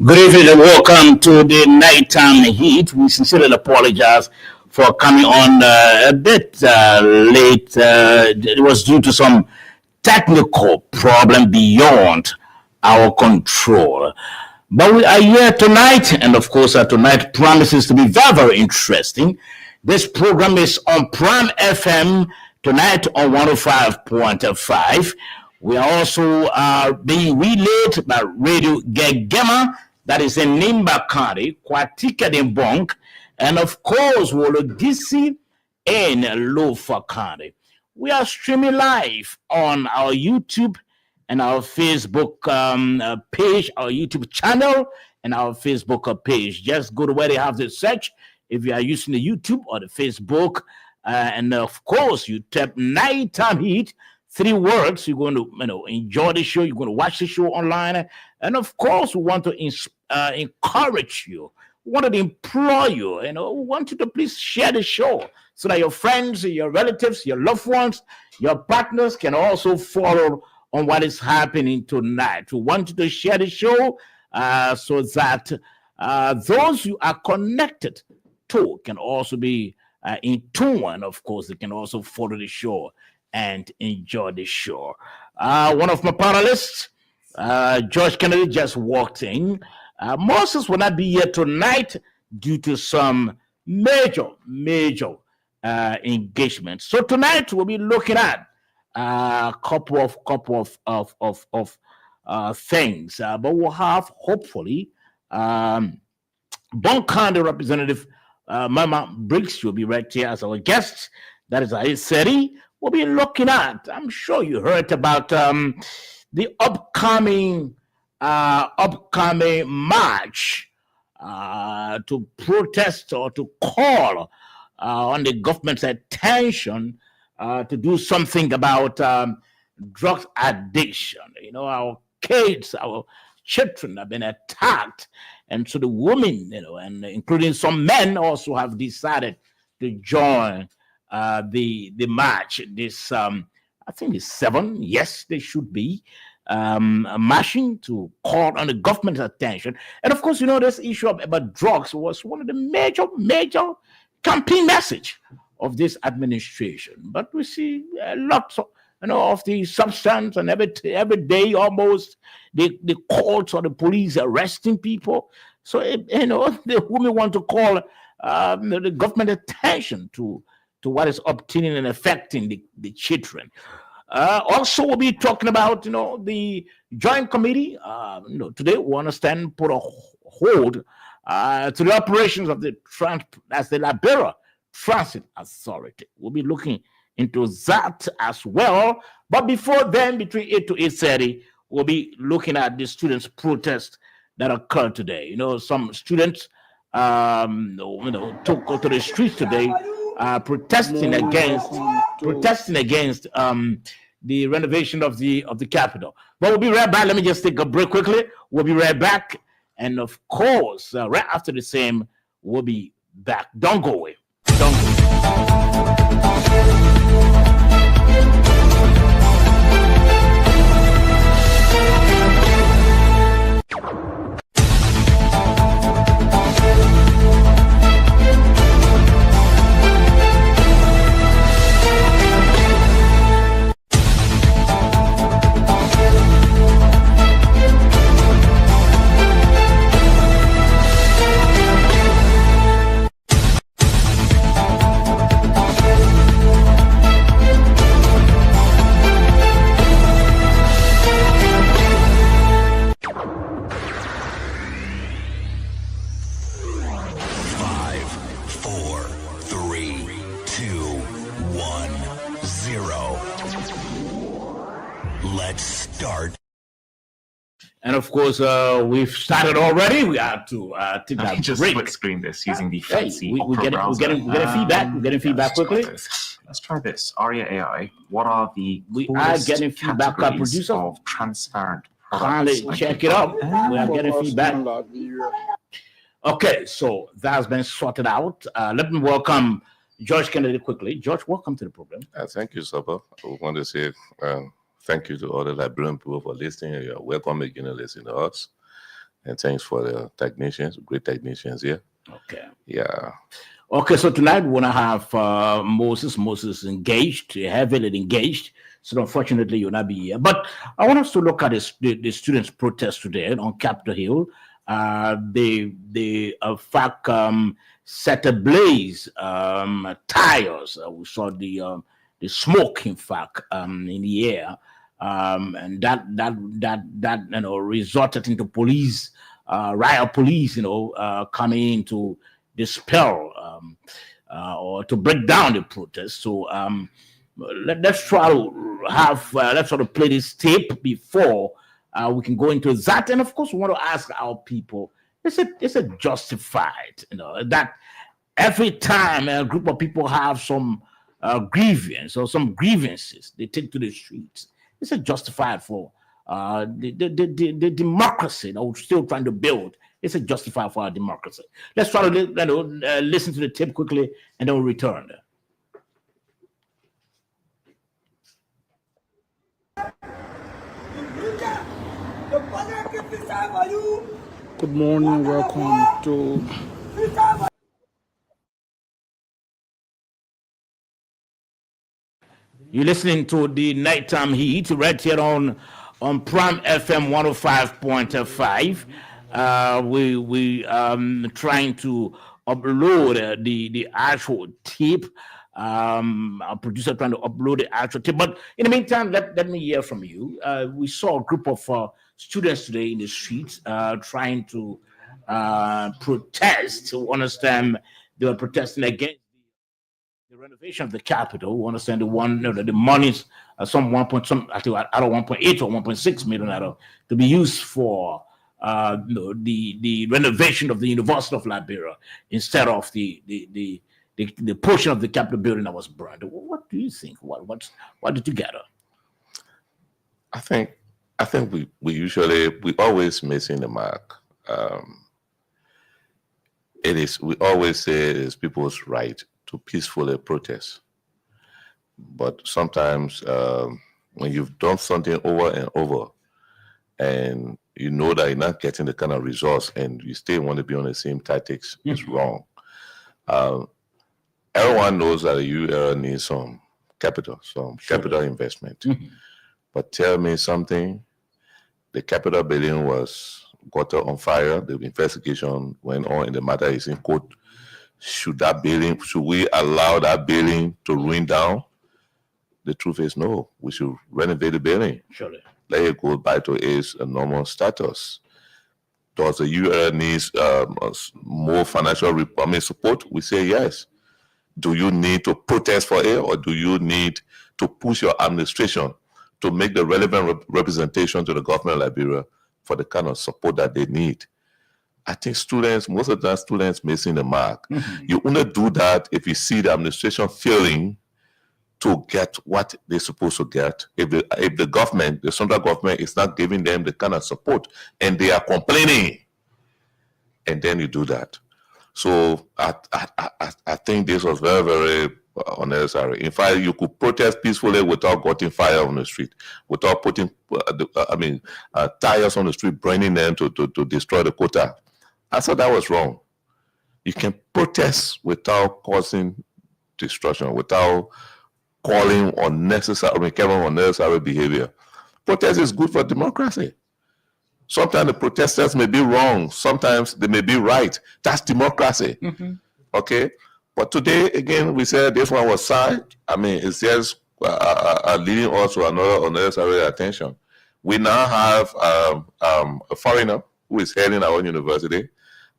Good evening and welcome to the nighttime heat. We sincerely apologize for coming on a bit late. It was due to some technical problem beyond our control. But we are here tonight, and of course, tonight promises to be very, very interesting. This program is on Prime FM tonight on 105.5. We are also being relayed by Radio Gegema, that is in Nimba County, Kwatika Bonk, and of course, Wolodisi in Lofa County. We are streaming live on our YouTube and our Facebook page, our YouTube channel, and our Facebook page. Just go to where they have the search if you are using the YouTube or the Facebook. And of course, you tap Nighttime Heat, 3 words. You're going to enjoy the show. You're going to watch the show online. And of course, we want to encourage you. We want to implore you. We want you to please share the show so that your friends, your relatives, your loved ones, your partners can also follow on what is happening tonight. We want you to share the show so that those you are connected to can also be in tune. Of course, they can also follow the show and enjoy the show. One of my panelists, George Kennedy, just walked in. Moses will not be here tonight due to some major engagements. So tonight we'll be looking at a couple of things, but we'll have hopefully Bon County Representative Mama Briggs will be right here as our guest. That is Aiseri. We'll be looking at. I'm sure you heard about the upcoming march to protest or to call on the government's attention to do something about drug addiction. Our kids, our children have been attacked, and so the women, and including some men, also have decided to join the march. This I think it's 7. Yes, they should be marching to call on the government's attention. And of course, this issue about drugs was one of the major campaign message of this administration. But we see lots of the substance, and every day almost the courts or the police arresting people. So the women want to call the government attention to what is obtaining and affecting the children. Also, we'll be talking about the Joint Committee. Today we understand put a hold to the operations of the Liberia Transit Authority. We'll be looking into that as well. But before then, between 8 to 8:30, we'll be looking at the students' protest that occurred today. Some students took to the streets today, protesting against the renovation of the Capitol. But we'll be right back. Let me just take a break quickly. We'll be right back, and of course, right after the same, we'll be back. Don't go away. Don't go away. And of course, we've started already. We have to take that just break. split screen this using the fancy we're Opera getting browser. feedback. We're getting feedback quickly. Let's try this. Aria AI. What are the We are coolest getting feedback. Our categories producer, of transparent kindly products? check it out. We are getting feedback. Okay, so that's been sorted out. Let me welcome George Kennedy quickly. George, welcome to the program. Thank you, Saba. I want to say thank you to all the Liberian people for listening. You're welcome again to listen to us. And thanks for the technicians, great technicians here. Okay. Yeah. Okay, so tonight we want to have Moses engaged, heavily engaged. So unfortunately, you'll not be here. But I want us to look at the students' protest today on Capitol Hill. They in fact set ablaze tires. We saw the smoke, in fact, in the air, and that resulted into police riot police, coming in to dispel or to break down the protest. So let's try to have let's sort of play this tape before we can go into that. And of course, we want to ask our people: is it justified? That every time a group of people have some grievance or some grievances, they take to the streets. Is it justified for the democracy that we're still trying to build? Is it justified for our democracy? Let's try to listen to the tape quickly, and then we'll return. Good morning, welcome to You're listening to the Nighttime Heat right here on Prime FM 105.5. We trying to upload the actual tape. Our producer trying to upload the actual tape. But in the meantime, let me hear from you. We saw a group of students today in the streets trying to protest. To understand, they were protesting against the renovation of the Capitol. We understand the monies, some 1.8 or 1.6 million to be used for the renovation of the University of Liberia instead of the portion of the Capitol building that was burned. What do you think? What did you gather? I think we always missing the mark. We always say it is people's right to peacefully protest. But sometimes when you've done something over and over and you know that you're not getting the kind of results and you still want to be on the same tactics, it's wrong. Everyone knows that the UL needs some capital investment. But tell me something, the Capitol building got on fire, the investigation went on, and the matter is in court. Should we allow that building to ruin down? The truth is no. We should renovate the building. Surely. Let it go back to its normal status. Does the UL needs more financial support? We say yes. Do you need to protest for it, or do you need to push your administration to make the relevant representation to the government of Liberia for the kind of support that they need? I think most of the students missing the mark. You only do that if you see the administration failing to get what they're supposed to get. If the government, the central government, is not giving them the kind of support and they are complaining, and then you do that. So I think this was very, very unnecessary. In fact, you could protest peacefully without getting fire on the street, without putting tires on the street, burning them to destroy the quota. I thought that was wrong. You can protest without causing destruction, without calling unnecessary behavior. Protest is good for democracy. Sometimes the protesters may be wrong. Sometimes they may be right. That's democracy. Okay? But today, again, we said this one was sad. It's just leading us to another unnecessary attention. We now have a foreigner who is heading our own university.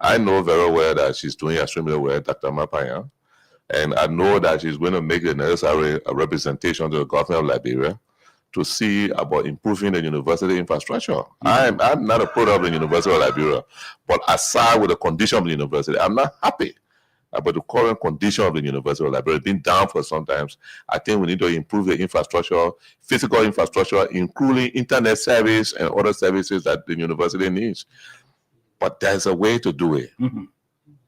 I know very well that she's doing extremely well, Dr. Mapaya. And I know that she's going to make the necessary representation to the government of Liberia to see about improving the university infrastructure. I'm not a product of the University of Liberia, but aside with the condition of the university, I'm not happy about the current condition of the University of Liberia. It's been down for some times. I think we need to improve the infrastructure, physical infrastructure, including internet service and other services that the university needs. But there's a way to do it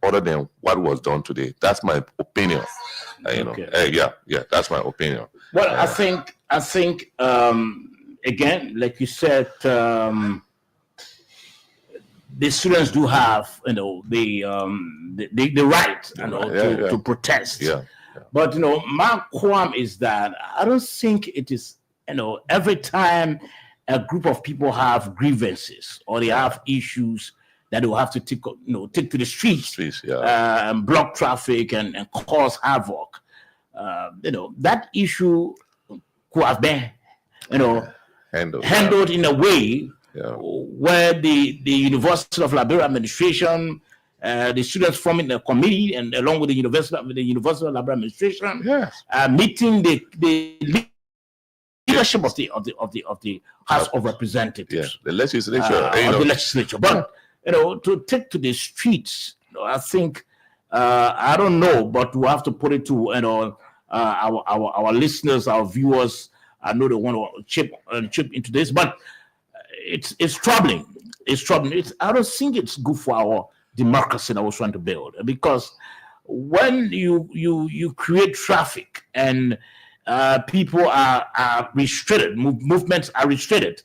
other than what was done today. That's my opinion. That's my opinion. Well, I think again, like you said, the students do have, the right, to protest. Yeah. But my qualm is that I don't think it is, every time a group of people have grievances or they have issues that they will have to take to the streets, and block traffic and cause havoc. That issue could have been, handled in a way where the University of Liberia administration, the students forming a committee, and along with the University of Liberia administration, meeting the leadership of the House of Representatives, the legislature, of the legislature. But to take to the streets, I think I don't know, but we have to put it to our listeners, our viewers. I know they want to chip into this, but it's troubling. It's troubling. I don't think it's good for our democracy that we're trying to build, because when you create traffic and people are restricted, movements are restricted,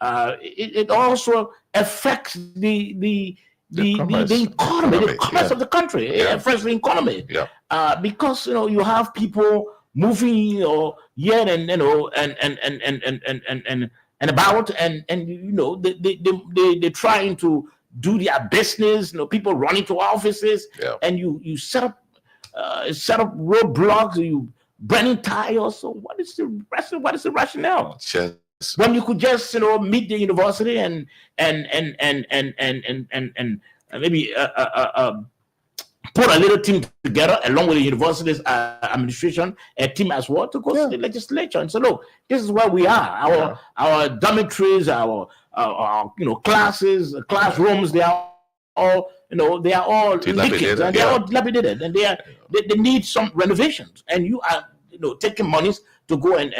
it also affects the economy, the commerce of the country. It affects the economy, because you have people moving, yet and about, and they're trying to do their business. People running to offices, and you set up roadblocks, you burning tires. So what is the rationale? When you could just meet the university and maybe put a little team together along with the university's administration, a team as well, to go to the legislature and say, look, this is where we are. Our dormitories, our classes, classrooms, they are all they are all leaking, and they are all dilapidated, and they need some renovations. And you are taking monies to go and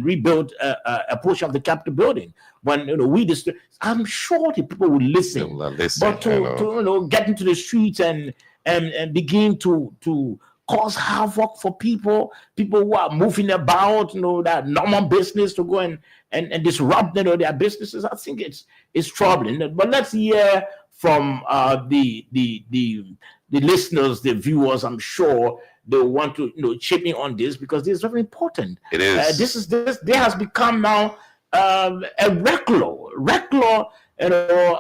rebuild a portion of the Capitol building. When I'm sure the people will listen, but to get into the streets and begin to cause havoc for people who are moving about, that normal business, to go and disrupt their businesses, I think it's troubling. But let's hear from the listeners, the viewers. I'm sure they want to chip in on this, because this is very important. It is. This has become now a regular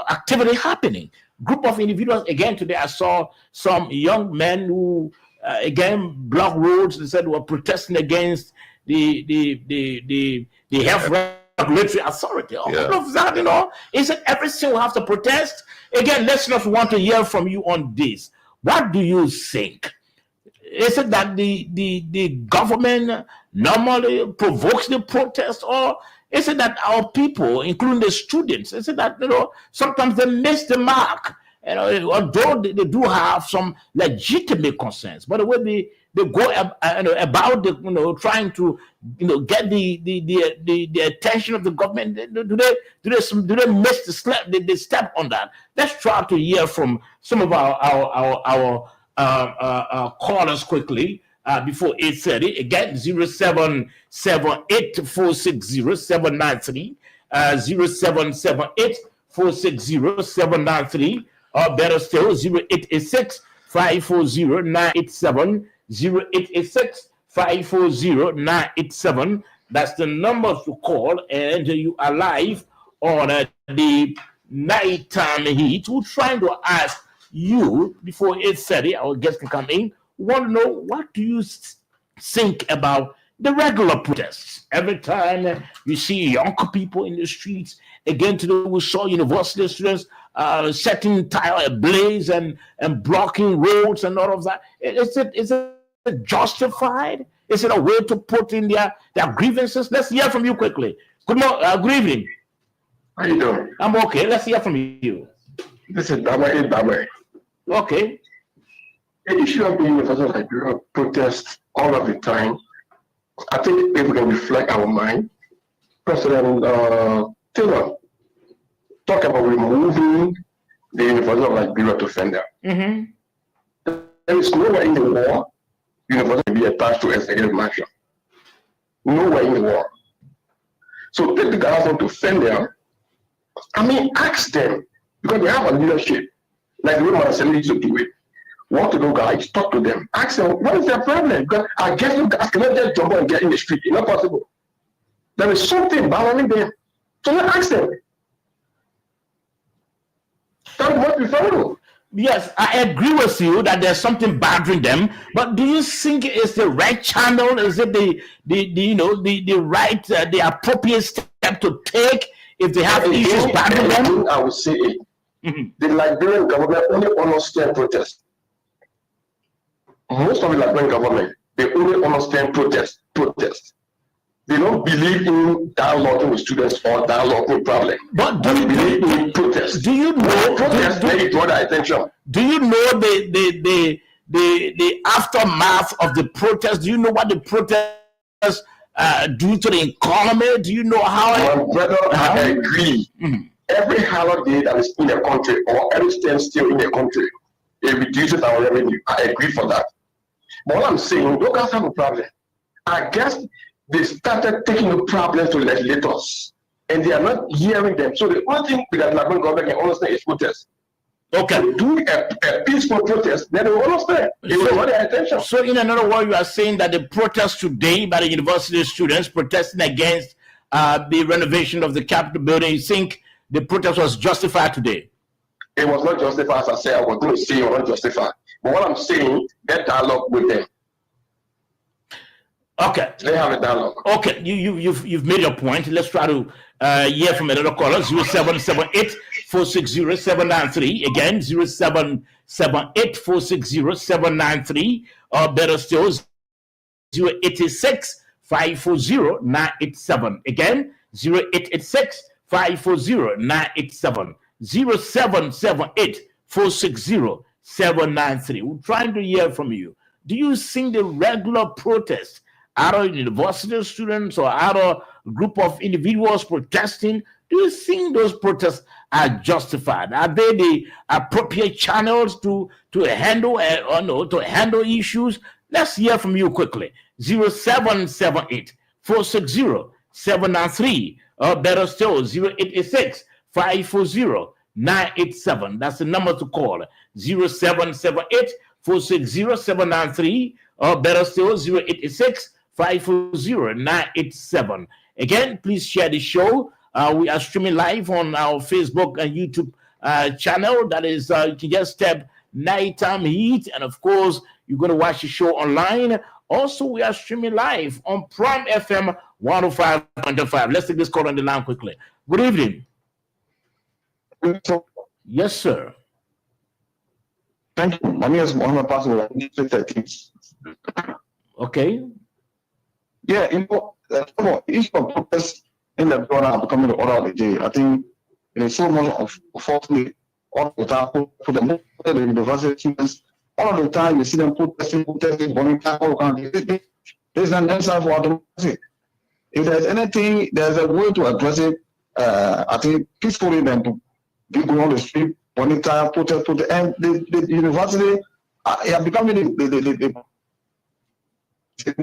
activity happening. Group of individuals. Again today, I saw some young men who again block roads. They said were protesting against the health regulatory authority. All of that, is it everything we have to protest? Again, listeners want to hear from you on this. What do you think? Is it that the government normally provokes the protest, or is it that our people, including the students, is it that sometimes they miss the mark? Although they do have some legitimate concerns, but the way they go about trying to get the attention of the government, do they miss the step on that? Let's try to hear from some of our callers quickly before 8:30. Again, 0778460793, 0778460793, or better still, 0886-540-987, 0886-540-987. That's the number to call, and you are live on the Nighttime Heat. We're trying to ask you before 8:30, our guests can come in. We want to know, what do you think about the regular protests? Every time you see young people in the streets, again today we saw university students setting tire ablaze and blocking roads and all of that. Is it justified? Is it a way to put in their grievances? Let's hear from you quickly. Good evening. How you doing? I'm okay. Let's hear from you. This is Dame. Okay. The issue of the University of Liberia protests all of the time. I think if we can reflect our mind, President Taylor talked about removing the University of Liberia to Fender. Mm-hmm. There is nowhere in the world university can be attached to executive mansion. Nowhere in the world. So take the guys to Fender I mean, ask them, because they have a leadership, like the way Marcelo used to do it. Want to know guys, talk to them. Ask them, what is their problem? Because I guess you guys cannot just jump and get in the street. It's not possible. There is something bothering them. So let's ask them. That must be fair. Yes, I agree with you that there's something bothering them. But do you think it's the right channel? Is it the right, the appropriate step to take if they have issues bothering them? I would say the Liberian government only understands protest. Most of the Liberian government, they only understand protest. They don't believe in dialoguing with students or dialoguing with problems. But they believe in protest. Do you know protest? They draw their attention. Do you know the aftermath of the protest? Do you know what the protests do to the economy? Do you know how? My brother, I agree. Every holiday that is in a country or every standstill in a country, it reduces our revenue. I agree for that. But what I'm saying, those guys have a problem. I guess they started taking the problem to legislators, and they are not hearing them. So the only thing that the Liberian government can understand is protest. Okay. So do a peaceful protest, then they will understand. They will draw their attention. So in another word, you are saying that the protest today by the university students protesting against the renovation of the Capitol building, you think the protest was justified today? It was not justified, as I said. I was going to say it was not justified. But what I'm saying, get dialogue with them. Okay. They have a dialogue. Okay, you've made your point. Let's try to hear from another caller. 0778-460-793. Again, 0778-460-793. Or better still, 086-540-987. Again, 0886-540-987. 0778-460-793. We're trying to hear from you. Do you think the regular protests, either university students or other group of individuals protesting, do you think those protests are justified? Are they the appropriate channels to handle issues? Let's hear from you quickly. 0778-460-793, or better still, 0886-540-987. That's the number to call. 0778-460-793, or better still, 0886-540-987. Again, please share the show. We are streaming live on our Facebook and YouTube channel. That is, you can just tap Nighttime Heat, and of course, you're going to watch the show online. Also, we are streaming live on Prime FM 105.5. Let's take this call on the line quickly. Good evening. Yes, sir. Thank you. My name is Mohammed Pascal. Okay. Yeah, each of protests in the world are becoming the order of the day. I think it is so much of falsely all the time for the university students. All of the time you see them protesting, burning time, all kind of things. There's an answer for democracy. If there's anything, there's a way to address it. I think peacefully than to be going on the street, burning time, protest, and the university are becoming the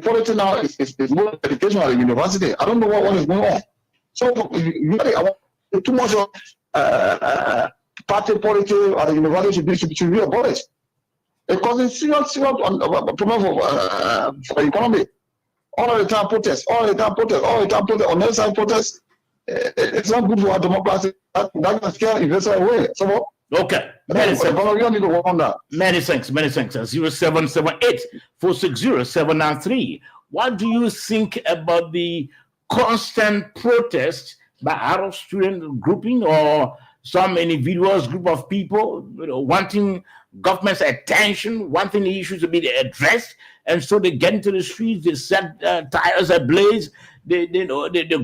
politics now is more education at the university. I don't know what is going on. So really, I want too much of party politics at the university should be abolished. It causes serious problem for the economy. All of the time protests, unnecessary protests. It's not good for our democracy. That can scare investors away. So okay. Many thanks. 0778-460-793. What do you think about the constant protest by other student grouping or some individuals, group of people, wanting government's attention, wanting the issues to be addressed, and so they get into the streets, they set tires ablaze, they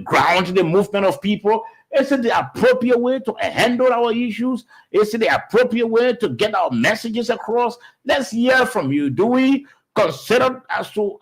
ground the movement of people? Is it the appropriate way to handle our issues? Is it the appropriate way to get our messages across? Let's hear from you. Do we consider as to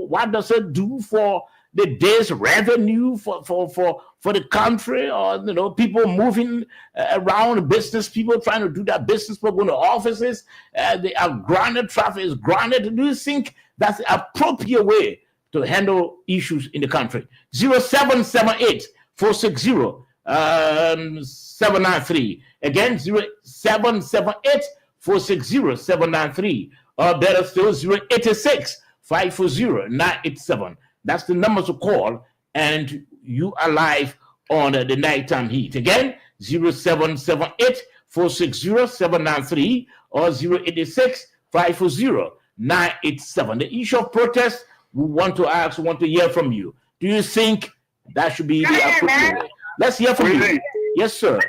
what does it do for the day's revenue for the country, or people moving around, business people trying to do their business, people going to offices, they are grounded, traffic is grounded? Do you think that's the appropriate way to handle issues in the country? 0778-460-793, 793. Again, 0778-460-793. Or better still, 086-540-987. That's the number to call, and you are live on the Nighttime Heat. Again, 0778-460-793 or 086-540-987. The issue of protest, we want to hear from you. Do you think that should be the appropriate way? Let's hear from you. Yes, sir.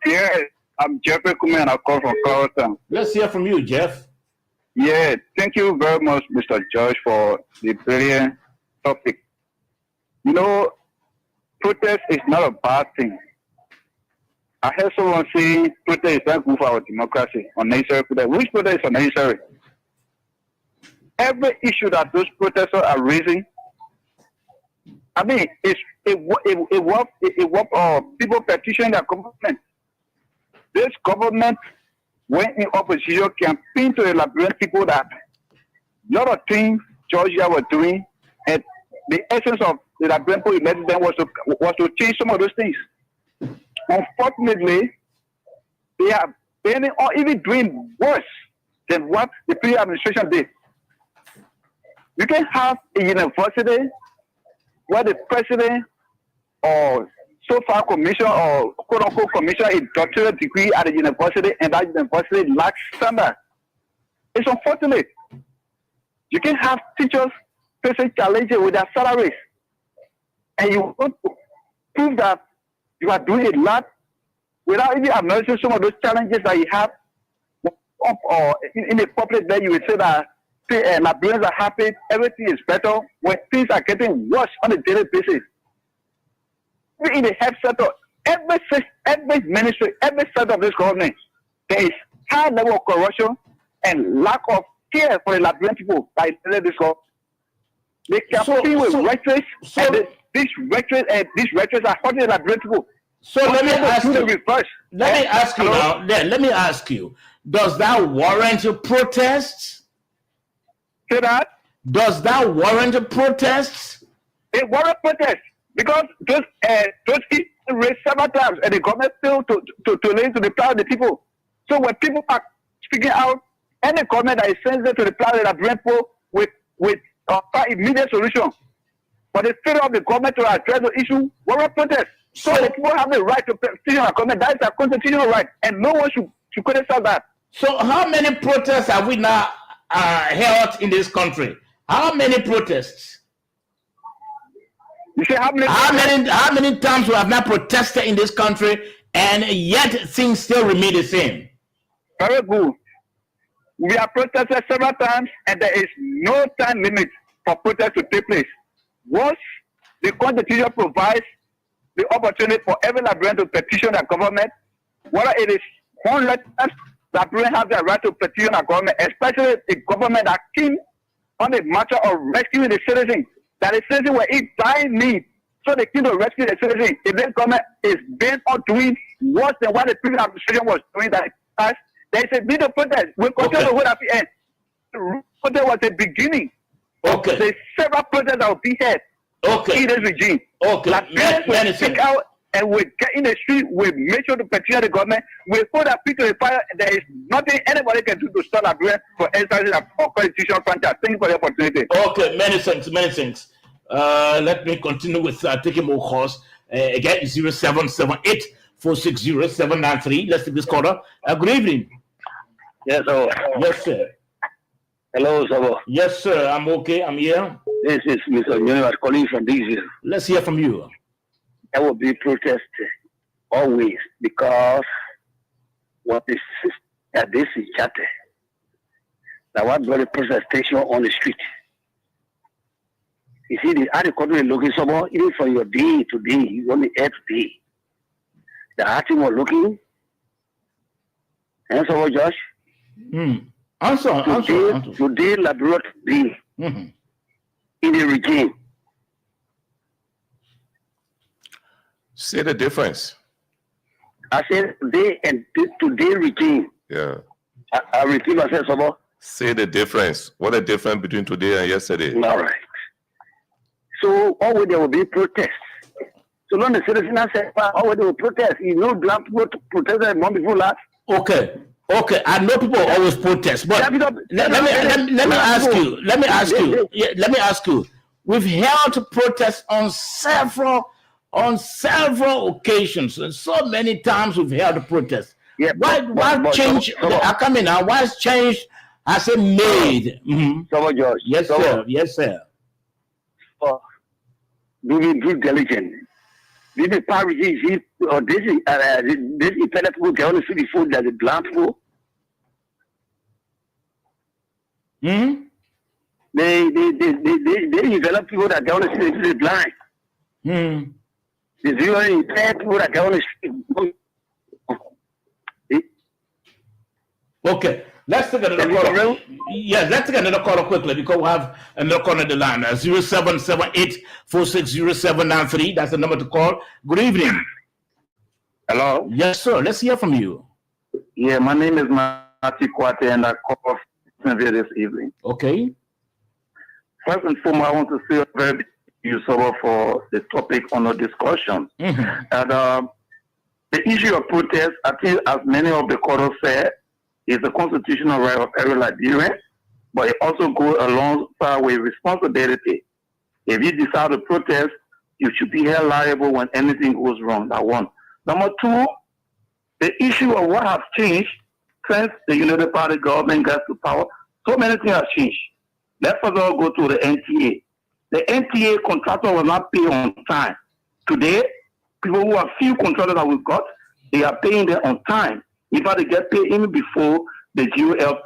Yeah, I'm Jeffrey Kuman. I call from Carlton. Let's hear from you, Jeff. Yeah, thank you very much, Mr. George, for the brilliant topic. You know, protest is not a bad thing. I heard someone say protest is not good for our democracy, unnecessary protest. Which protest is unnecessary? Every issue that those protesters are raising, I mean, it's people petition their government. This government, when in opposition, campaign to the Liberian people that a lot of things Georgia was doing, and the essence of the Liberian people elected them was to change some of those things. Unfortunately, they are bending or even doing worse than what the previous administration did. You can have a university where the president or so far commission or quote unquote commission a doctorate degree at a university, and that university lacks standard. It's unfortunate. You can have teachers facing challenges with their salaries, and you want to prove that you are doing a lot without even acknowledging some of those challenges that you have. Or in a public, then you will say that Liberians are happy, everything is better, when things are getting worse on a daily basis. In the health sector, every ministry, every sector of this government, there is high level of corruption and lack of care for the Liberian people by this government. They campaign with rhetoric, and these rhetoric are hurting the Liberian people. So let me ask you. Let me ask you. Does that warrant protests? Say that? Does that warrant protests? It warrants protests because those issues raised several times, and the government failed to listen to the plight of the people. So when people are speaking out, any government that is sensitive to the plight of the Liberian people with immediate solution, but the failure of the government to address the issue warrants protests. So the people have the right to petition a government. That is their constitutional right, and no one should criticize that. So how many protests have we now held in this country? How many protests? You say how many times we have not protested in this country, and yet things still remain the same? Very good. We have protested several times, and there is no time limit for protests to take place. Once the Constitution provides the opportunity for every Liberian to petition the government, whether it is 100 times, Liberians have the right to petition the government, especially the government that came on the matter of rescuing the citizens, that the citizens were in dire need, so they came to rescue the citizens. If the government is bent on doing worse than what the previous administration was doing, that there is a need of protest. We continue to hold at the end. The protest was the beginning. Okay. There's several protests that will be had in this regime. Okay. Liberians will speak out, and we get in the street, we make sure to petition the government, we put our feet to the fire, and there is nothing anybody can do to stop Liberia for exercising our constitutional franchise. Thank you for the opportunity. Okay, many thanks. Let me continue with taking more calls. Again, 0778-460-793. Let's take this caller. Good evening. Yes, sir. Yes, sir. Hello, sir. Yes, sir. I'm okay. I'm here. This is Mr. Universe calling from DC. Let's hear from you. There will be protest always because what is that this is chatting. That what brought the protestation on the street. You see, the article is looking someone, even from your day to day, you only air today. The article was looking. Answer what, Josh? Answer. Today, Liberia today, in the regime. Say the difference. I said today and today regime. Yeah. I repeat myself, Sabo. Say the difference. What the difference between today and yesterday? All right. So always there will be protests. So long the citizens say, "Oh, they will protest." You know, black people protest a month before last. Okay. I know people always protest, but let me ask you. We've held protests on several occasions, and so many times we've held protests. Yeah, why change? I come in now. Why has change? I say made. So George. Yes, sir. Yes, sir. Doing due diligence. This Paris or this independent people can only see the food that the black people. They develop people that can only see the blind. They really independent people that can only see. Okay. Let's take another caller. Yes, let's take another caller quickly because we have another caller on the line. 0778-460-793. That's the number to call. Good evening. Hello? Yes, sir. Let's hear from you. Yeah, my name is Matthew Kwate and I call from this evening. Okay. First and foremost, I want to say a very useful for the topic on the discussion. And the issue of protest, I think as many of the callers said, is the constitutional right of every Liberian, but it also goes alongside with responsibility. If you decide to protest, you should be held liable when anything goes wrong. That one. Number two, the issue of what has changed since the United Party government got to power, so many things have changed. Let's first all go to the NTA. The NTA contractor will not pay on time. Today, people who have few contractors that we've got, they are paying them on time. In fact, they get paid even before the GOL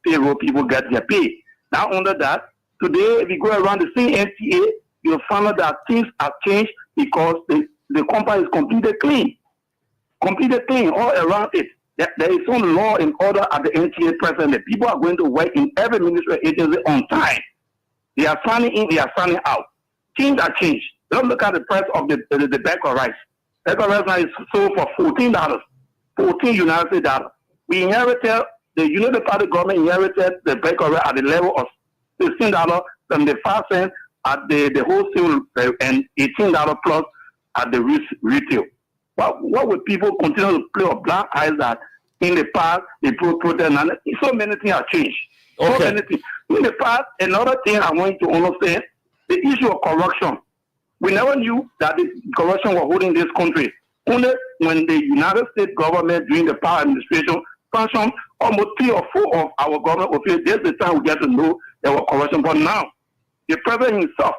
payroll people get their pay. Not only that, today, if you go around the same NTA, you'll find out that things have changed because the company is completely clean. Completely clean all around it. There is some law and order at the NTA presently. People are going to work in every ministry agency on time. They are signing in, they are signing out. Things have changed. Don't look at the price of the bag of rice. Bag of rice now is sold for $14. 14 United States dollars. We inherited, the United Party government inherited the bag of rice at the level of $16.75 at the wholesale and $18 plus at the retail. What would people continue to play a black eyes that in the past they protest and so many things have changed. Okay. So many things. In the past, another thing I want to understand, the issue of corruption. We never knew that the corruption was holding this country. Only when the United States government during the power administration sanctioned almost 3 or 4 of our government officials, there's the time we get to know there was corruption. But now, the president himself,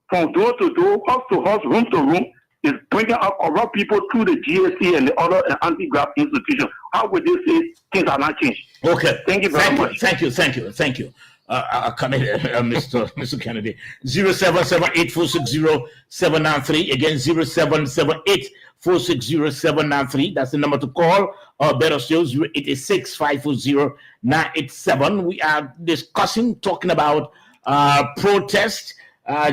from door to door, house to house, room to room, is bringing out corrupt people through the GSC and the other anti-graft institutions. How would they say things are not changed? Okay. Thank you very much. Thank you. I'll come in, Mr. Kennedy. 0778-460-793. Again, 0778-460-793. That's the number to call. Or better still, 086-540-987. We are talking about protest.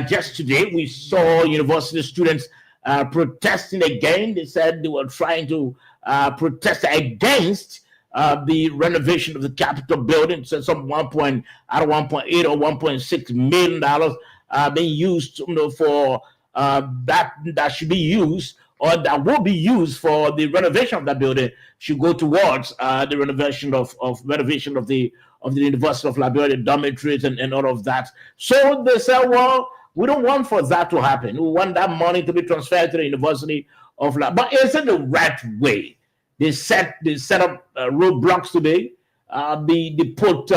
Just today, we saw university students protesting again. They said they were trying to protest against the renovation of the Capitol building. So some 1.8 or 1.6 million dollars being used for that should be used, or that will be used for the renovation of that building, should go towards the renovation of the University of Liberia, dormitories and all of that. So they said, well, we don't want for that to happen. We want that money to be transferred to the University of Liberia. But is it the right way? They set up roadblocks today. They put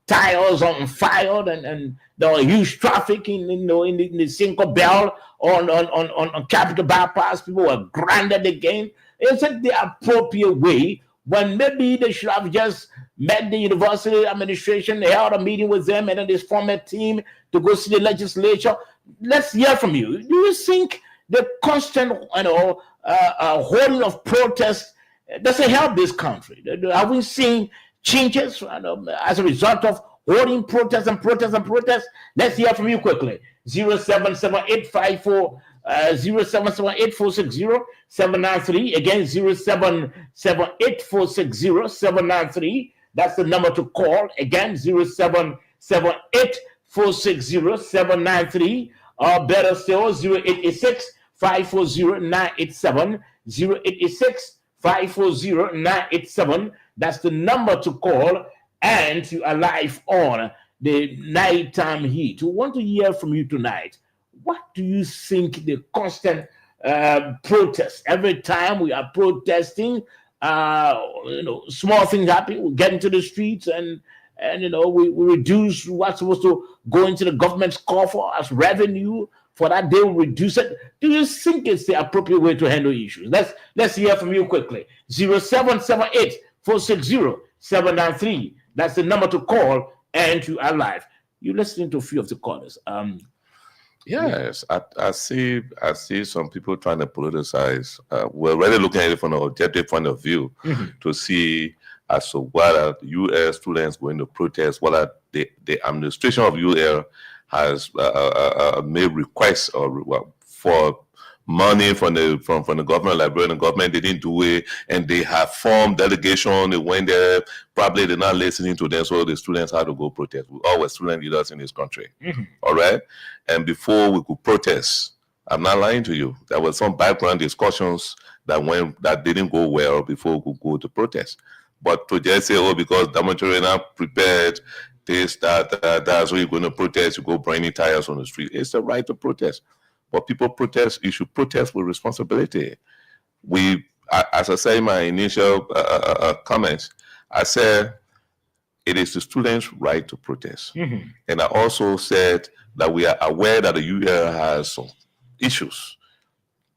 tires on fire, and there was huge traffic in the Cinco Bell on Capitol Bypass. People were grounded again. Is it the appropriate way when maybe they should have just met the university administration, they held a meeting with them, and then they formed a team to go see the legislature? Let's hear from you. Do you think the constant holding of protests doesn't help this country? Have we seen changes as a result of holding protests and protests and protests? Let's hear from you quickly. 0778-460-793. Again, 0778-460-793. That's the number to call. Again, 0778-460-793. Or better still, 540-987, 0886-540-987. That's the number to call, and you are live on the Nighttime Heat. We want to hear from you tonight. What do you think the constant protest? Every time we are protesting, small things happen. We get into the streets and we reduce what's supposed to go into the government's coffer as revenue. For that, they will reduce it. Do you think it's the appropriate way to handle issues? Let's hear from you quickly. 0778-460-793. That's the number to call, and you are live. You're listening to a few of the callers. Yes, I see some people trying to politicize. We're really looking at it from an objective point of view to see as to whether UL students going to protest, whether the administration of UL has made requests for money from the government library, and the government didn't do it, and they have formed delegation. They went there, probably they're not listening to them, so the students had to go protest. We all were student leaders in this country, all right? And before we could protest, I'm not lying to you, there was some background discussions that didn't go well before we could go to protest. But to just say, because dormitory are not prepared, that's why you're going to protest, you go burning tires on the street. It's the right to protest. But people protest, you should protest with responsibility. As I said in my initial comments, I said it is the students' right to protest. And I also said that we are aware that the UL has some issues.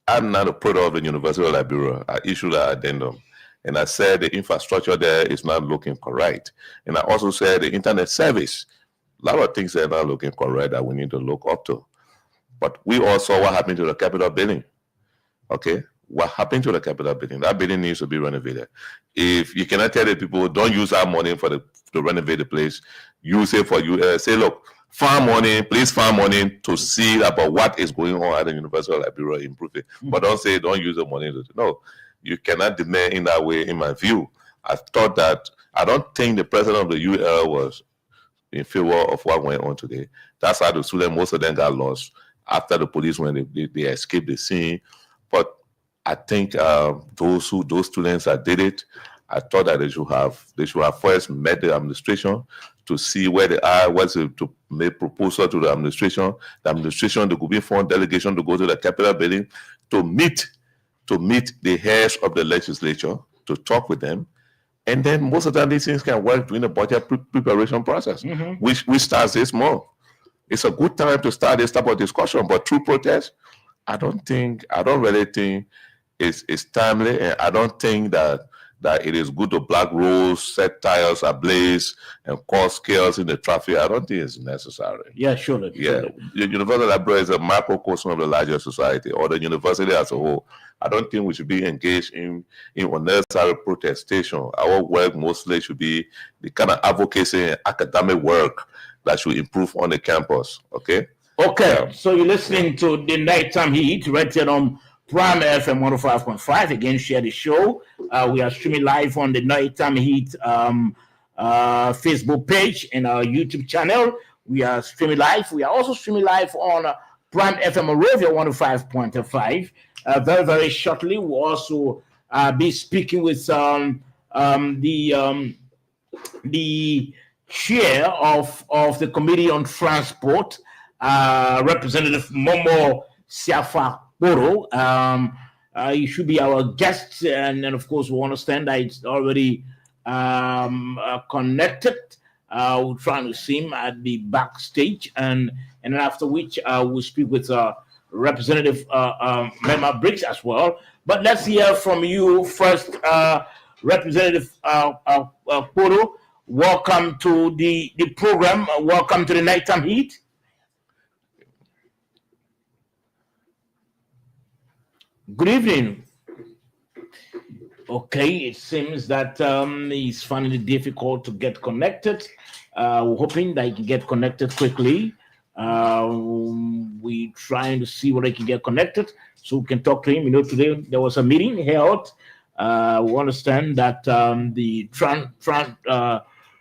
I'm not a product of the University of Liberia. I issued an addendum. And I said the infrastructure there is not looking correct. And I also said the internet service, a lot of things are not looking correct that we need to look up to. But we all saw what happened to the Capitol building. Okay? What happened to the Capitol building? That building needs to be renovated. If you cannot tell the people, don't use our money to renovate the place, use it for you. Say, look, please find money to see about what is going on at the University of Liberia, improve it. But don't say, don't use the money. No, you cannot demand in that way, in my view. I don't think the president of the UL was in favor of what went on today. That's how the students, most of them got lost after the police, when they escaped the scene. But I think those students that did it, I thought that they should have first met the administration to see where they are, to make proposal to the administration. The administration, there could be formed delegation to go to the Capitol building to meet the heads of the legislature, to talk with them. And then most of the time these things can work during the budget preparation process, which starts this month. It's a good time to start this type of discussion, but through protest, I don't really think it's timely, and I don't think that it is good to block roads, set tires ablaze, and cause chaos in the traffic. I don't think it's necessary. Yeah, sure. Yeah, the University Library is a microcosm of the larger society, or the university as a whole. I don't think we should be engaged in unnecessary protestation. Our work mostly should be the kind of advocacy and academic work that should improve on the campus. Okay. So you're listening to the Nighttime Heat right here on Prime FM 105.5. Again, share the show. We are streaming live on the Nighttime Heat Facebook page and our YouTube channel. We are streaming live. We are also streaming live on Prime FM Radio 105.5. Very, very shortly, we'll also be speaking with the chair of the Committee on Transport, Representative Momo Siafa-Boro. He should be our guest, and of course, we understand that it's already connected. We're trying to see him at the backstage, and after which we'll speak with Representative Mema Briggs as well. But let's hear from you first, Representative Boro. Welcome to the program. Welcome to the Nighttime Heat. Good evening. Okay, it seems that he's finding it difficult to get connected. We're hoping that he can get connected quickly. We're trying to see whether he can get connected so we can talk to him. Today there was a meeting held. We understand that the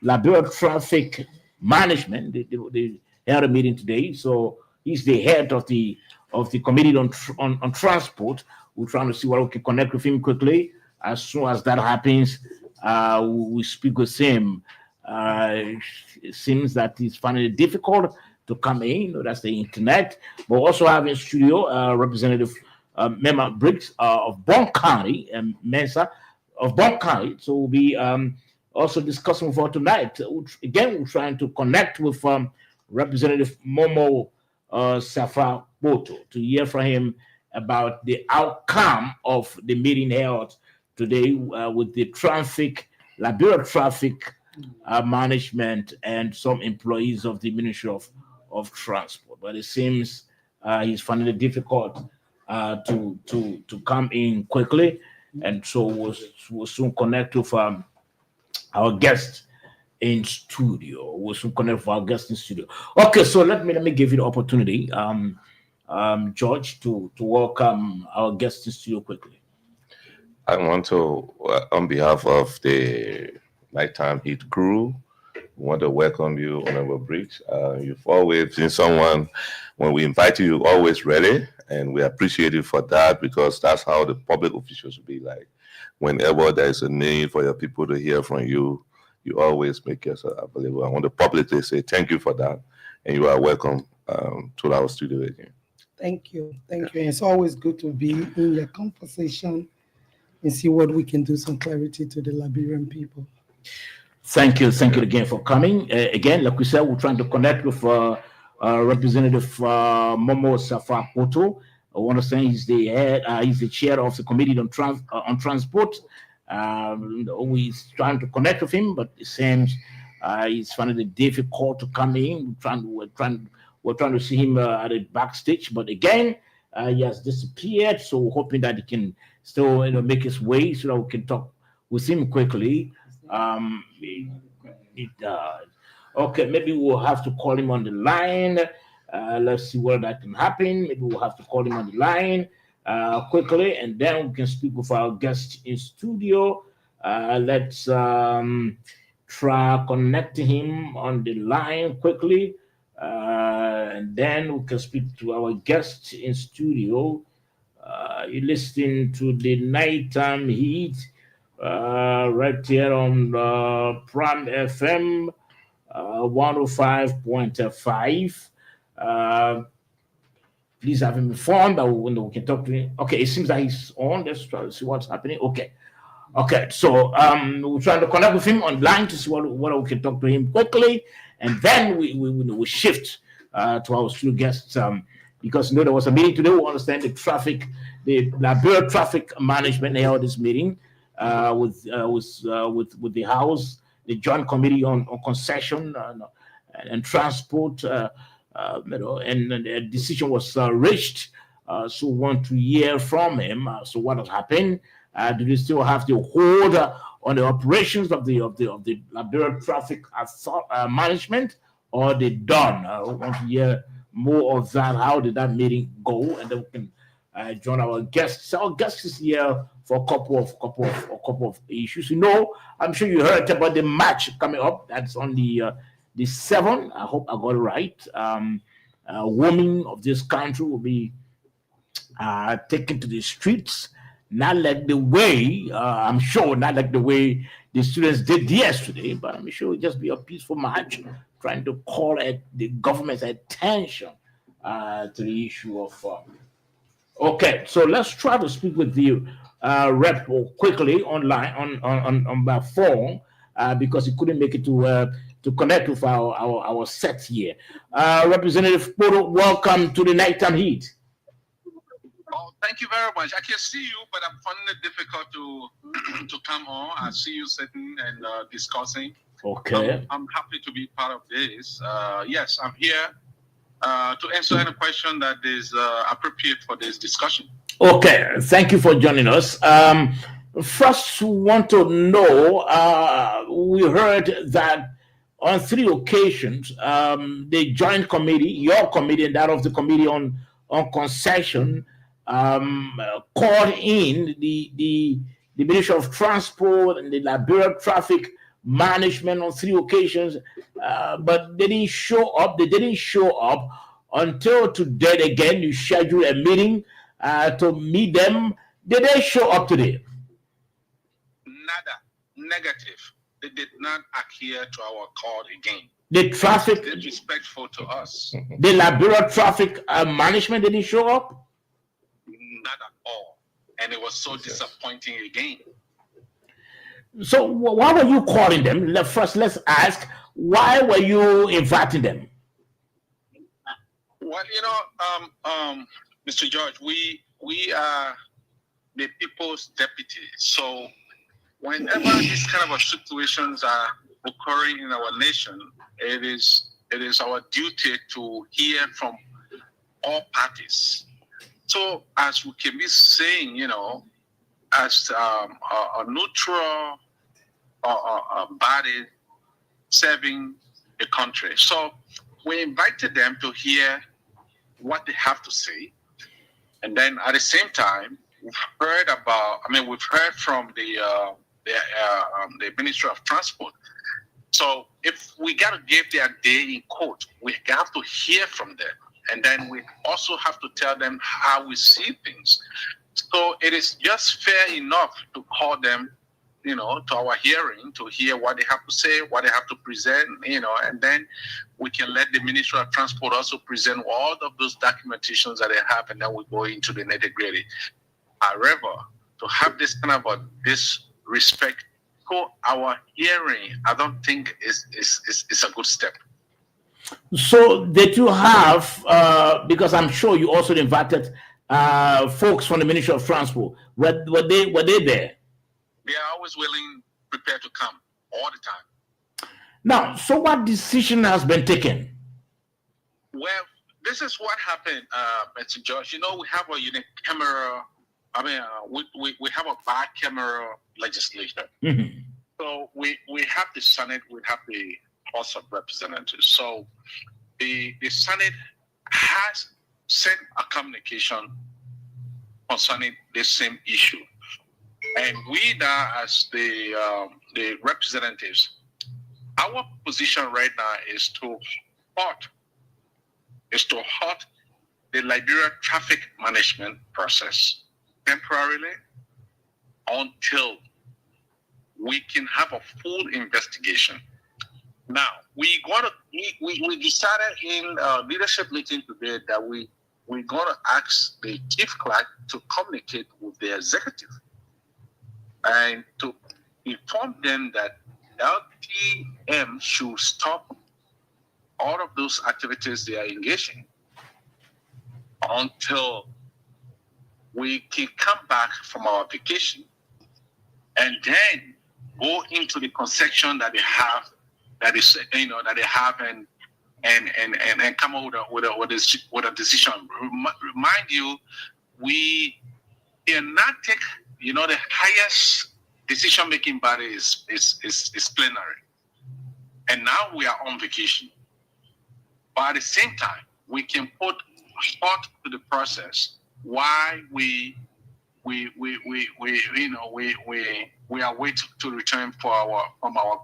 Liberia Traffic Management, they had a meeting today. So he's the head of the of the Committee on Transport. We're trying to see what we can connect with him quickly. As soon as that happens, we speak with him. It seems that he's finding it difficult to come in. That's the internet. But also have in studio Representative Mema Briggs of Bond County and Mensa of Bond County. So we'll be also discussing for tonight. Again, we're trying to connect with Representative Momo Safa Boto to hear from him about the outcome of the meeting held today with the Liberia Traffic Management and some employees of the Ministry of Transport. But it seems he's finding it difficult to come in quickly, and so we'll soon connect with our guest in studio. We'll soon connect with our guest in studio. Okay, so let me give you the opportunity, George, to welcome our guest in studio quickly. I want to, on behalf of the Nighttime Heat crew, want to welcome you, Honorable Briggs. You've always been someone, when we invite you, you're always ready, and we appreciate you for that, because that's how the public officials will be like. Whenever there is a need for your people to hear from you, you always make yourself available. I want to publicly say thank you for that, and you are welcome to our studio again. Thank you. Thank you. It's always good to be in your conversation and see what we can do, some clarity to the Liberian people. Thank you again for coming. Again, like we said, we're trying to connect with Representative Momo Safa Boto. I want to say he's the chair of the Committee on Transport. We're trying to connect with him, but it seems he's finding it difficult to come in. We're trying to see him at the backstage, but again, he has disappeared. So we're hoping that he can still make his way so that we can talk with him quickly. Okay, maybe we'll have to call him on the line. Let's see whether that can happen. Maybe we'll have to call him on the line quickly, and then we can speak with our guest in studio. Let's try connecting him on the line quickly, and then we can speak to our guest in studio. You're listening to the Nighttime Heat right here on Prime FM 105.5. Please have him informed that we can talk to him. Okay, it seems that he's on. Let's try to see what's happening. Okay, so we're trying to connect with him online to see what we can talk to him quickly, and then we shift to our studio guests, because there was a meeting today. We understand the Liberia Traffic Management held this meeting with the House, the Joint Committee on Concession and Transport, and a decision was reached. So we want to hear from him. So what has happened? Do they still have the hold on the operations of the Liberia Traffic Management, or they done? I want to hear more of that. How did that meeting go? And then we can join our guests. Our guest is here for a couple of issues. I'm sure you heard about the match coming up. That's on the 7th. I hope I got it right. Women of this country will be taken to the streets, not like the way the students did yesterday, but I'm sure it'll just be a peaceful march trying to call the government's attention to the issue of. Okay, so let's try to speak with the rep quickly online on my phone because he couldn't make it to connect with our set here. Representative Boto, welcome to the Nighttime Heat. Oh, thank you very much. I can see you, but I'm finding it difficult to come on. I see you sitting and discussing. Okay. I'm happy to be part of this. Yes, I'm here to answer any question that is appropriate for this discussion. Okay, thank you for joining us. First, we want to know, we heard that on 3 occasions, the Joint Committee, your committee and that of the Committee on Concession, called in the Ministry of Transport and the Liberia Traffic Management on 3 occasions, but they didn't show up. They didn't show up until today again you schedule a meeting to meet them. Did they show up today? Nada. Negative. They did not adhere to our call again. The traffic, Disrespectful to us. the Liberia traffic management didn't show up? Not at all. And it was so disappointing again. So why were you calling them? First, let's ask, why were you inviting them? Well, Mr. George, we are the people's deputy. So whenever these kind of situations are occurring in our nation, it is our duty to hear from all parties. So as we can be saying, as a neutral body serving the country. So we invited them to hear what they have to say. And then at the same time, we've heard from the Ministry of Transport. So if we got to give their day in court, we have to hear from them. And then we also have to tell them how we see things. So it is just fair enough to call them, to our hearing, to hear what they have to say, what they have to present, and then we can let the Ministry of Transport also present all of those documentations that they have, and then we go into the nitty-gritty. However, to have this kind of a disrespect to our hearing, I don't think is a good step. So did you have, because I'm sure you also invited folks from the Ministry of Transport, were they there? They are always willing, prepared to come all the time. Now, so what decision has been taken? Well, this is what happened, Mr. Josh. We have a unique camera. We have a bicameral legislature. Mm-hmm. So we have the Senate, we have the House of Representatives. So the Senate has sent a communication concerning this same issue. And we now, as the representatives, our position right now is to halt the Liberia traffic management process temporarily until we can have a full investigation. Now, we decided in a leadership meeting today that we're going to ask the chief clerk to communicate with the executive and to inform them that LTM should stop all of those activities they are engaging until we can come back from our vacation and then go into the concession that they have, that they have, and come out with a decision. Remind you, we cannot take, the highest decision-making body is plenary, and now we are on vacation. But at the same time, we can put halt to the process while we are waiting to return from our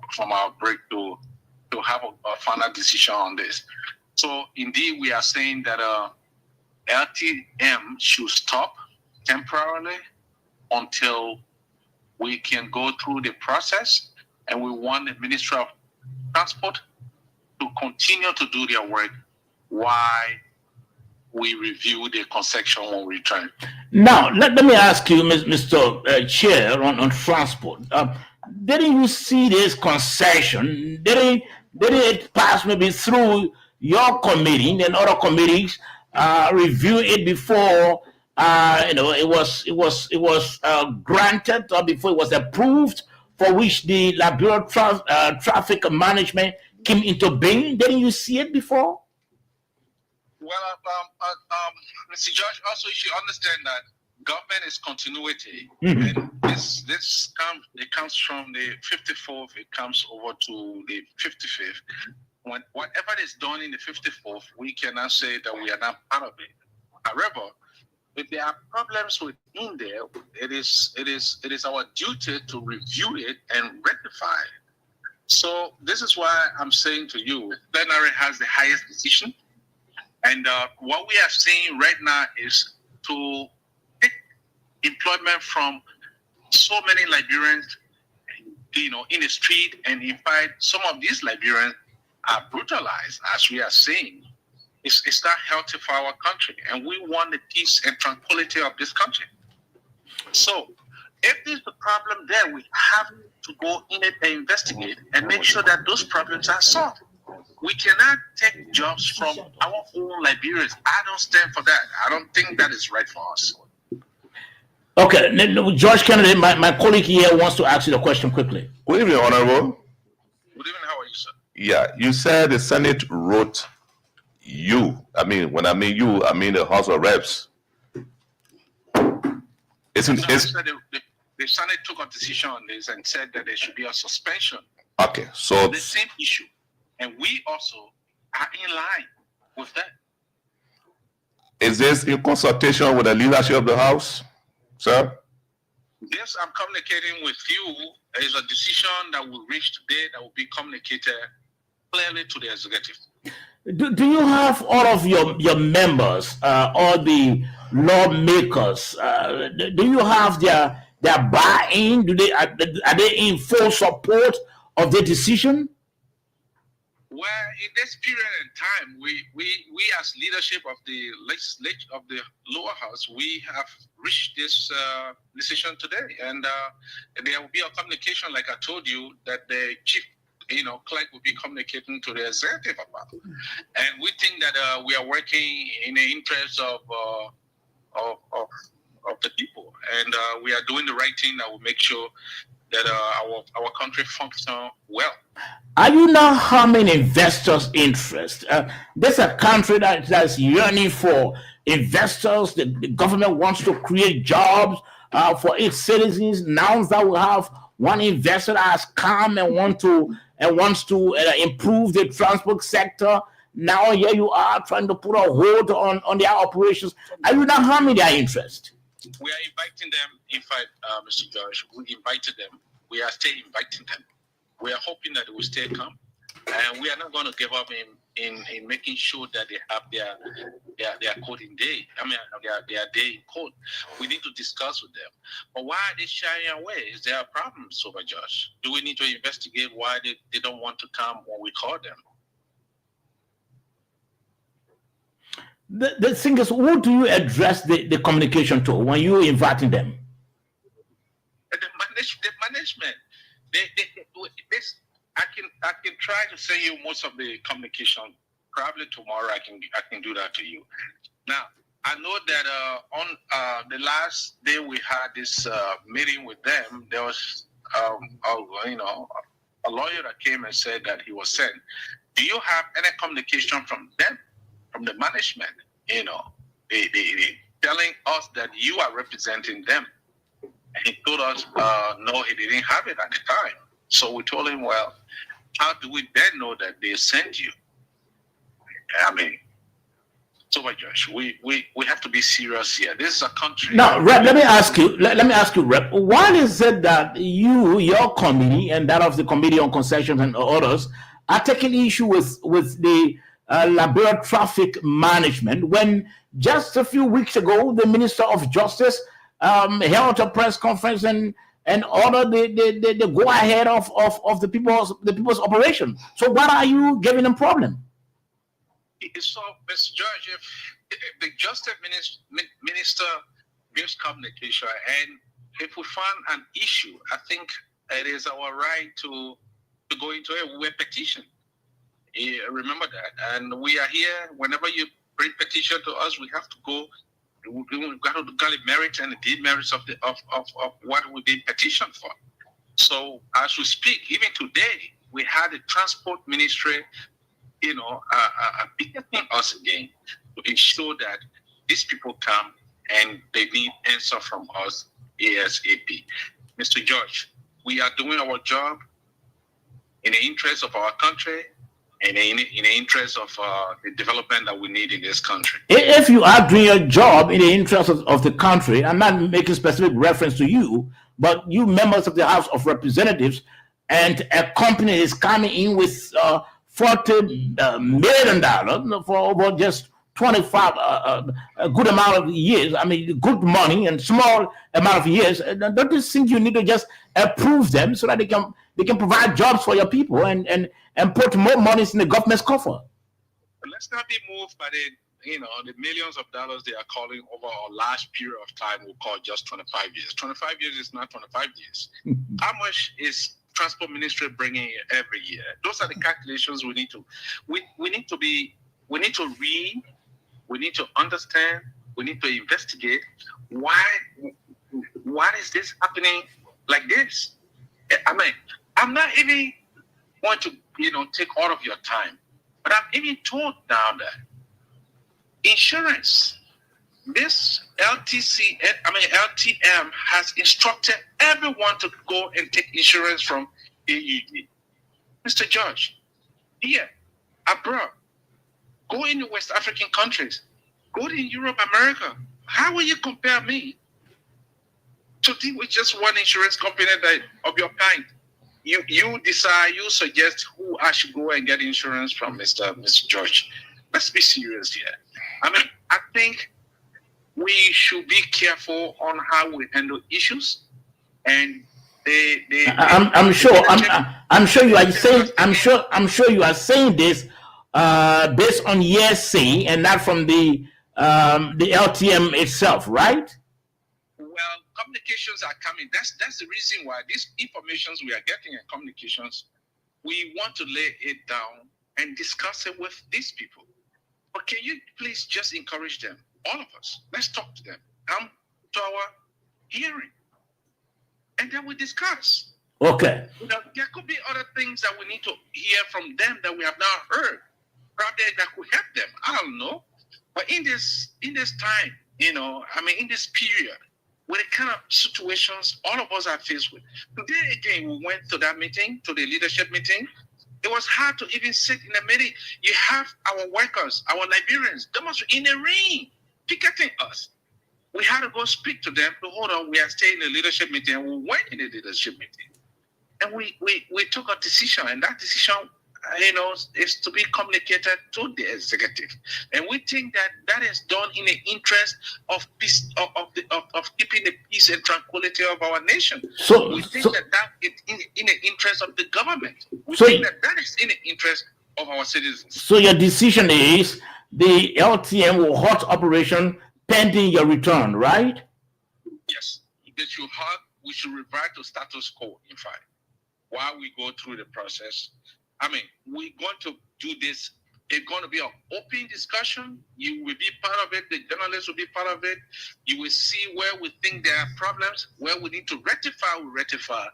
break to have a final decision on this. So indeed, we are saying that LTM should stop temporarily until we can go through the process, and we want the Ministry of Transport to continue to do their work while we review the concession when we return. Now, let me ask you, Mr. Chair, on transport. Didn't you see this concession? Didn't it pass maybe through your committee and other committees review it before it was granted, or before it was approved, for which the Liberia traffic management came into being? Didn't you see it before? Well, Mr. George, also you should understand that government is continuity. Mm-hmm. And it comes from the 54th, it comes over to the 55th. Whatever is done in the 54th, we cannot say that we are not part of it. However, if there are problems within there, it is our duty to review it and rectify it. So this is why I'm saying to you, plenary has the highest decision. And what we are seeing right now is to take employment from so many Liberians, in the street, and in fact, some of these Liberians are brutalized, as we are seeing. It's not healthy for our country, and we want the peace and tranquility of this country. So, if there's a problem there, we have to go in it and investigate and make sure that those problems are solved. We cannot take jobs from our own Liberians. I don't stand for that. I don't think that is right for us. Okay, George Kennedy, my colleague here wants to ask you the question quickly. Good evening, Honorable. Good evening. How are you, sir? Yeah, you said the Senate wrote you. I mean, when I mean you, I mean the House of Reps. The Senate took a decision on this and said that there should be a suspension. Okay, so the same issue, and we also are in line with that. Is this in consultation with the leadership of the House, sir? Yes, I'm communicating with you. There is a decision that will reach today that will be communicated clearly to the executive. Do you have all of your members, all the lawmakers? Do you have their buy-in? Are they in full support of the decision? Well, in this period in time, we as leadership of the legislature of the lower house, we have reached this decision today, and there will be a communication, like I told you, that the chief, clerk will be communicating to the executive about, and we think that we are working in the interest of the people, and we are doing the right thing that will make sure that our country functions well. Are you not harming investors' interest? This is a country that's yearning for investors. The government wants to create jobs for its citizens. Now that we have one investor that has come and wants to improve the transport sector, now here you are trying to put a hold on their operations. Are you not harming their interest? We are inviting them. In fact, Mr. George, we invited them. We are still inviting them. We are hoping that they will stay calm, and we are not going to give up in making sure that they have their coding day. I mean, their day in court. We need to discuss with them. But why are they shying away? Is there a problem, Sober Josh? Do we need to investigate why they don't want to come when we call them? The thing is, who do you address the communication to when you're inviting them? The management. I can try to send you most of the communication. Probably tomorrow I can do that to you. Now I know that on the last day we had this meeting with them, there was a lawyer that came and said that he was sent. Do you have any communication from them, from the management? They telling us that you are representing them. And he told us, no, he didn't have it at the time. So we told him, well, how do we then know that they sent you? I mean, so my Josh, we have to be serious here. This is a country. Now, Rep, let me ask you, Rep, why is it that your committee and that of the Committee on Concessions and others are taking issue with the Liberia traffic management when just a few weeks ago the Minister of Justice held a press conference and ordered the go ahead of the people's operation? So what are you giving them problem? So, Mr. George, if the Justice Minister gives communication, and if we find an issue, I think it is our right to go into it with a petition. Remember that, and we are here. Whenever you bring petition to us, we have to go. We've got to look at the merits and the demerits of what we did petition for. So as we speak, even today, we had the transport ministry, picketing us again to ensure that these people come and they need answer from us ASAP. Mr. George, we are doing our job in the interest of our country and in the interest of the development that we need in this country. If you are doing your job in the interest of the country, I'm not making specific reference to you, but you members of the House of Representatives, and a company is coming in with $40 million for over just 25 a good amount of years, I mean, good money and small amount of years, don't you think you need to just approve them so that they can provide jobs for your people and put more money in the government's coffer? Let's not be moved by the millions of dollars they are calling over a large period of time. We'll call just 25 years. 25 years is not 25 years. How much is Transport Ministry bringing in every year? Those are the calculations we need to read, we need to understand, we need to investigate why is this happening like this? I mean, I'm not even going to take all of your time, but I'm even told now that insurance, this LTM has instructed everyone to go and take insurance from AUD. Mr. George, here, abroad, go into West African countries, go to Europe, America. How will you compare me to deal with just one insurance company of your kind? You decide, you suggest who I should go and get insurance from, Mr. George. Let's be serious here. I mean, I think we should be careful on how we handle issues, and I'm sure you are saying this based on hearsay and not from the LTM itself, right? Well, communications are coming. That's the reason why these informations we are getting in communications, we want to lay it down and discuss it with these people. But can you please just encourage them, all of us? Let's talk to them. Come to our hearing, and then we discuss. Okay. There could be other things that we need to hear from them that we have not heard, probably that could help them. I don't know. But in this time, in this period, with the kind of situations all of us are faced with. Today, again, we went to that meeting, to the leadership meeting. It was hard to even sit in a meeting. You have our workers, our Liberians, they must be in the ring, picketing us. We had to go speak to them. Hold on, we are staying in the leadership meeting. And we went in the leadership meeting. And we took a decision, and that decision, is to be communicated to the executive. And we think that is done in the interest of peace, of keeping the peace and tranquility of our nation. We think that is in the interest of the government. We think that is in the interest of our citizens. So your decision is the LTM will halt operation pending your return, right? Yes. We should revert to status quo, in fact, while we go through the process. I mean, we're going to do this. It's going to be an open discussion. You will be part of it. The journalists will be part of it. You will see where we think there are problems, where we need to rectify, we rectify,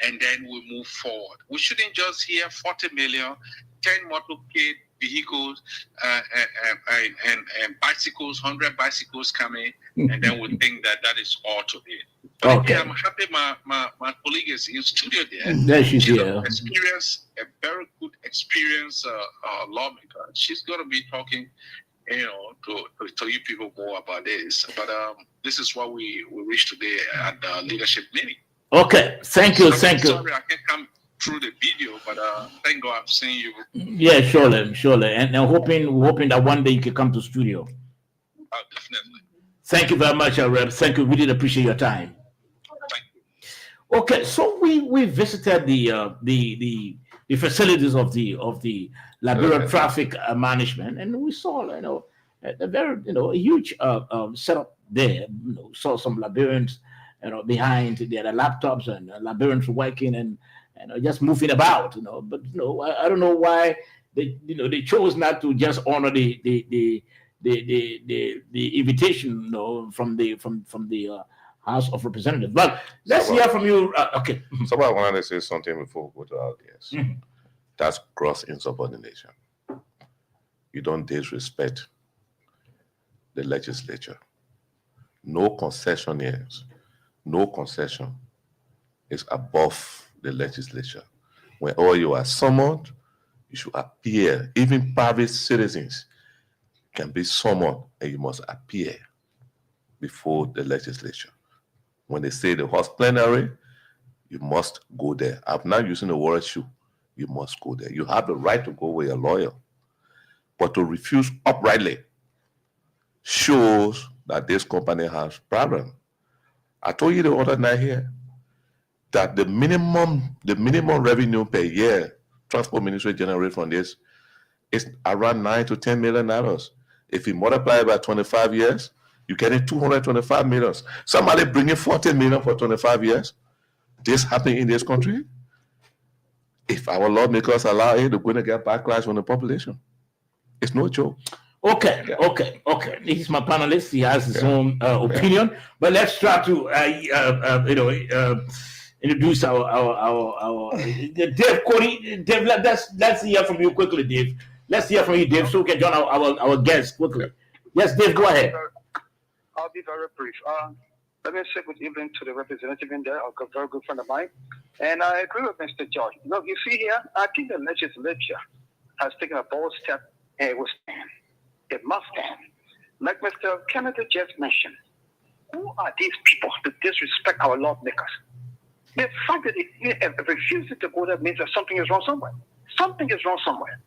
and then we move forward. We shouldn't just hear 40 million, 10 motorcade vehicles, and bicycles, 100 bicycles coming, and then we think that is all to it. Okay. I'm happy my colleague is in studio there. There she's here. A very good experienced lawmaker. She's going to be talking, to you people more about this. But this is what we reached today at the leadership meeting. Okay, thank you. Sorry, I can't come through the video, but thank God I'm seeing you. Yeah, surely, and hoping that one day you can come to studio. Definitely. Thank you very much, Rep. Thank you. Really appreciate your time. Okay, so we visited the facilities of the Liberian traffic management, and we saw a very a huge setup there. Saw some Liberians behind their laptops and Liberians working and just moving about. But I don't know why they chose not to just honor the invitation from the House of Representatives. But let's hear from you. Okay. Somebody wanted to say something before we go to our guests. Mm-hmm. That's gross insubordination. You don't disrespect the legislature. No concession is above the legislature. When all you are summoned, you should appear. Even private citizens can be summoned, and you must appear before the legislature. When they say the House plenary, you must go there. I'm not using the word should. You must go there. You have the right to go with a lawyer, but to refuse uprightly shows that this company has problem. I told you the other night here that the minimum revenue per year Transport Ministry generates from this is around $9 to $10 million. If you multiply it by 25 years, you get it 225 million. Somebody bringing 40 million for 25 years. This happening in this country. If our lawmakers allow it, they're going to get backlash from the population. It's no joke. Okay. He's my panelist. He has his own opinion, but let's try to introduce our Dave Cody. Dave, let's hear from you quickly, Dave. Let's hear from you, Dave, so we can join our guests quickly. Yes, Dave, go ahead. I'll be very brief. Let me say good evening to the representative in there, a very good friend of mine. And I agree with Mr. George. Look, you see here, I think the legislature has taken a bold step and it will stand. It must stand. Like Mr. Kennedy just mentioned, who are these people to disrespect our lawmakers? The fact that it refuses to go there means that something is wrong somewhere. Something is wrong somewhere.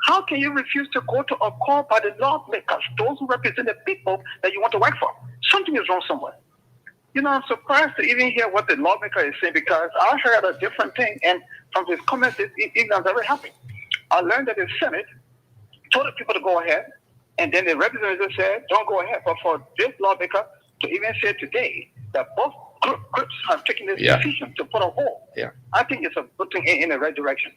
How can you refuse to go to a call by the lawmakers, those who represent the people that you want to work for? Something is wrong somewhere. You know, I'm surprised to even hear what the lawmaker is saying because I heard a different thing, and from his comments, I'm very happy. I learned that the Senate told the people to go ahead, and then the representative said, don't go ahead. But for this lawmaker to even say today that both groups have taken this decision to put a hold, I think it's a good thing in the right direction.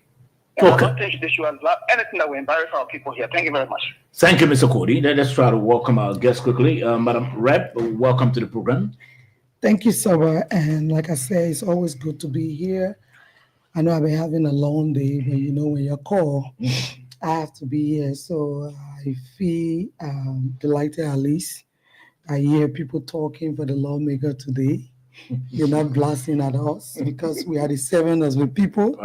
And I don't think this issue has anything that will embarrass our people here. Thank you very much. Thank you, Mr. Cody. Let's try to welcome our guests quickly. Madam Rep, welcome to the program. Thank you, Saba. And like I said, it's always good to be here. I know I've been having a long day, but you know, when you call, I have to be here. So I feel delighted at least. I hear people talking for the lawmaker today. You're not blasting at us because we are the seven as the people.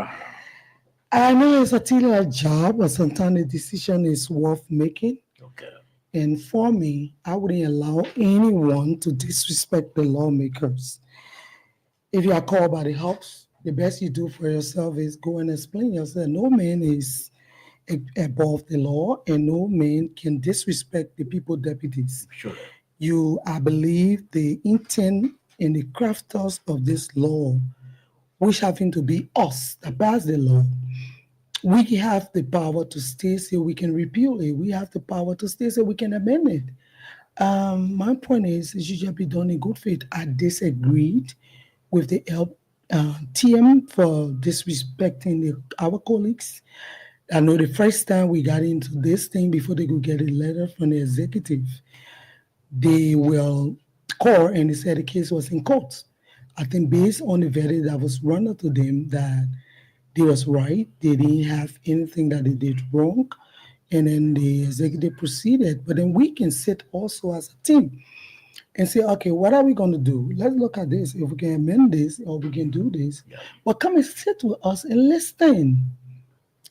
I know it's a tedious job, but sometimes the decision is worth making. Okay. And for me, I wouldn't allow anyone to disrespect the lawmakers. If you are called by the House, the best you do for yourself is go and explain yourself. No man is above the law, and no man can disrespect the people deputies. Sure. I believe the intent and the crafters of this law, which happen to be us that pass the law, we have the power to stay so we can repeal it. We have the power to stay so we can amend it. My point is, it should be done in good faith. I disagreed with the TM for disrespecting our colleagues. I know the first time we got into this thing, before they could get a letter from the executive, they will call and they said the case was in court. I think based on the verdict that was rendered to them, that they was right, they didn't have anything that they did wrong, and then the executive proceeded. But then we can sit also as a team and say, okay, what are we going to do? Let's look at this. If we can amend this or we can do this, but come and sit with us and listen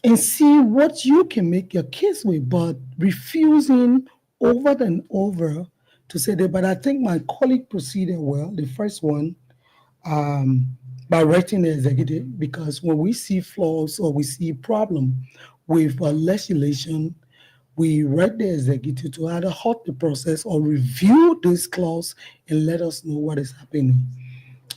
and see what you can make your case with, but refusing over and over to say that. But I think my colleague proceeded well, the first one, by writing the executive, because when we see flaws or we see problem with legislation, we write the executive to either halt the process or review this clause and let us know what is happening.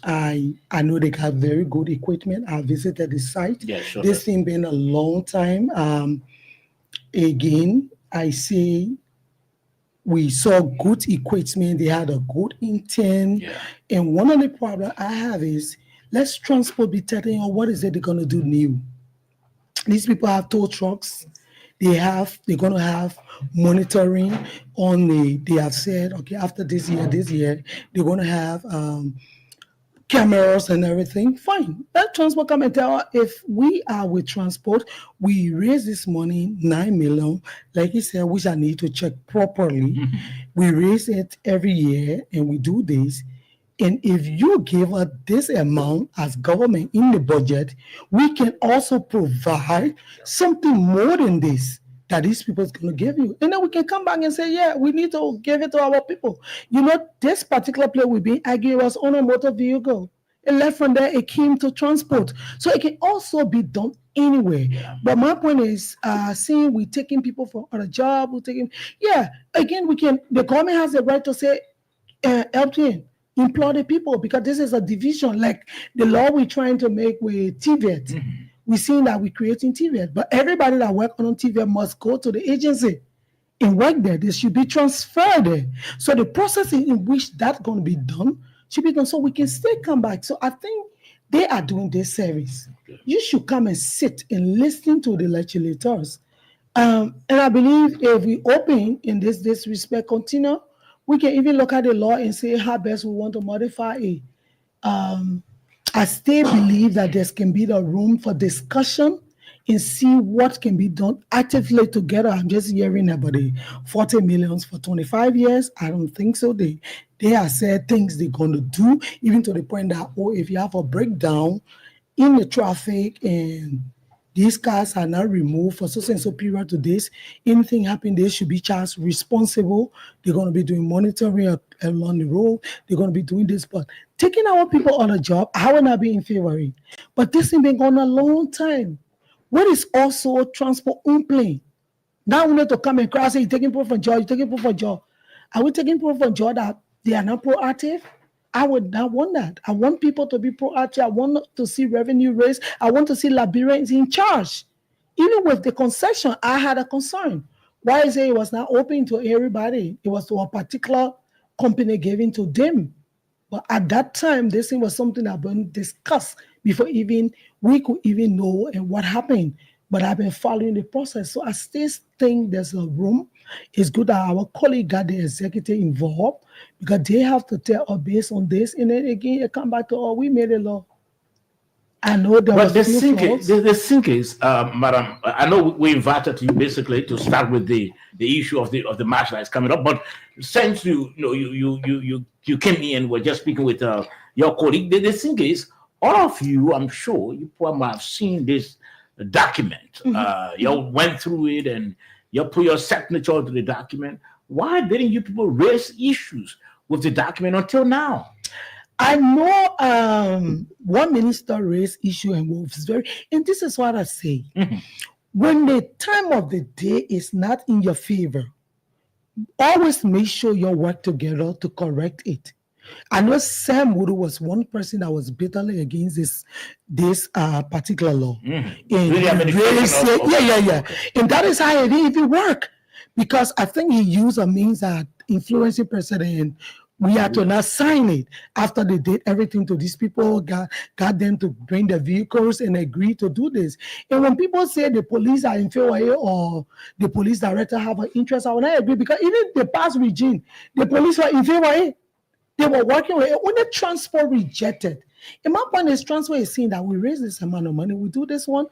I know they have very good equipment. I visited the site. Yeah, sure. This thing been a long time. Again, I say we saw good equipment. They had a good intent. Yeah. And one of the problems I have is, let's transport be telling you what is it they're going to do new. These people have tow trucks. They're going to have monitoring on they have said, okay, after this year, they're going to have cameras and everything. Fine. Let transport come and tell us if we are with transport, we raise this money, 9 million, like he said, which I need to check properly. Mm-hmm. We raise it every year and we do this. And if you give us this amount as government in the budget, we can also provide something more than this that these people is going to give you. And then we can come back and say, yeah, we need to give it to our people. You know, this particular place we've been arguing was on a motor vehicle. It left from there, it came to transport. So it can also be done anywhere. But my point is, seeing we taking people for other job, again, the government has the right to say, LTN, employ the people, because this is a division, like the law we're trying to make with TVET. We're seeing that we're creating TVET, but everybody that work on TVET must go to the agency and work there. They should be transferred there. So the process in which that's going to be done should be done so we can still come back. So I think they are doing this service. You should come and sit and listen to the legislators. And I believe if we open in this respect continue, we can even look at the law and say how best we want to modify it. I still believe that there can be the room for discussion and see what can be done actively together. I'm just hearing about the 40 million for 25 years. I don't think so. They have said things they're going to do, even to the point that, if you have a breakdown in the traffic and these cars are not removed for so and so period to this, anything happen, they should be charged responsible. They're going to be doing monitoring along the road. They're going to be doing this. But taking our people on a job, I will not be in favor of it. But this has been going on a long time. What is also transport on plane? Now we need to come and cross it, you're taking people from job, you're taking people from job. Are we taking people from job that they are not proactive? I would not want that. I want people to be proactive. I want to see revenue raise. I want to see Liberians in charge. Even with the concession, I had a concern. Why is it was not open to everybody? It was to a particular company giving to them. But at that time, this thing was something that had been discussed before we could even know and what happened. But I've been following the process. So I still think there's a room. It's good that our colleague got the executive involved, because they have to tell us based on this. And then again, it come back to, we made a law. I know there was the thing is, Madam, I know we invited you basically to start with the issue of the march that is coming up. But since you came in and were just speaking with your colleague, the thing is, all of you, I'm sure you probably have seen this document. You went through it and you put your signature to the document. Why didn't you people raise issues with the document until now? I know one minister raised issue and was and this is what I say. When the time of the day is not in your favor, always make sure you work together to correct it. I know Sam Wood was one person that was bitterly against this particular law. And really said, and that is how it didn't even work, because I think he used a means that influencing president. We had to not sign it after they did everything to these people, got them to bring their vehicles and agree to do this. And when people say the police are in favor or the police director have an interest, I will not agree, because even the past regime, the police were in favor. They were working with it. When the transport rejected, and my point is, transport is saying that we raise this amount of money, we do this one.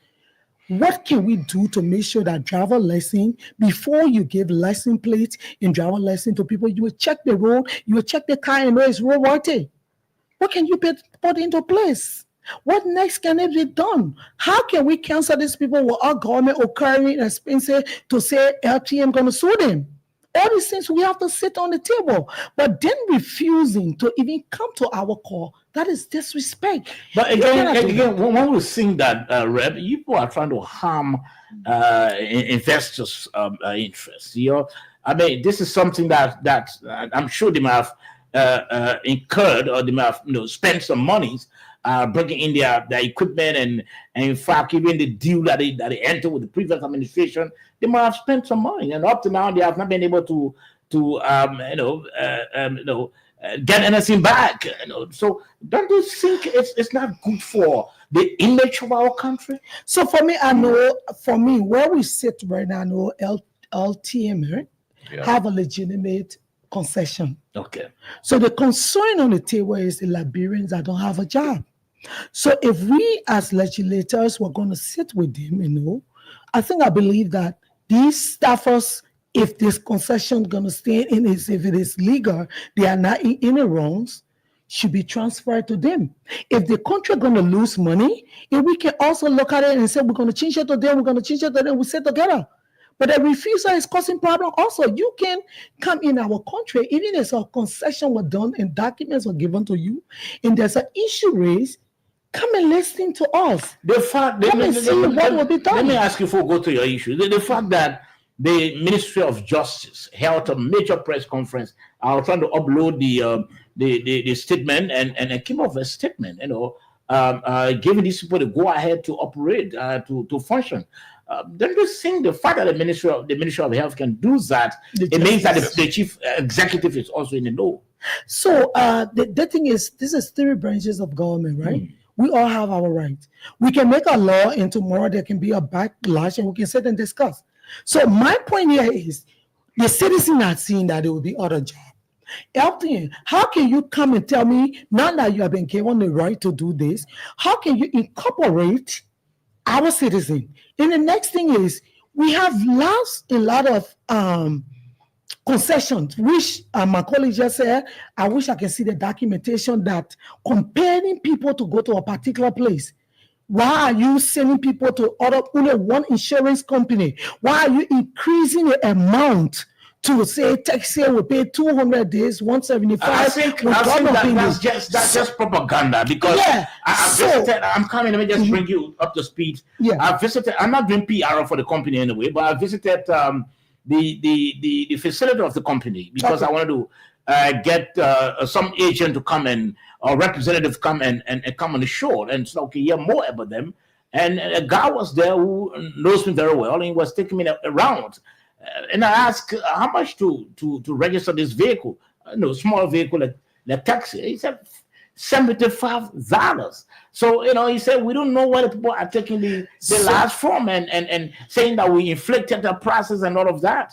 What can we do to make sure that driver license, before you give license plates and driver license to people, you will check the road, you will check the car and know it's roadworthy. What can you put into place? What next can it be done? How can we cancel these people with our government occurring expenses to say LTM going to sue them? All these things we have to sit on the table, but then refusing to even come to our call, that is disrespect. But again, when we sing that, Reb, people are trying to harm investors' interests. I mean, this is something that I'm sure they might have incurred, or they might have spent some monies bringing in their equipment, and in fact, even the deal that they entered with the previous administration, they might have spent some money, and up to now they have not been able to get anything back. So don't you think it's not good for the image of our country? So for me, where we sit right now, I know LTM have a legitimate concession. Okay. So the concern on the table is the Liberians that don't have a job. So if we as legislators were going to sit with them, I believe that these staffers, if this concession is going to stay in, if it is legal, they are not in any wrongs, should be transferred to them. If the country is going to lose money, and we can also look at it and say, we're going to change it to them, we sit together. But the refusal is causing problem. Also, you can come in our country, even if a concession was done and documents were given to you, and there's an issue raised, come and listen to us. The fact, Come and see what will be done. Let me ask you before we go to your issue. The fact that the Ministry of Justice held a major press conference. I was trying to upload the statement and came up with a statement, giving these people the go ahead to operate, to function. Don't you think the fact that the Ministry of Health can do that, it means that the chief executive is also in the know? So the thing is, this is 3 branches of government, right? We all have our rights. We can make a law, and tomorrow there can be a backlash, and we can sit and discuss. So my point here is, the citizen are seeing that there will be other jobs. Elton, how can you come and tell me, now that you have been given the right to do this, how can you incorporate our citizen? And the next thing is, we have lost a lot of concessions, which my colleague just said. I wish I can see the documentation that comparing people to go to a particular place. Why are you sending people to only one insurance company? Why are you increasing the amount to say taxi will pay 200 days, 175? I think that's just propaganda, because I'm coming, let me just bring you up to speed. I visited, I'm not doing PR for the company anyway, but I visited the facility of the company, because I wanted to get some agent to come and, or representative come and come on the show and so okay, hear more about them. And a guy was there who knows me very well, and he was taking me around. And I asked how much to register this vehicle, small vehicle like taxi. He said $75. So he said we don't know why the people are taking the last form and saying that we inflicted the process and all of that.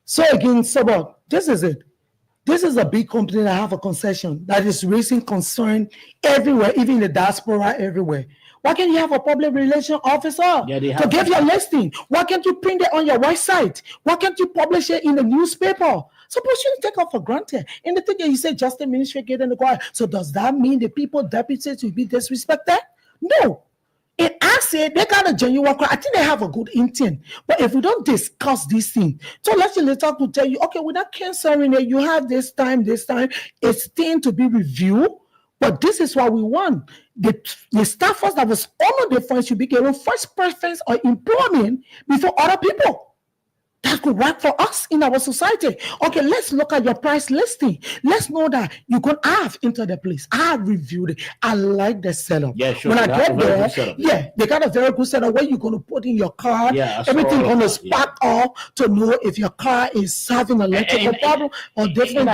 So again, Sabah, this is it. This is a big company that have a concession that is raising concern everywhere, even in the diaspora, everywhere. Why can't you have a public relations officer to give your listing? Why can't you print it on your website? Why can't you publish it in the newspaper? Suppose you take off for granted. And the thing is, you say just the ministry get in the choir. So does that mean the people deputies will be disrespected? No. And I say they got a genuine cry. I think they have a good intent. But if we don't discuss these things, so let's talk to tell you, okay, we're not canceling it. You have this time. It's thing to be reviewed. But this is what we want. The staffers that was on the front should be given first preference or employment before other people. That could work for us in our society. Okay, let's look at your price listing. Let's know that you could have into the place. I reviewed it. I like the setup. Yeah, sure. When I get there, they got a very good setup where you're going to put in your car. Everything on the spot off to know if your car is having an electrical problem or different.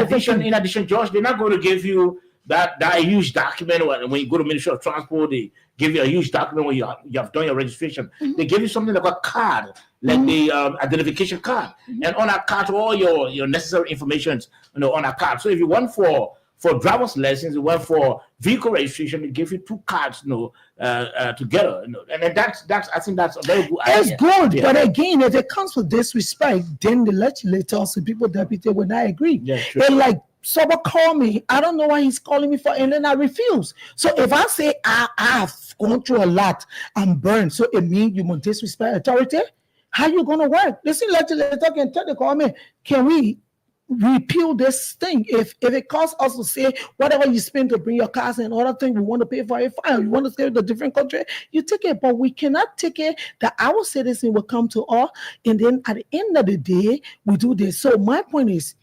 In addition, Josh, they're not going to give you that huge document when you go to Ministry of Transport. They give you a huge document when you have done your registration. They give you something like a card, like the identification card, and on that card all your necessary information, on that card. So if you want for driver's license, you want for vehicle registration, they give you 2 cards, together. And that's I think that's a very good idea. It's good, but again, if it comes with disrespect, then the legislators and people deputy will not agree. They're like, someone call me. I don't know why he's calling me for, and then I refuse. So if I say I have gone through a lot, I'm burned, so it means you must disrespect authority. How you gonna work? Listen, legislator can tell the government, can we repeal this thing? If it costs us to say whatever you spend to bring your cars and other things, we want to pay for it, fine. You want to stay in a different country, you take it. But we cannot take it that our citizen will come to us, and then at the end of the day, we do this. So my point is,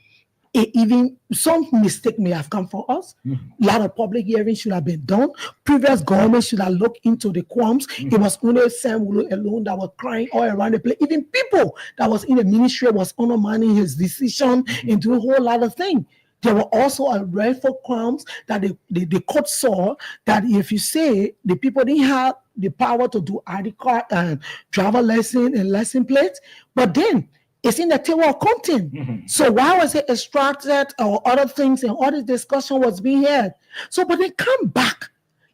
even some mistake may have come from us. A lot of public hearings should have been done. Previous government should have looked into the qualms. It was only Sam Wulu alone that was crying all around the place. Even people that was in the ministry was undermining his decision and doing a whole lot of things. There were also a rightful qualms that the court saw that if you say the people didn't have the power to do ID card and driver lesson and lesson plates, but then it's in the table of content. So why was it extracted or other things, and all this discussion was being had? So, but then come back.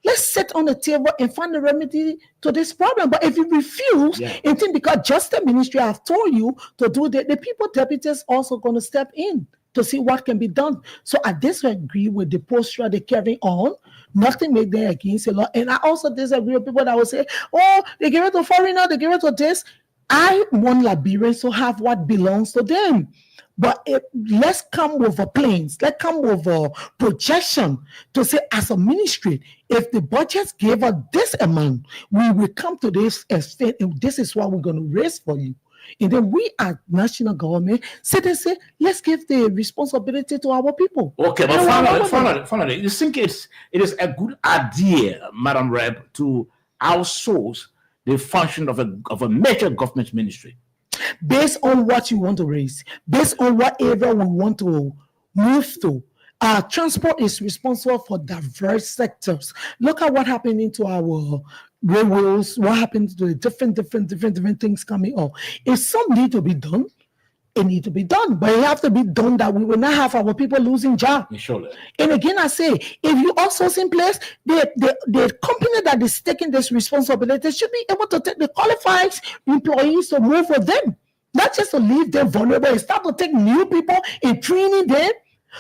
Let's sit on the table and find a remedy to this problem. But if you refuse and think because just the ministry have told you to do that, the people deputies also going to step in to see what can be done. So I disagree with the posture they carry on. Nothing made them against the law. And I also disagree with people that will say, oh, they give it to foreigner, they give it to this. I want Liberians to have what belongs to them. But let's come with a plans. Let's come with a projection to say, as a ministry, if the budget gave us this amount, we will come to this extent, and this is what we're going to raise for you. And then we, as national government, say, let's give the responsibility to our people. Okay, but finally, you think it is a good idea, Madam Rep, to outsource the function of a major government ministry? Based on what you want to raise, based on what area we want to move to. Transport is responsible for diverse sectors. Look at what happened into our railways, what happened to the different things coming up. If some need to be done, it need to be done, but it have to be done that we will not have our people losing jobs. Surely. And again, I say, if you outsource in place, the company that is taking this responsibility should be able to take the qualified employees to move with them, not just to leave them vulnerable and start to take new people and training them.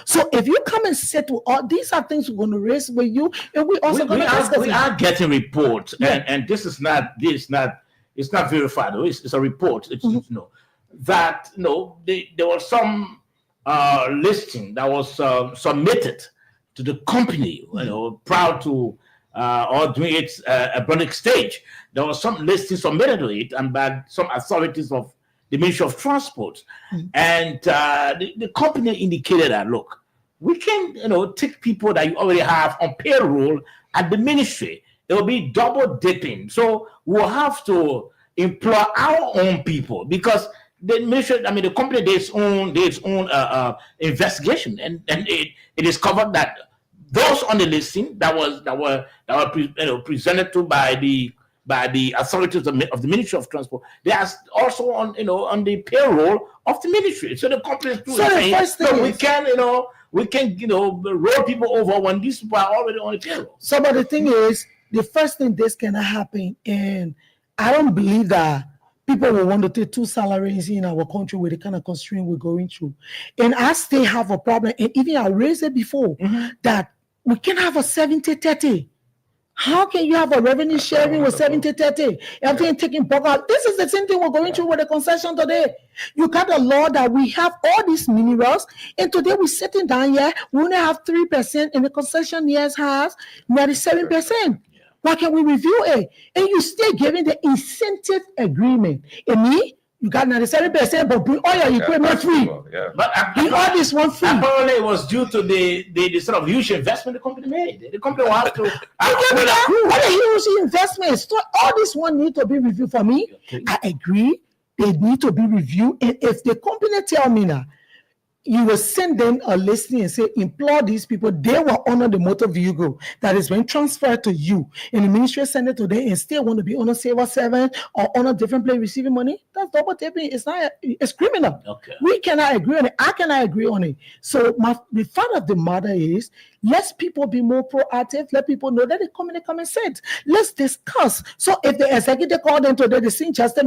So if you come and say to all these are things we're going to raise with you, and we also going to discuss. We are getting reports, and this is not it's not verified. It's a report. It's that there was some listing that was submitted to the company, proud to or doing it at public stage. There was some listing submitted to it, and by some authorities of the Ministry of Transport, and the company indicated that, look, we can take people that you already have on payroll at the ministry. It will be double dipping, so we'll have to employ our own people because the ministry, the company did its own investigation, and it discovered that those on the listing that were presented to by the authorities of the Ministry of Transport, they are also on the payroll of the ministry. So the company is saying, we can roll people over when these people are already on the payroll. So, but the thing is, the first thing this cannot happen, and I don't believe that people will want to take two salaries in our country with the kind of constraint we're going through. And I still have a problem, and even I raised it before, that we can have a 70-30. How can you have a revenue sharing with 70-30? Everything taking bulk out. This is the same thing we're going through with the concession today. You got a law that we have all these minerals, and today we're sitting down here, we only have 3%, and the concession years has 97%. Why can't we review it? And you still giving the incentive agreement. And me, you got 97%, but bring all your equipment free. But bring all this one free. Apparently, it was due to the sort of huge investment the company made. The company will have to. What a huge investment. So all this one need to be reviewed for me. Okay. I agree. They need to be reviewed. And if the company tell me now, you will send them a listing and say, employ these people. They will honor the motor vehicle that is being transferred to you. And the ministry send it to them and still want to be on a civil servant or on a different place receiving money. That's double taping. It's criminal. Okay. We cannot agree on it. I cannot agree on it. So the fact of the matter is, let people be more proactive. Let people know that they come and say it. Let's discuss. So if the executive called them today, the same justice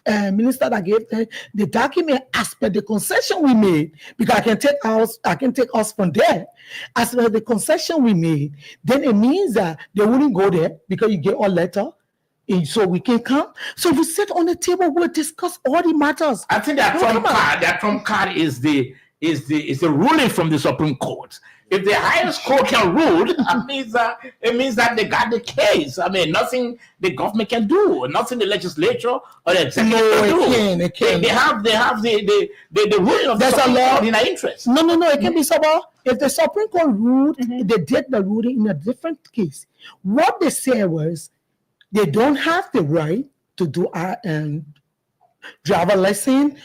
minister that gave the document as per the concession we made, because I can take us from there. As per the concession we made, then it means that they wouldn't go there because you get a letter, and so we can come. So we sit on the table, we'll discuss all the matters. I think that trump card is the ruling from the Supreme Court. If the highest court can rule, it means that they got the case. Nothing the government can do, nothing the legislature or the executive can do. It can. They have the ruling of the Supreme Court in their interest. No, it can be so. If the Supreme Court ruled, they did the ruling in a different case. What they said was they don't have the right to do driver license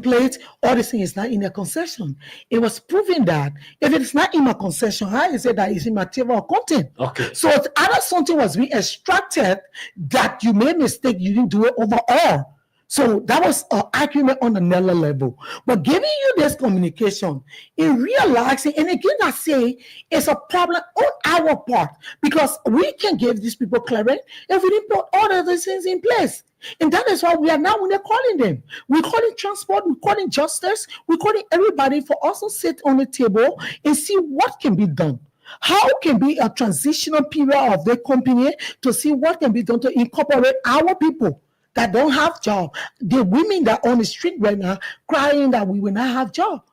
plate, all this thing is not in a concession. It was proven that if it's not in a concession, how is it that it's immaterial content? Okay. So it's either something was being extracted that you made mistake, you didn't do it overall. So that was an argument on another level. But giving you this communication, in realizing, and again I say, it's a problem on our part because we can give these people clearance if we didn't put all of these things in place. And that is why we are now when they're calling them. We're calling transport, we're calling justice, we're calling everybody for us to sit on the table and see what can be done. How can be a transitional period of the company to see what can be done to incorporate our people that don't have job, the women that on the street right now crying that we will not have job.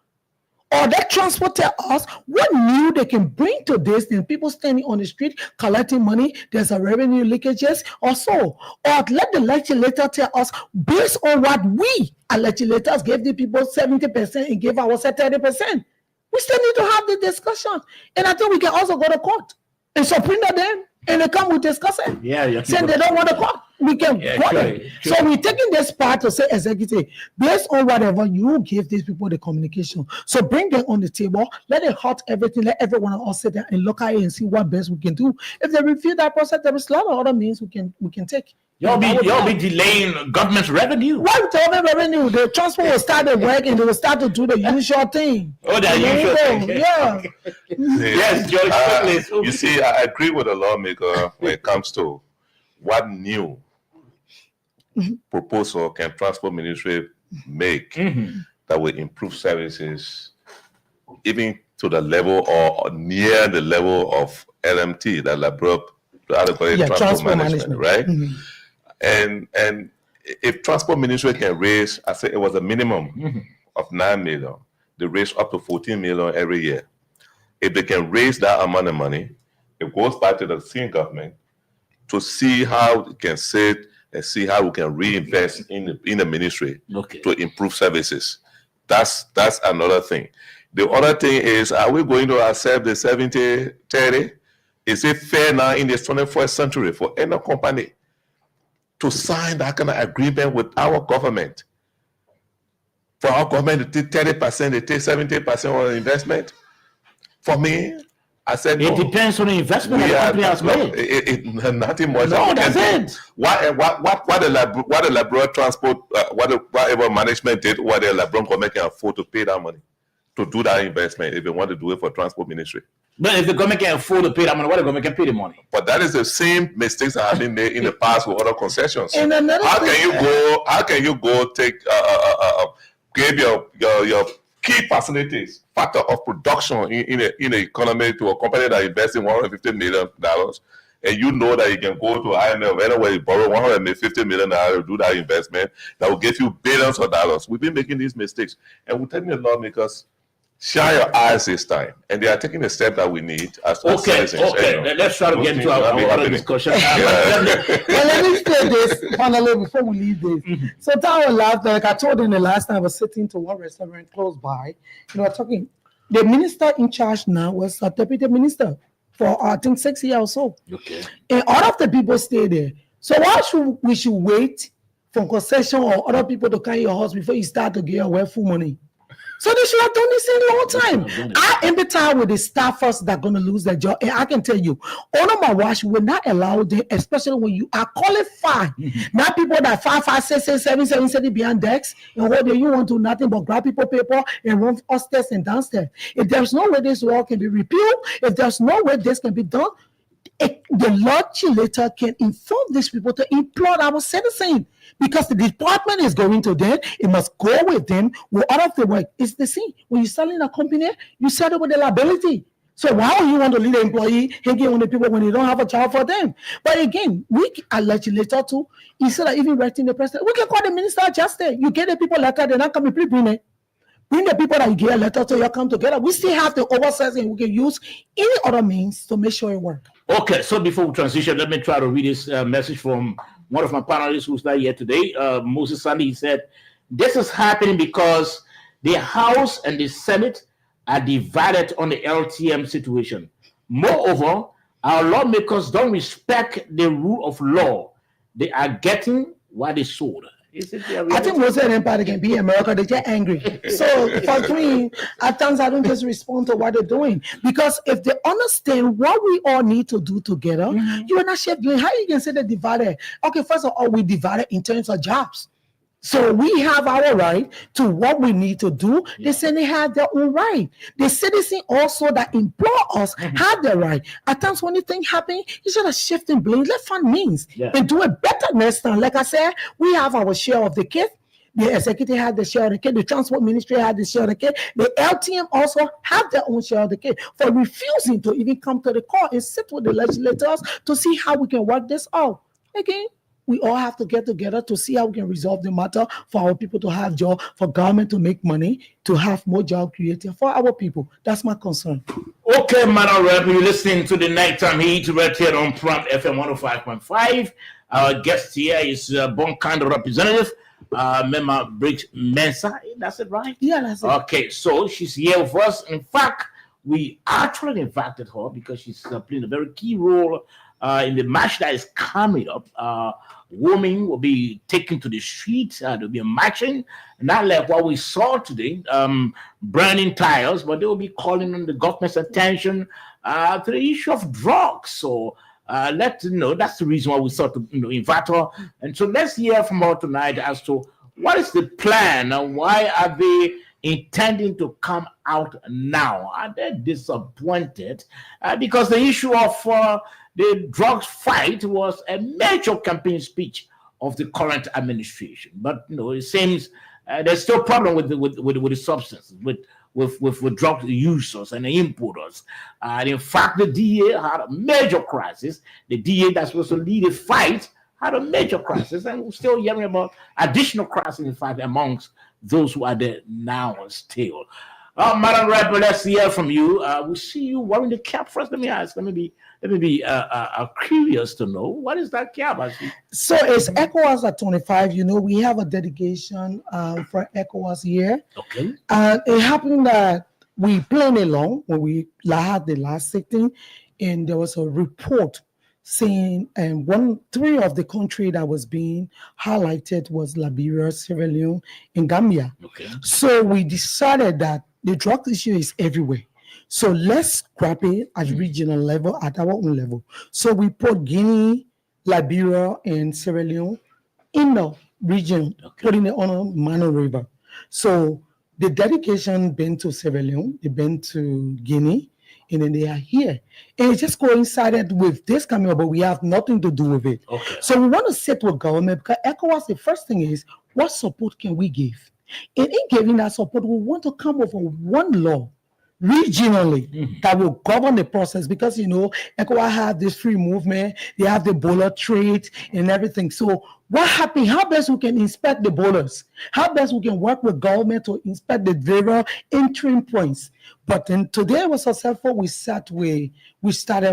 Or that transport tell us what new they can bring to this than people standing on the street collecting money. There's a revenue leakages or so. Or let the legislator tell us based on what we, as legislators, gave the people 70% and gave ourselves 30%. We still need to have the discussion. And I think we can also go to court and subpoena them and they come with discussion. Yeah. Saying they don't want to court. We can court it. So we're taking this part to say executive, based on whatever you give these people the communication. So bring them on the table, let it hot everything, let everyone else sit there and look at it and see what best we can do. If they review that process, there is a lot of other means we can take. Y'all be delaying government's revenue. Why would government revenue? The transport will start to work and they will start to do the usual thing. Oh, that usual thing. Yeah. Yes, George. You see, I agree with the lawmaker when it comes to what new proposal can transport ministry make that will improve services even to the level or near the level of LMT, the transport management, right? And if transport ministry can raise, I say it was a minimum of 9 million, they raise up to 14 million every year. If they can raise that amount of money, it goes back to the same government to see how it can sit and see how we can reinvest in the ministry to improve services. That's another thing. The other thing is, are we going to accept the 70-30? Is it fair now in the 21st century for any company to sign that kind of agreement with our government? For our government to take 30%, they take 70% on the investment? For me, I said it depends on the investment the company has made. Nothing much. No, that's it. What the Labrador Transport, whatever management did, what the Labrador government can afford to pay that money to do that investment if they want to do it for transport ministry. But if the government can afford to pay that money, what the government can pay the money? But that is the same mistakes that have been made in the past with other concessions. And how can you go take give your key facilities, factor of production in the economy to a company that invests in $150 million, and you know that you can go to IMF anywhere you borrow $150 million to do that investment that will give you billions of dollars. We've been making these mistakes, and we're telling the lawmakers, shine your eyes this time, and they are taking the step that we need as citizens. Okay. Let's try to get into our other discussion. Well, let me say this finally before we leave this. So that last, like I told you the last time I was sitting to one restaurant close by, talking. The minister in charge now was a deputy minister for I think 6 years or so. Okay. And all of the people stay there. So why should we wait for concession or other people to carry your house before you start to get away full money? So they should have done this in a long time. I empathize with the staffers that are going to lose their job. And I can tell you, all of my watch will not allow them, especially when you are qualified. Not people that 5, 6, 7, 7 behind decks and what you want to do nothing but grab people paper and run upstairs and downstairs. If there's no way this law can be repealed, if there's no way this can be done, the legislator can inform these people to employ our citizens. Because the department is going to them, it must go with them. Well, out of the work, it's the same. When you're selling a company, you settle with the liability. So why would you want to leave the employee hanging on the people when you don't have a job for them? But again, we are legislator too. Instead of even writing the president, we can call the minister of justice. You get the people letter, they're not coming, please bring it. Bring the people that you get a letter to, you come together. We still have the oversight and we can use any other means to make sure it works. Okay, so before we transition, let me try to read this message from one of my panelists who's not here today, Moses Sandy. He said, this is happening because the House and the Senate are divided on the LTM situation. Moreover, our lawmakers don't respect the rule of law. They are getting what they sold. I think most of them probably can be in America, they get angry. So for me, at times I don't just respond to what they're doing. Because if they understand what we all need to do together, you are not doing. How you can say they're divided? Okay, first of all, we divided in terms of jobs. So we have our right to what we need to do. They say they have their own right. The citizen also that employ us have their right. At times when the thing happen, you should shift and blame. Let find means and do it better next time. Like I said, we have our share of the cake. The executive had the share of the cake. The transport ministry had the share of the cake. The LTM also have their own share of the cake for refusing to even come to the court and sit with the legislators to see how we can work this out. Again, we all have to get together to see how we can resolve the matter for our people to have job, for government to make money, to have more job created for our people. That's my concern. Okay, Madam Rep, you're listening to the Nighttime Heat right here on Prime FM 105.5. Our guest here is Bonkando representative, Mema Briggs Mensah. That's it, right? Yeah, that's it. Okay, so she's here with us. In fact, we actually invited her because she's playing a very key role in the match that is coming up. Women will be taken to the streets. They'll be marching, not like what we saw today, burning tires, but they will be calling on the government's attention to the issue of drugs. So let's know that's the reason why we sought to invite her. And so let's hear from her tonight as to what is the plan and why are they intending to come out now. Are they disappointed? Because the issue of the drugs fight was a major campaign speech of the current administration. But it seems there's still a problem with the substances, with drug users and the importers. And in fact, the DA had a major crisis. The DA that's supposed to lead the fight had a major crisis, and we're still hearing about additional crisis, in fact, amongst those who are there now still. Madam Rep, let's hear from you. We see you wearing the cap. First, let me ask. Let me be curious to know, what is that cap? So it's ECOWAS at 25. We have a dedication for ECOWAS here. Okay. And it happened that we played along when we had the last sitting, and there was a report saying three of the country that was being highlighted was Liberia, Sierra Leone, and Gambia. Okay. So we decided that the drug issue is everywhere. So let's grab it at regional level, at our own level. So we put Guinea, Liberia, and Sierra Leone in the region, putting it on a Mano River. So the dedication been to Sierra Leone, they been to Guinea, and then they are here. And it just coincided with this coming up, but we have nothing to do with it. Okay. So we want to sit with government, because ECOWAS, the first thing is, what support can we give? And in giving that support, we want to come up with one law regionally that will govern the process, because ECOWAS have this free movement, they have the Ebola trade and everything. So what happened? How best we can inspect the borders? How best we can work with government to inspect the various entry points? But then today was successful. We started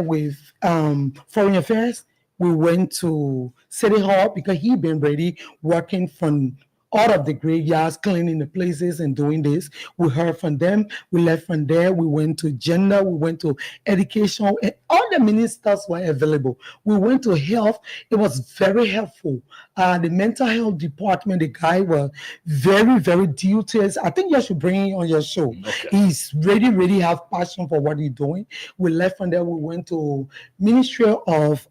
with foreign affairs. We went to City Hall because he been ready working from all of the graveyards, cleaning the places and doing this. We heard from them. We left from there. We went to gender. We went to education. And all the ministers were available. We went to health. It was very helpful. The mental health department, the guy was very, very detailed. I think you should bring him on your show. Okay. He's really have passion for what he's doing. We left from there. We went to Ministry of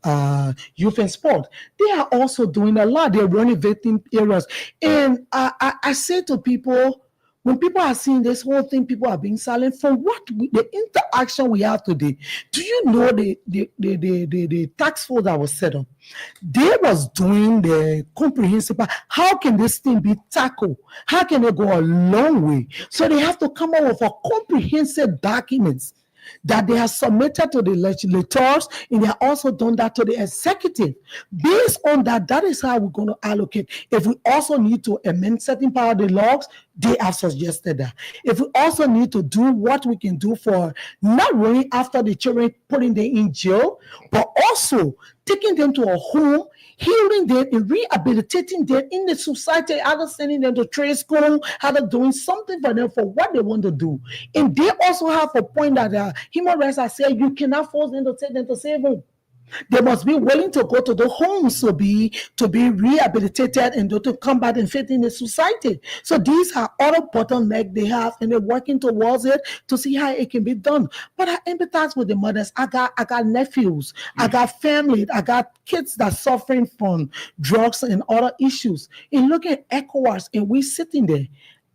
Youth and Sport. They are also doing a lot. They're renovating areas. And I say to people, when people are seeing this whole thing, people are being silent from the interaction we have today. Do you know the task force that was set up? They was doing the comprehensive. How can this thing be tackled? How can they go a long way? So they have to come up with a comprehensive documents that they have submitted to the legislators, and they have also done that to the executive. Based on that, that is how we're going to allocate. If we also need to amend certain part of the laws, they have suggested that. If we also need to do what we can do for not running after the children, putting them in jail, but also taking them to a home, healing them and rehabilitating them in the society, either sending them to trade school, either doing something for them for what they want to do. And they also have a point that human rights are saying you cannot force them to take them to save home. They must be willing to go to the homes to be rehabilitated and to come back and fit in the society. So these are other bottlenecks they have, and they're working towards it to see how it can be done. But I empathize with the mothers. I got nephews, I got family, I got kids that's suffering from drugs and other issues. And look at ECOWAS, and we sitting there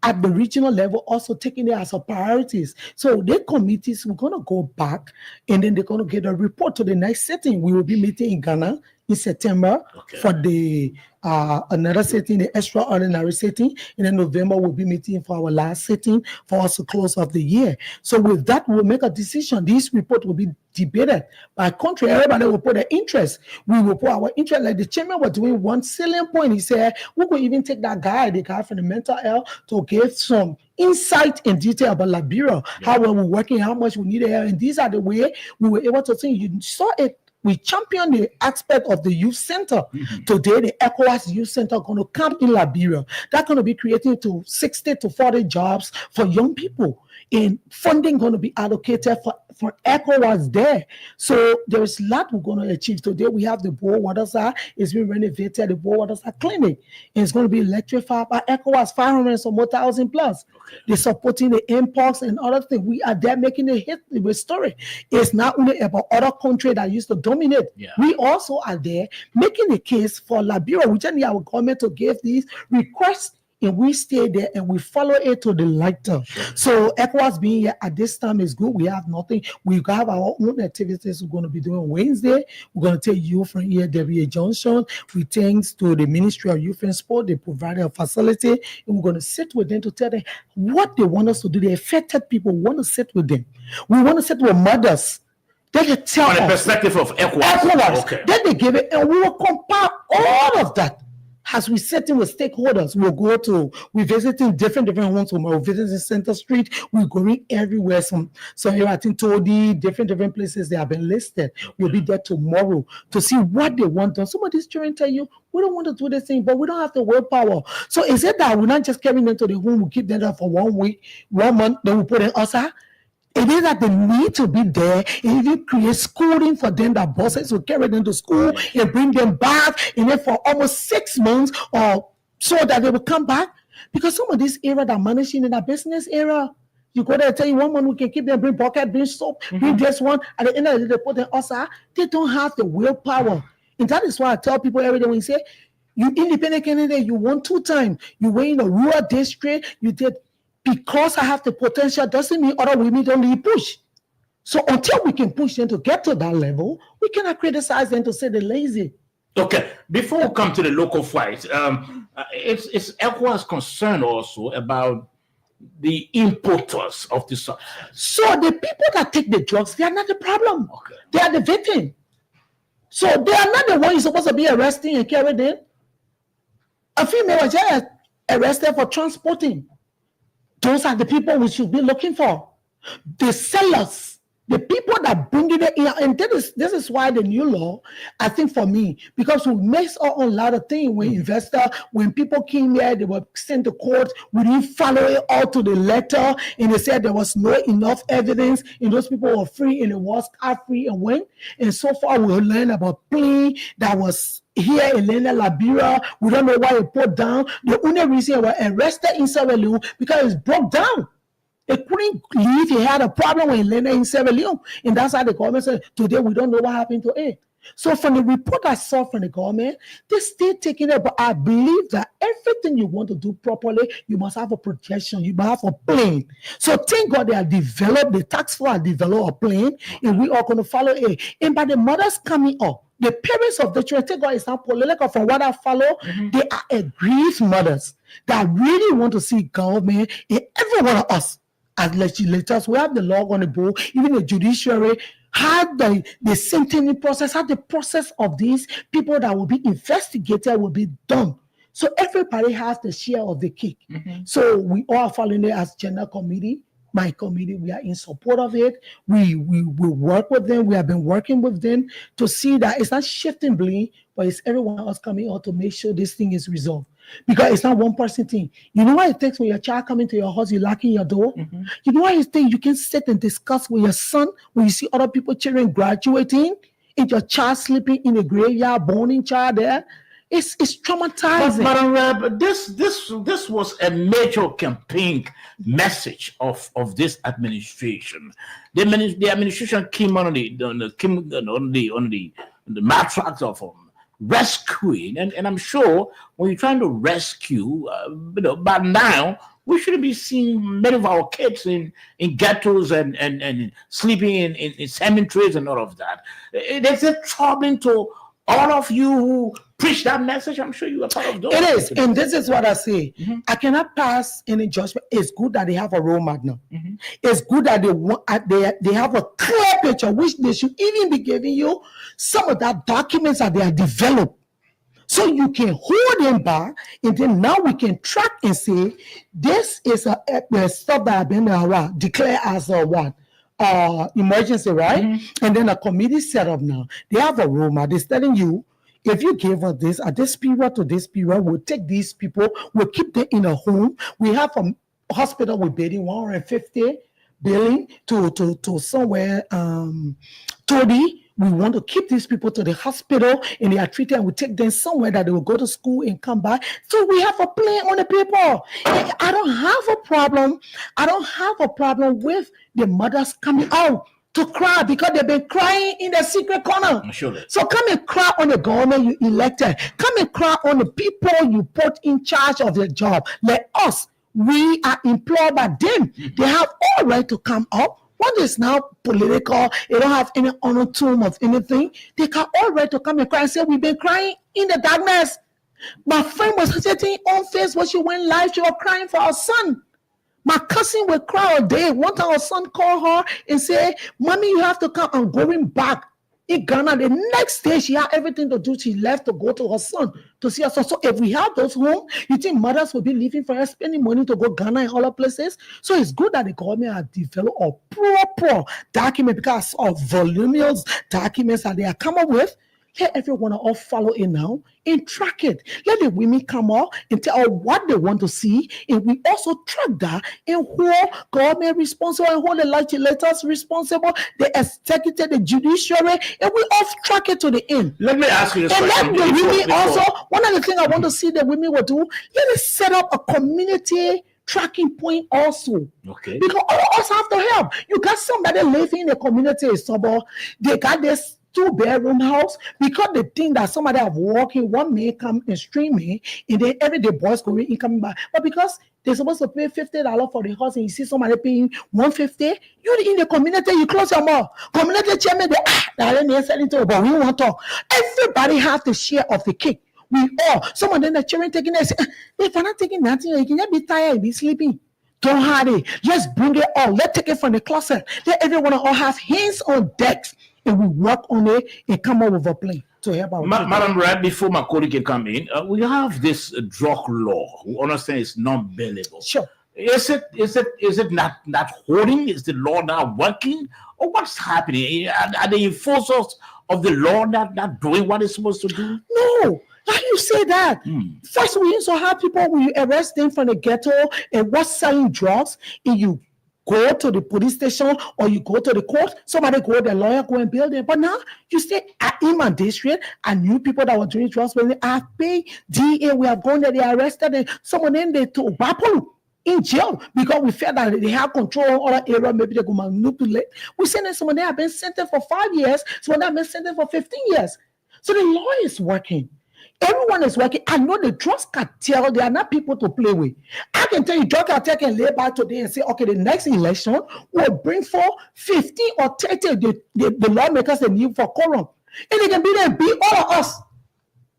at the regional level, also taking it as a priorities. So their committees, we're going to go back, and then they're going to get a report to the next sitting. We will be meeting in Ghana in September for the another sitting, the extraordinary sitting. And then November we'll be meeting for our last sitting for us to close off the year. So with that, we'll make a decision. This report will be debated by country. Everybody will put their interest. We will put our interest. Like the chairman was doing one salient point. He said we could even take the guy from the mental health to give some insight and detail about Liberia, how well we're working, how much we need help. And these are the way we were able to think. You saw it. We champion the aspect of the youth center. Today, the ECOWAS Youth Center going to come in Liberia. That's going to be creating to 60 to 40 jobs for young people. And funding going to be allocated for ECOWAS there. So there is a lot we're going to achieve. Today, we have the Boer Waterside. It's been renovated, the Boer Waterside Clinic. And it's going to be electrified by ECOWAS, 500 or more thousand plus. They're supporting the imports and other things. We are there making a hit with story. It's not only about other countries that used to dominate. We also are there making a case for Liberia. We just need our government to give these requests, and we stay there and we follow it to the letter. So ECOWAS being here at this time is good. We have nothing. We have our own activities we're going to be doing Wednesday. We're going to take youth from here, W.A. Johnson. We thanks to the Ministry of Youth and Sport. They provided a facility, and we're going to sit with them to tell them what they want us to do. The affected people want to sit with them. We want to sit with mothers. Then they tell From the us, perspective of ECOWAS. Then they give it, and we will compile all of that. As we sitting with stakeholders, we're visiting different homes. We're visiting Center Street. We're going everywhere. So here I think Todi, different places they have been listed. We'll be there tomorrow to see what they want done. Some of these children tell you, we don't want to do this thing, but we don't have the willpower. So is it that we're not just carrying them to the home, we keep them there for 1 week, 1 month, then we put in USA? It is that they need to be there and even create schooling for them, that bosses will carry them to school and bring them back, and then for almost 6 months or so that they will come back. Because some of these areas that are managing in a business area, you go there and tell you 1 month we can keep them, bring bucket, bring soap, bring this one. At the end of the day, they put them outside. They don't have the willpower. And that is why I tell people every day when you say, you independent candidate, you won 2 times. You were in a rural district, you did. Because I have the potential doesn't mean other women don't need push. So until we can push them to get to that level, we cannot criticize them to say they're lazy. Okay, before we come to the local fight, it's ECOWAS concerned also about the importers of the substance. So the people that take the drugs, they are not the problem. They are the victim. So they are not the ones you're supposed to be arresting and carrying in. A female was just arrested for transporting. Those are the people we should be looking for. The sellers, the people that bring it in. And this is why the new law, I think for me, because we mess up on a lot of things when people came here, they were sent to court, we didn't follow it all to the letter, and they said there was no enough evidence, and those people were free, and it was free and went. And so far we learned about plea that was here in Liberia. We don't know why it put down. The only reason they were arrested in Sierra Leone because it broke down. They couldn't leave. He had a problem with Elena in Sierra Leone. And that's how the government said, today we don't know what happened to it. So from the report I saw from the government, they're still taking it. But I believe that everything you want to do properly, you must have a projection. You must have a plan. So thank God they have developed, the task force has developed a plan, and we are going to follow it. And by the mothers coming up, the parents of the children, take God example, like from what I follow, they are aggrieved mothers that really want to see government in every one of us as legislators. We have the law on the board, even the judiciary, how the sentencing process, how the process of these people that will be investigated will be done. So everybody has the share of the cake. So we all are following it as gender committee. My committee, we are in support of it. We work with them. We have been working with them to see that it's not shifting blame, but it's everyone else coming out to make sure this thing is resolved. Because it's not one person thing. You know what it takes when your child coming to your house, you locking your door? You know what it takes? You can sit and discuss with your son when you see other people, children graduating, and your child sleeping in a graveyard, burning child there. It's traumatizing. But Madam Reb, this was a major campaign message of this administration. The administration came on the matrix of rescuing, and I'm sure when you're trying to rescue, by now we shouldn't be seeing many of our kids in ghettos and sleeping in cemeteries and all of that. It's a troubling to All of you who preach that message, I'm sure you are part of those. It is, and this is what I say. I cannot pass any judgment. It's good that they have a role model. It's good that they have a clear picture, which they should even be giving you some of that documents that they are developed, so you can hold them back, and then now we can track and say this is a stuff that have been declared as a what. Emergency, right? And then a committee set up now. They have a room. They're telling you, if you give us this at this period to this period, we'll take these people, we'll keep them in a home. We have a hospital with bidding 150 billing to somewhere 30. We want to keep these people to the hospital and they are treated, and we take them somewhere that they will go to school and come back. So we have a plan on the paper. I don't have a problem. I don't have a problem with the mothers coming out to cry because they've been crying in the secret corner. Sure. So come and cry on the government you elected. Come and cry on the people you put in charge of the job. Let us, we are employed by them. They have all right to come up. What is now political? They don't have any honor tomb of anything. They can all right to come and cry and say, we've been crying in the darkness. My friend was sitting on Facebook. She went live. She was crying for her son. My cousin will cry all day. One time her son called her and said, Mommy, you have to come. I'm going back in Ghana. The next day, she had everything to do. She left to go to her son to see her son. So if we have those homes, you think mothers will be leaving for us, spending money to go Ghana and other places? So it's good that the government has developed a proper document, because of voluminous documents that they are come up with. Let everyone all follow it now and track it. Let the women come out and tell what they want to see. And we also track that and hold government responsible and hold the legislators responsible, the executive, the judiciary, and we all track it to the end. Let me ask you this and question. let the women also, one of the things I want to see the women will do, let us set up a community tracking point also. Okay. Because all of us have to help. You got somebody living in a community, a suburb, they got this 2-bedroom house, because they think that somebody have walking, one may come and streaming, and then every day boys going in coming back. But because they're supposed to pay $50 for the house, and you see somebody paying $150, you in the community, you close your mouth. Community chairman, they're selling to, but we want to talk. Everybody have to share of the cake. We all. Some of them the children taking this. If you're not taking nothing, you can just be tired and be sleeping. Don't hurry. Let's bring it all. Let's take it from the closet. Let everyone all have hands on decks, and we work on it and come up with a plan to help our people. Madam, right before Makori can come in, we have this drug law. We understand it's non-bailable. Sure. Is it not holding? Is the law not working? Or what's happening? Are the enforcers of the law not doing what it's supposed to do? No. How you say that? First, we used to have people, we arrest them from the ghetto and what's selling drugs, and you go to the police station or you go to the court, somebody go, the lawyer go and bail them. But now you say, in my district, I knew people that were doing drugs when I pay DA, we have gone there, they arrested them. Some of them, they took Bapu in jail because we felt that they have control of other area, maybe they go manipulate. We said that some of them have been sentenced for 5 years, some of them have been sentenced for 15 years. So the law is working. Everyone is working. I know the drugs cartel, they are not people to play with. I can tell you, drug cartel can lay by today and say, okay, the next election will bring for 50 or 30 the lawmakers they need for quorum. And they can be there and beat all of us.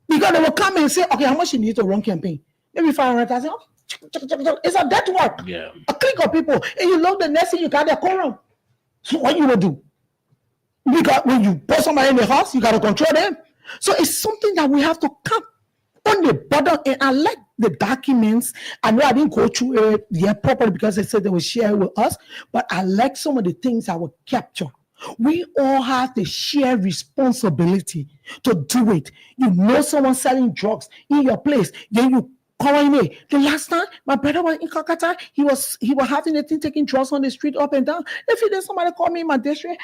Because they will come and say, okay, how much you need to run campaign? Maybe 500,000. It's a death work. Yeah. A clique of people. And you look the next thing, you got their quorum. So what you will do? Because when you put somebody in the house, you got to control them. So it's something that we have to come on the bottom. And I like the documents. I know I didn't go through it yet properly because they said they will share it with us, but I like some of the things I will capture. We all have the shared responsibility to do it. You know someone selling drugs in your place, then you call me. The last time my brother was in Calcutta, he was having a thing taking drugs on the street up and down. If there's somebody call me in my district,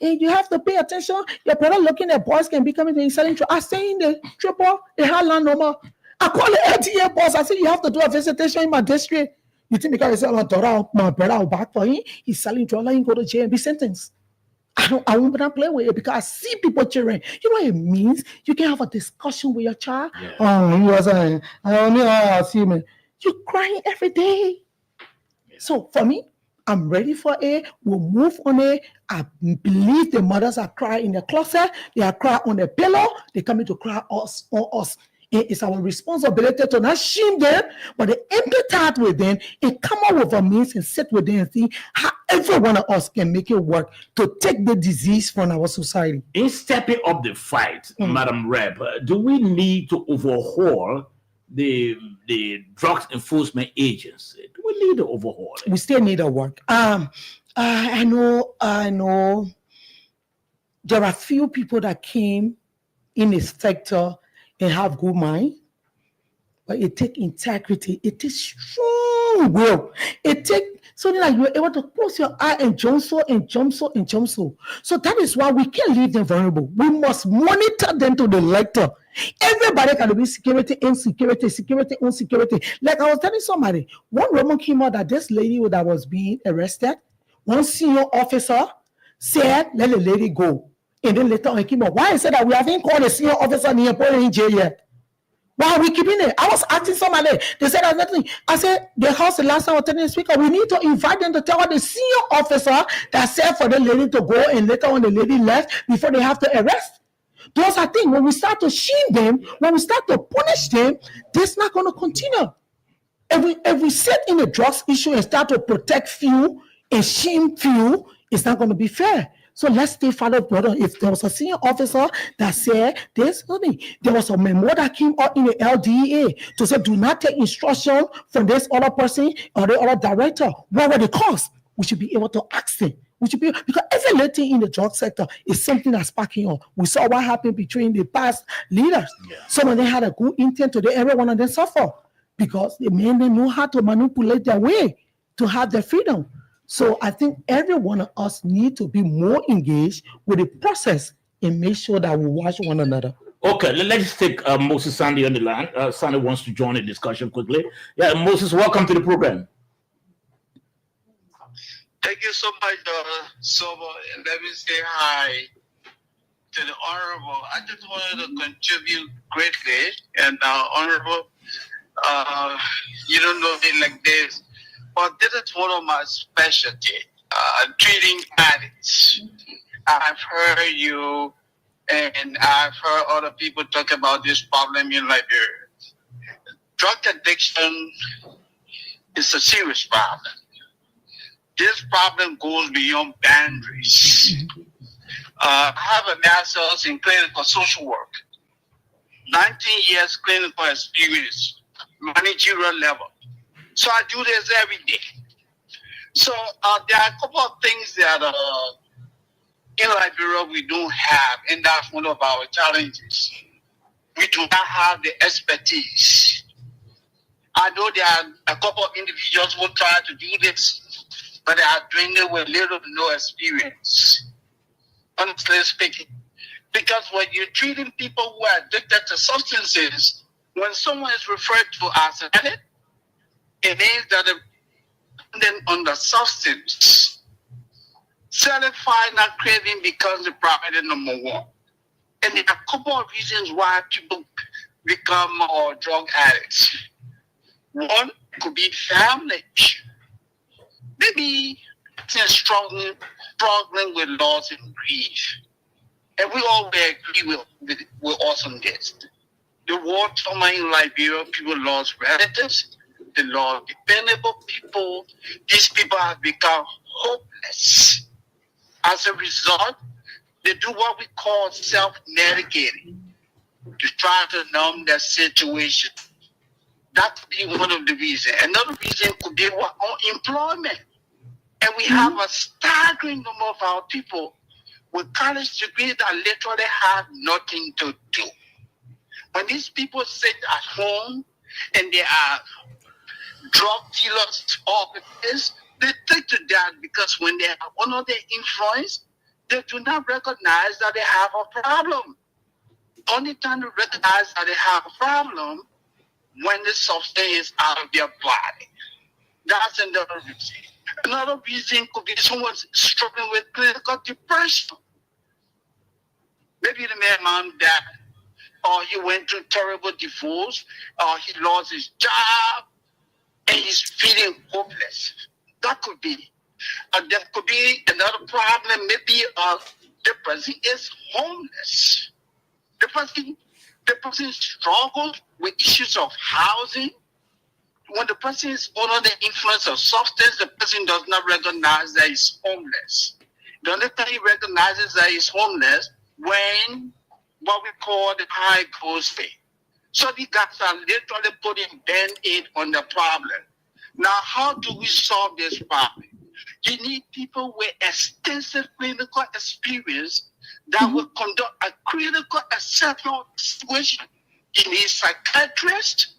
and you have to pay attention. Your brother looking at boys can be coming and selling drugs. I stay in the triple, the Highland normal. I call the LTA boss. I say you have to do a visitation in my district. You think because my brother will back for him? He's selling drugs, let him go to jail and be sentenced. I won't play with it because I see people cheering. You know what it means? You can have a discussion with your child. Yeah. He was saying, I see me. You're crying every day. Yeah. So for me, I'm ready for it. We'll move on it. I believe the mothers are crying in the closet. They are crying on the pillow. They're coming to cry on us. It's our responsibility to not shame them, but to empathize with them and come up with a means and sit with them and see how every one of us can make it work to take the disease from our society. In stepping up the fight, Madam Rep, do we need to overhaul the drugs enforcement agency? Do we need to overhaul it? We still need to work. I know. There are few people that came in this sector and have good mind, but it takes integrity. It takes strong will. It takes something like you're able to close your eye and jump so. So that is why we can't leave them vulnerable. We must monitor them to the letter. Everybody can be security, insecurity, security, insecurity. Like I was telling somebody, one woman came out that this lady that was being arrested, one senior officer said, let the lady go. And then later on, he came out. Why is it that we haven't called a senior officer and he put in jail yet? Why are we keeping it? I was asking somebody. They said there's nothing. I said, the house the last time I was telling the speaker, we need to invite them to tell the senior officer that said for the lady to go, and later on the lady left before they have to arrest. Those are things. When we start to shame them, when we start to punish them, this not going to continue. If we sit in the drugs issue and start to protect few and shame few, it's not going to be fair. So let's stay followed, brother. If there was a senior officer that said this, there was a memo that came out in the LDA to say, do not take instruction from this other person or the other director. What were the costs? We should be able to ask them. We should be, because every little thing in the drug sector is something that's sparking up. We saw what happened between the past leaders. Yeah. Some of them had a good intent today, every one of them suffer because the men they know how to manipulate their way to have their freedom. So I think every one of us need to be more engaged with the process and make sure that we watch one another. Okay, let's take Moses Sandy on the line. Sandy wants to join the discussion quickly. Yeah, Moses, welcome to the program. Thank you so much, Sobo. And let me say hi to the Honorable. I just wanted to contribute greatly. And Honorable, you don't know me like this. But this is one of my specialty, treating addicts. I've heard you and I've heard other people talk about this problem in Liberia. Drug addiction is a serious problem. This problem goes beyond boundaries. I have a master's in clinical social work, 19 years clinical experience, managerial level. So I do this every day. So there are a couple of things that in Liberia we don't have, and that's one of our challenges. We do not have the expertise. I know there are a couple of individuals who try to do this, but they are doing it with little to no experience, honestly speaking. Because when you're treating people who are addicted to substances, when someone is referred to as an addict, it means that they're dependent on the substance. Satisfying that craving becomes the priority number one. And there are a couple of reasons why people become drug addicts. One could be family. Maybe they're struggling with loss and grief. And we all agree with us on this. The war trauma in Liberia, people lost relatives. They lost dependable people. These people have become hopeless. As a result, they do what we call self-medicating to try to numb their situation. That could be one of the reasons. Another reason could be unemployment. And we have a staggering number of our people with college degrees that literally have nothing to do. When these people sit at home and they are drug dealers all this, they take to that because when they are under their influence, they do not recognize that they have a problem. Only time they recognize that they have a problem when the substance is out of their body. That's another reason. Another reason could be someone struggling with clinical depression. Maybe the man died, or he went through terrible divorce, or he lost his job, and he's feeling hopeless. That could be. There could be another problem. Maybe the person is homeless. The person struggles with issues of housing. When the person is under the influence of substance, the person does not recognize that he's homeless. The only time he recognizes that he's homeless when what we call the high goes fade. So the guys are literally putting Band-Aid on the problem. Now, how do we solve this problem? You need people with extensive clinical experience that will conduct a critical assessment of the situation. You need psychiatrists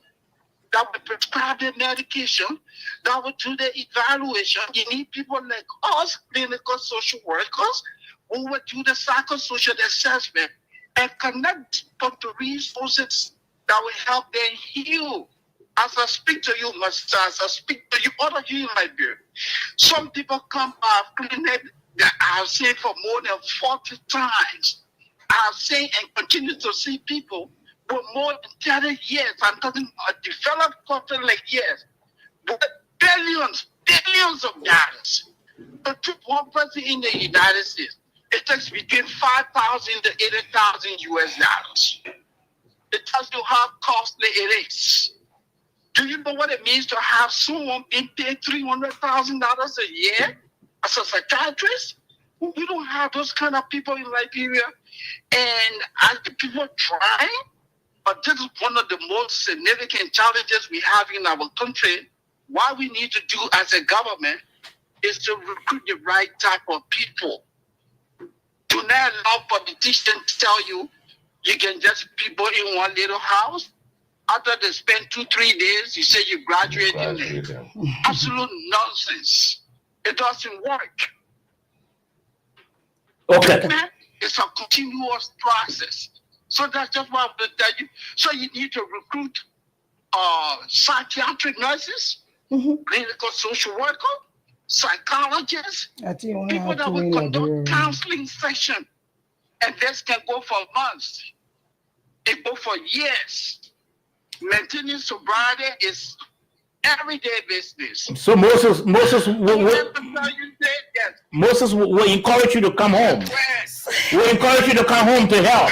that will prescribe the medication, that will do the evaluation. You need people like us, clinical social workers, who will do the psychosocial assessment and connect people to resources that will help them heal. As I speak to you, Master, as I speak to you, all of you in Liberia, some people come out clinic that I have seen for more than 40 times. I have seen and continue to see people for more than 30 years. I'm talking a developed country like years, with billions of dollars. To treat one person in the United States, it takes between 5,000 to 80,000 US dollars. It tells you how costly it is. Do you know what it means to have someone being paid $300,000 a year as a psychiatrist? We don't have those kind of people in Liberia. And as the people try, but this is one of the most significant challenges we have in our country. What we need to do as a government is to recruit the right type of people. Do not allow politicians to tell you you can just people in one little house. After they spend 2-3 days, you say you graduated. Absolute nonsense. It doesn't work. Okay. It's a continuous process. So that's just what I'm going to tell you. So you need to recruit psychiatric nurses, clinical social workers, psychologists, people that will conduct counseling sessions. And this can go for months. It go for years. Maintaining sobriety is everyday business. So Moses will encourage you to come home. We'll encourage you to come home to help.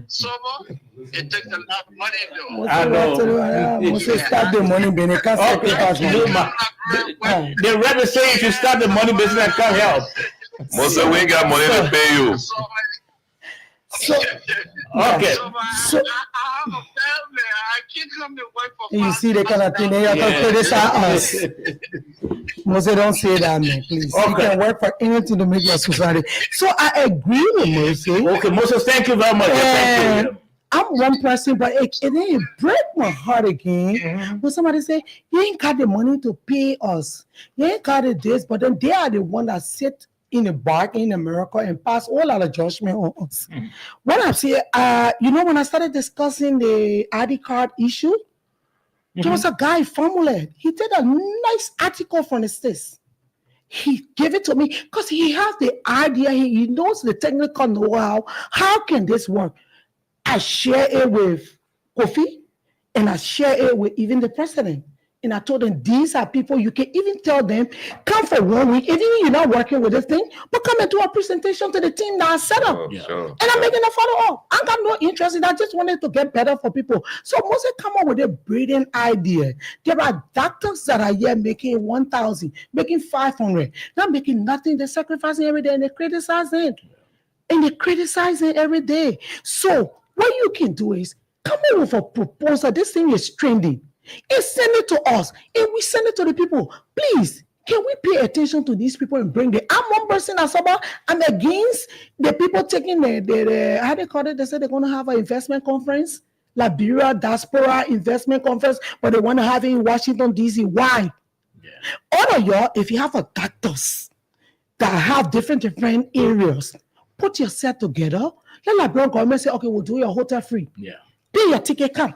So it takes a lot of money though. I know. Moses, start the money business. Can't sacrifice money. They're rather saying you should start the money business and come help. Moses, we ain't got money to pay you. So, okay. So I have a family. I can't come to work for you see the kind of thing they have to criticize us. Moses, don't say that, man, please. Okay. You can work for anything to make your society. So I agree with Moses. Okay, Moses, thank you very much. Thank you. I'm one person, but it didn't break my heart again when somebody say, you ain't got the money to pay us. You ain't got this, but then they are the one that sit in the bark in America and pass all of the judgment on us. When I say, when I started discussing the ID card issue, there was a guy formulated. He did a nice article from the States. He gave it to me because he has the idea. He knows the technical know-how. How can this work? I share it with Kofi, and I share it with even the president. And I told them, these are people, you can even tell them, come for 1 week, even if you're not working with this thing, but come and do a presentation to the team that I set up. Sure. And I'm making a follow-up. I got no interest in that. I just wanted to get better for people. So Moses come up with a brilliant idea. There are doctors that are here making 1,000, making 500, not making nothing. They're sacrificing every day and they criticize it. And they criticize it every day. So what you can do is come up with a proposal. This thing is trending. And send it to us. And we send it to the people. Please, can we pay attention to these people and bring them? I'm one person as well. I'm against the people taking the how they call it? They said they're going to have an investment conference, Liberia Diaspora Investment Conference, but they want to have it in Washington, D.C. Why? All of y'all, if you have a doctors that have different areas, put yourself together. Let Liberia government say, okay, we'll do your hotel free. Yeah. Pay your ticket, come.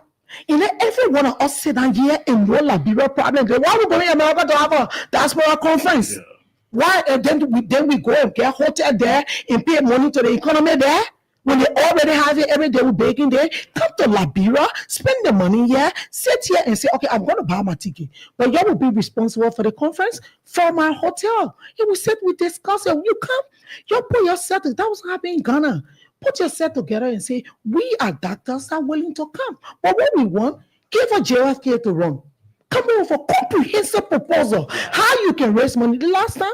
And then every one of us sit down here and roll Liberia problem. Why are we going to America to have a diaspora conference? Yeah. Why? And then we go and get a hotel there and pay money to the economy there. When they already have it every day, we're baking there. Come to Liberia, spend the money here, sit here and say, okay, I'm going to buy my ticket. But you will be responsible for the conference, for my hotel. You will sit, we discuss it. You come, you put yourself, that was happening in Ghana. Put yourself together and say, we are doctors that are willing to come. But what we want, give a JFK to run. Come on for comprehensive proposal. How you can raise money. The last time,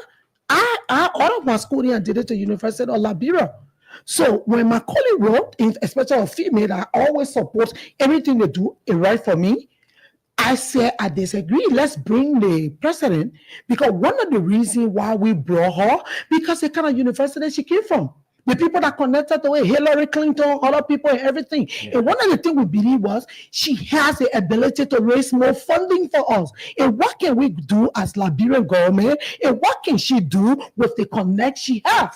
I all of my schooling and did it to University of Liberia. So when my colleague wrote, especially a female, I always support everything they do right for me. I said, I disagree. Let's bring the president, because one of the reasons why we brought her, because the kind of university she came from. The people that connected to her, Hillary Clinton, other people and everything. Yeah. And one of the things we believe was she has the ability to raise more funding for us. And what can we do as Liberian government? And what can she do with the connect she has?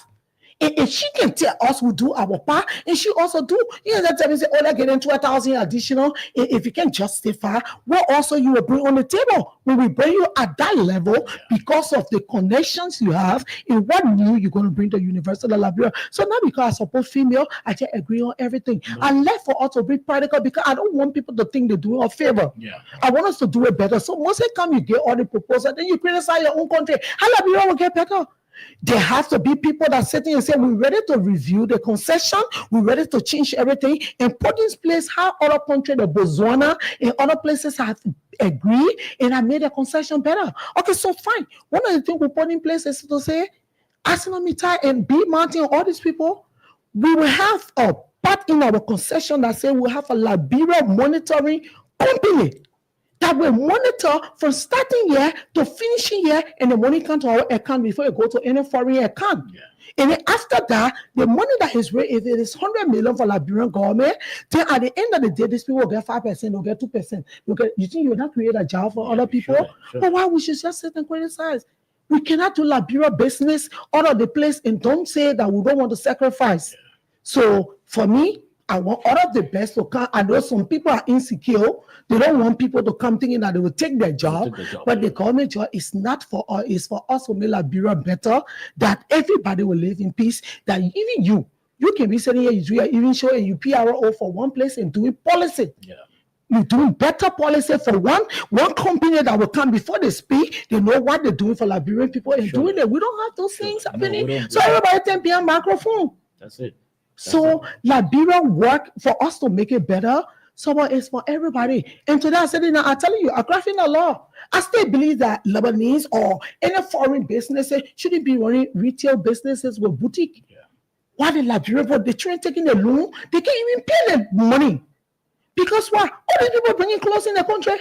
And if she can tell us we do our part, and she also do, that time say, oh, they're getting 12,000 additional. And if you can justify, what also you will bring on the table when we bring you at that level because of the connections you have and what new you're going to bring to University of Liberia. So now because I support female, I just agree on everything. I left for us to be practical because I don't want people to think they're doing a favor. Yeah. I want us to do it better. So once they come, you get all the proposals, then you criticize your own country. How Liberia will get better? There has to be people that sit in and say, we're ready to review the concession, we're ready to change everything and put in place how other countries, the Botswana and other places have agreed and have made a concession better. Okay, so fine. One of the things we put in place is to say, ArcelorMittal and B Mountain, all these people, we will have a part in our concession that say we'll have a Liberia monitoring company that will monitor from starting year to finishing year, and the money come to our account before it go to any foreign account. Yeah. And then after that, the money that is raised, if it is 100 million for Liberian government, then at the end of the day, these people will get 5%, they'll get 2%. You think you will not create a job for other people? Sure. But why we should just sit and criticize? We cannot do Liberia business out of the place and don't say that we don't want to sacrifice. Yeah. So for me, I want all of the best to come. I know some people are insecure. They don't want people to come thinking that they will take their job. But the government job is not for us. It's for us to make Liberia better, that everybody will live in peace, that even you can be sitting here, you even show a PRO for one place and doing policy. Yeah. You're doing better policy for one company that will come before they speak. They know what they're doing for Liberian people and doing it. We don't have those things happening. So everybody can be on microphone. That's it. So Liberia work for us to make it better. So it's for everybody. And today I said, I'm telling you, I'm crafting a law. I still believe that Lebanese or any foreign businesses shouldn't be running retail businesses with boutique. Yeah. Why the Liberian, they try taking the loan, they can't even pay the money. Because why? All these people bringing clothes in the country.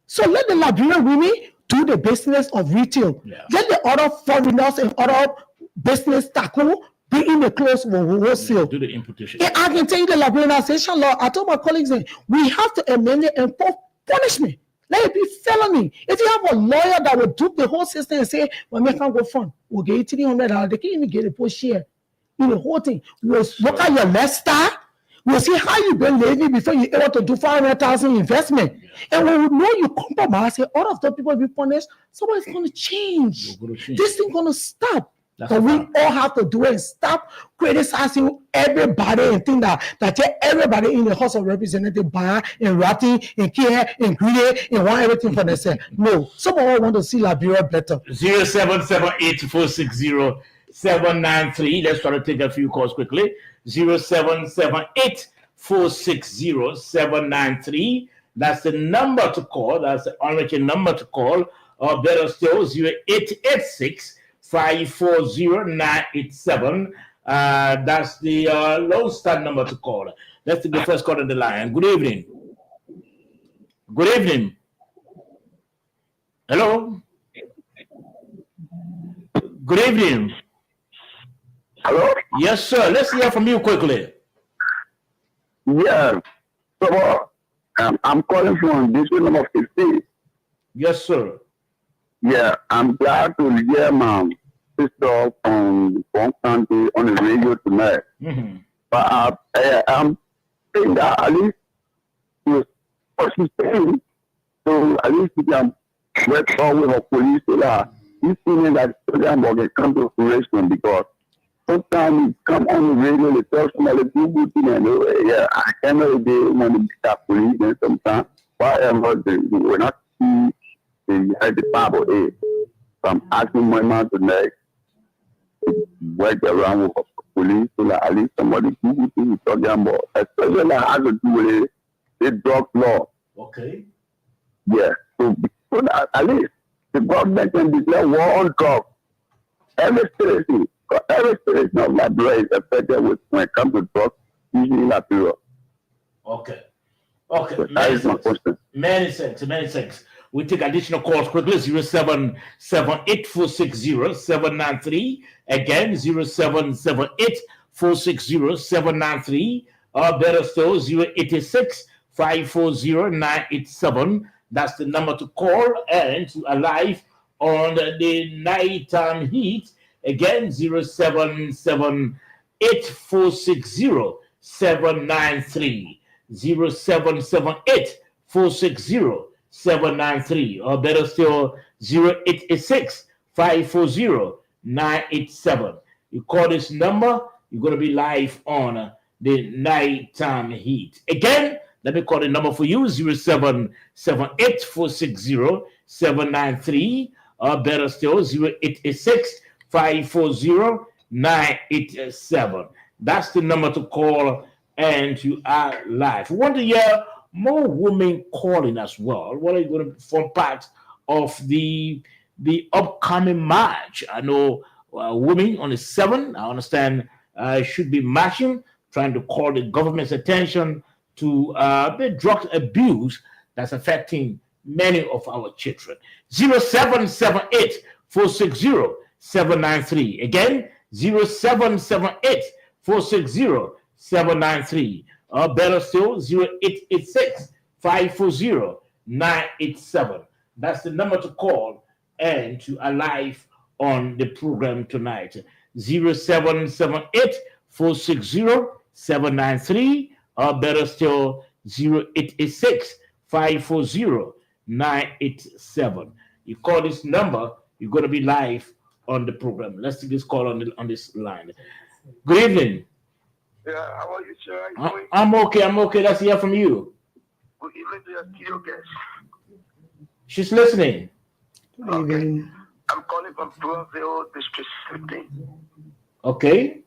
So let the Liberian women do the business of retail. Yeah. Let the other foreigners and other business tackle bring in the clothes for wholesale. Do the importation. I can tell you the liberalization law. I told my colleagues, we have to amend it and put punishment. Let it be felony. If you have a lawyer that will do the whole system and say, well, we can't go fund, we'll get $300. They can't even get a post share in the whole thing. We'll look at your lifestyle. We'll see how you've been living before you're able to do 500,000 investment. Yeah. And when we know you compromise, all of the people will be punished, somebody's going to change. This thing going to stop. But we all have to do it and stop criticizing everybody and think that everybody in the House of Representatives buy and ratting and care and greedy and want everything for themselves. No, some of us want to see Liberia better. 0778460-793. Let's try to take a few calls quickly. 0778460-793. That's the number to call. That's the only number to call. Or better still, 0886 540-987. That's the Lone Star number to call. Let's take the first call on the line. Good evening. Good evening. Hello. Good evening. Hello? Yes, sir. Let's hear from you quickly. Yeah. So, I'm calling from district number 15. Yes, sir. Yeah, I'm glad to hear my sister from one country on the radio tonight. Mm-hmm. But I'm saying that at least what she's saying, so at least we can work out with our police so that this thing that program will come to fruition, because sometimes you come on the radio, they tell somebody do good thing, and yeah, I cannot be when they start police, and sometimes whatever they will not see the Bible is. So I'm asking my man tonight to work around with police so that at least somebody do good thing we're talking about, especially that has to do with the drug law. Okay. Yeah, so that at least the government can declare war on drugs. Every citizen of Liberia is affected with when it comes to drugs, usually in Liberia. Okay. Okay. So that is my question. Many thanks. We take additional calls quickly. 0778460793. Again, 0778460793. Or better still, 086-540-987. That's the number to call and to alive on the nighttime heat. Again, 0778460793. 0778460793. Or better still, 0886-540-987. You call this number, you're going to be live on the nighttime heat. Again, let me call the number for you, 0778460793. Or better still, 0886-540-987. That's the number to call, and you are live. We want to hear more women calling as well. What are you going to form part of the upcoming march? I know women on the 7th, I understand, should be marching, trying to call the government's attention to the drug abuse that's affecting many of our children. 0778-460-793. Again, 0778-460-793. Or better still, 0886-540-987. That's the number to call and to alive on the program tonight. 0778-460-793. Or better still, 0886-540-987. You call this number, you're going to be live on the program. Let's take this call on this line. Good evening. Yeah, how are you, sir? I'm okay. Let's hear from you. Good evening to your studio guest. She's listening. Good evening. I'm calling from Brownsville, District 15. Okay.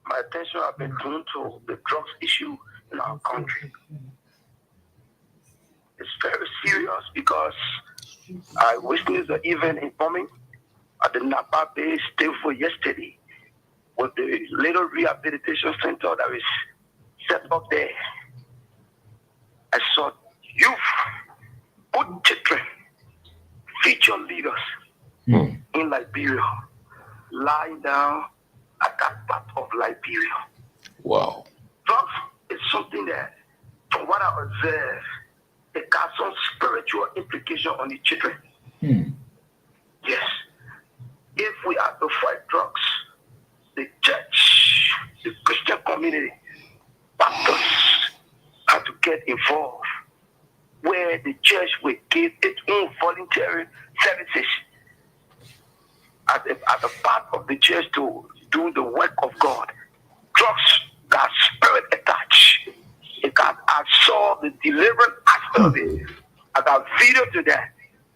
My attention has been drawn to the drugs issue in our country. It's very serious because I witnessed the event informing at the Napa Bay State for yesterday with the little rehabilitation center that is set up there. I saw youth, good children, future leaders in Liberia lying down at that part of Liberia. Wow. Drugs is something that, from what I observe, it got some spiritual implication on the children. Yes. If we are to fight drugs, the church, the Christian community, pastors have to get involved, where the church will give its own voluntary services as a part of the church to do the work of God. Drugs got spirit attached. It can absorb the deliverance aspect of it. I got video to that.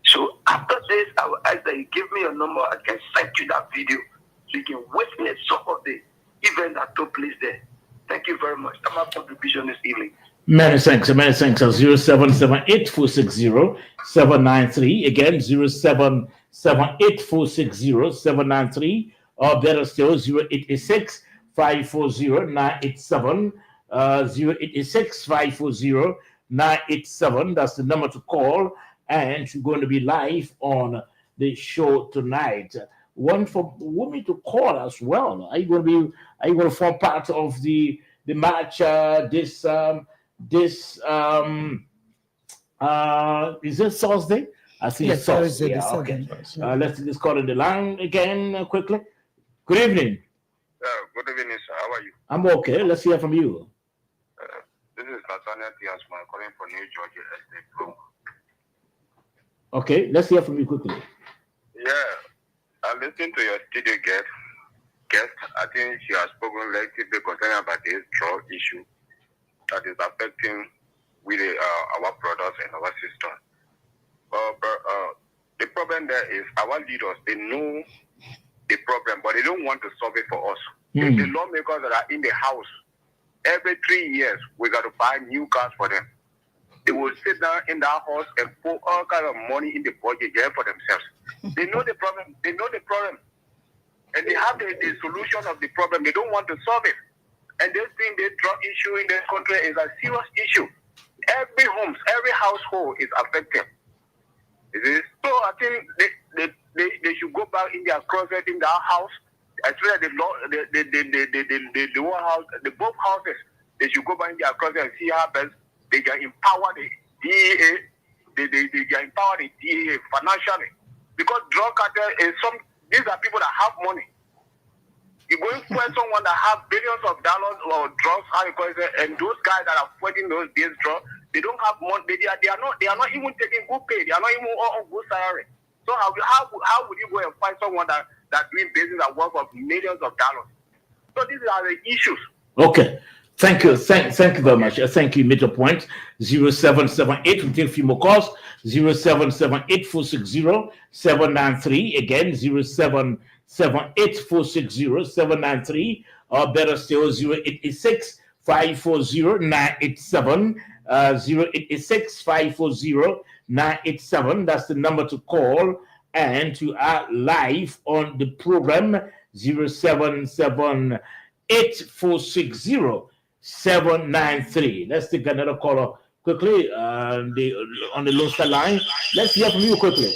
So after this, I will ask that you give me a number. I can send you that video so you can witness some of the event that took place there. Thank you very much. That's my contribution this evening. Many thanks. 0778-460-793. Again, 0778-460-793. Or better still, 0886-540-987. 0886-540-987. That's the number to call. And you're going to be live on the show tonight. One for women to call as well. Are you going to form part of the match this is it Thursday? I think it's Thursday. Yeah, okay. Let's just call in the line again quickly. Good evening. Good evening, sir. How are you? I'm okay. Let's hear from you. This is Nathaniel Diasman calling from New Georgia Estate Room. Okay, let's hear from you quickly. Yeah, I listened to your studio guest, guest, I think she has spoken relatively concerning about this drug issue that is affecting with our products and our system. The problem there is our leaders, they know the problem, but they don't want to solve it for us. If the lawmakers that are in the house, every 3 years, we got to buy new cars for them. They will sit down in that house and put all kind of money in the budget there for themselves. They know the problem. They know the problem. And they have the solution of the problem. They don't want to solve it. And they think the drug issue in this country is a serious issue. Every homes, every household is affected. So I think they should go back in their closet in their house. Especially the one house, the both houses. They should go back in their closet and see how best they can empower the DEA. They can empower the DEA financially. Because drug cartel is these are people that have money. You're going to find someone that have billions of dollars or drugs, and those guys that are fighting these drugs, they don't have money. They are not even taking good pay. They are not even on good salary. So how would you go and find someone that doing business at worth of millions of dollars? So these are the issues. Okay. Thank you. Thank you very much. Thank you. Major point 0778. We take a few more calls. 0778-460-793. Again, 0778-460-793. Or better still, 0886-540-987. 0886-540-987. That's the number to call and to add live on the program. 0778-460-793. Let's take another caller quickly on the Lone Star line. Let's hear from you quickly.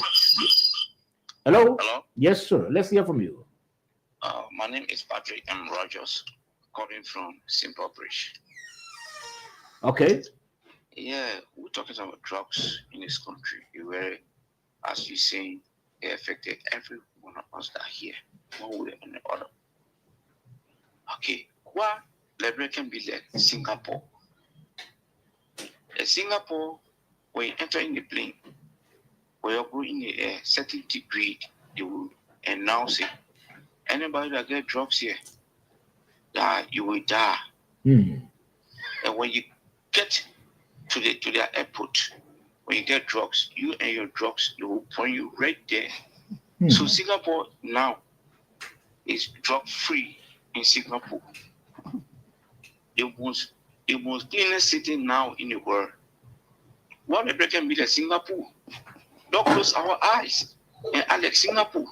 Hello? Hello? Yes, sir. Let's hear from you. My name is Patrick M. Rogers, calling from Simple Bridge. Okay. Yeah, we're talking about drugs in this country, where, as you're saying, they affected every one of us that are here, one way or the other. Okay, why Liberia can be like Singapore? In Singapore, when you enter in the plane, when you go in the air, certain degree, they will announce it. Anybody that get drugs here, that you will die. And when you get to the airport, when you get drugs, you and your drugs, they will point you right there. So Singapore now is drug free in Singapore. The most cleanest city now in the world. What the can be like Singapore? Don't close our eyes and Alex Singapore.